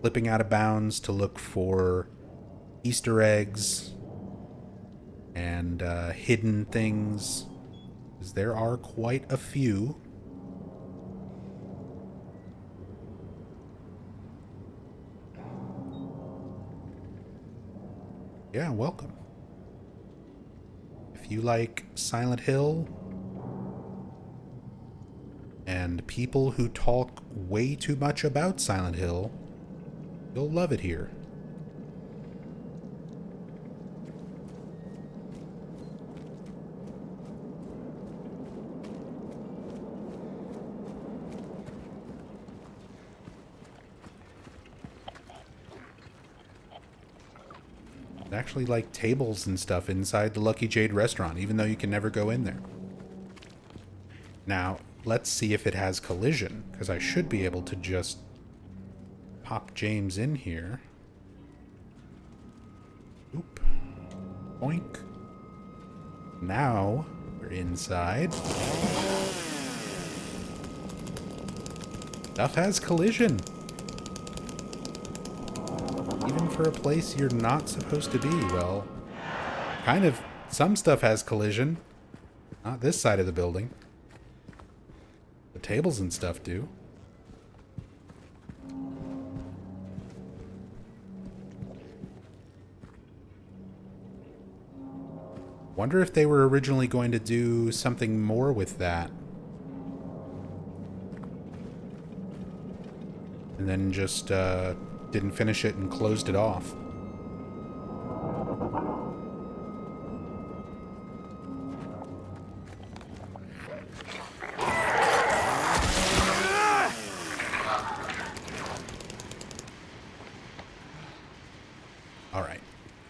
flipping out of bounds to look for Easter eggs and hidden things, because there are quite a few. Yeah, welcome. If you like Silent Hill and people who talk way too much about Silent Hill, you'll love it here. Actually, like tables and stuff inside the Lucky Jade restaurant, even though you can never go in there. Now, let's see if it has collision, because I should be able to just pop James in here. Oop. Boink. Now, we're inside. Stuff has collision. Even for a place you're not supposed to be. Well, kind of. Some stuff has collision. Not this side of the building. The tables and stuff do. Wonder if they were originally going to do something more with that. And then just didn't finish it and closed it off. Alright,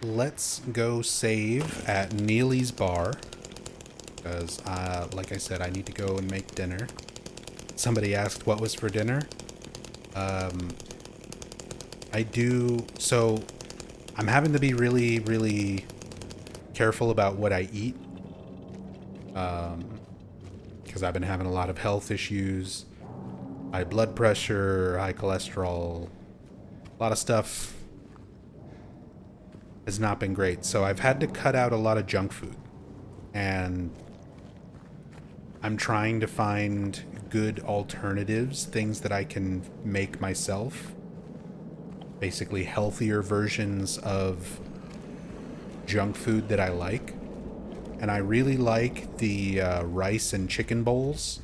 let's go save at Neely's bar. Because, like I said, I need to go and make dinner. Somebody asked what was for dinner. So I'm having to be really, really careful about what I eat. Because I've been having a lot of health issues. High blood pressure, high cholesterol. A lot of stuff has not been great. So I've had to cut out a lot of junk food. And I'm trying to find good alternatives, things that I can make myself. Basically healthier versions of junk food that I like. And I really like the rice and chicken bowls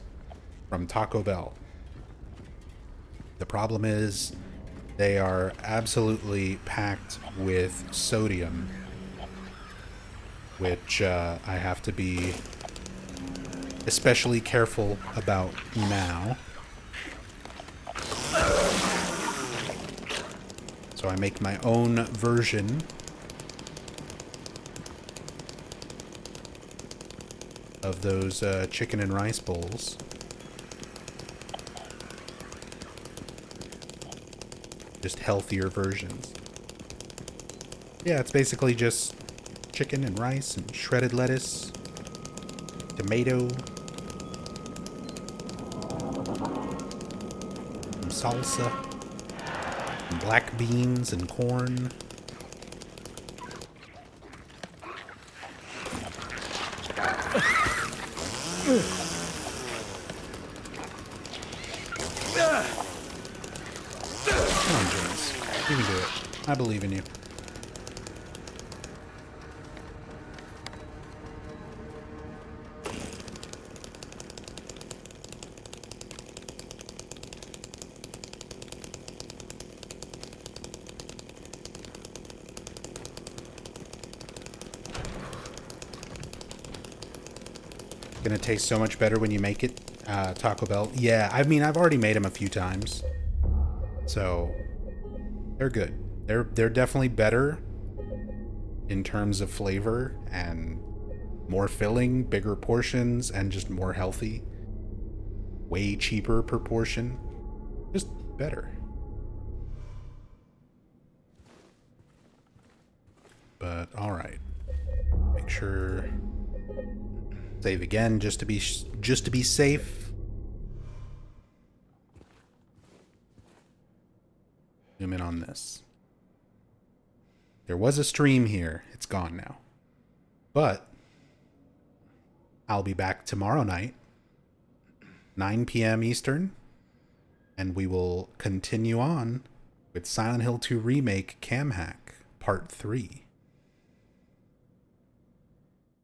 from Taco Bell. The problem is they are absolutely packed with sodium, which I have to be especially careful about now. So I make my own version of those chicken and rice bowls. Just healthier versions. Yeah, it's basically just chicken and rice and shredded lettuce, tomato, some salsa, and black beans and corn. Come on, James. You can do it. I believe in you. Gonna taste so much better when you make it. Taco Bell. Yeah, I mean, I've already made them a few times. So, they're good. They're definitely better in terms of flavor and more filling, bigger portions, and just more healthy. Way cheaper per portion. Just better. But, alright. Make sure... Save again, just to be safe. Zoom in on this. There was a stream here. It's gone now. But I'll be back tomorrow night, 9 p.m. Eastern, and we will continue on with Silent Hill 2 Remake Cam Hack Part 3.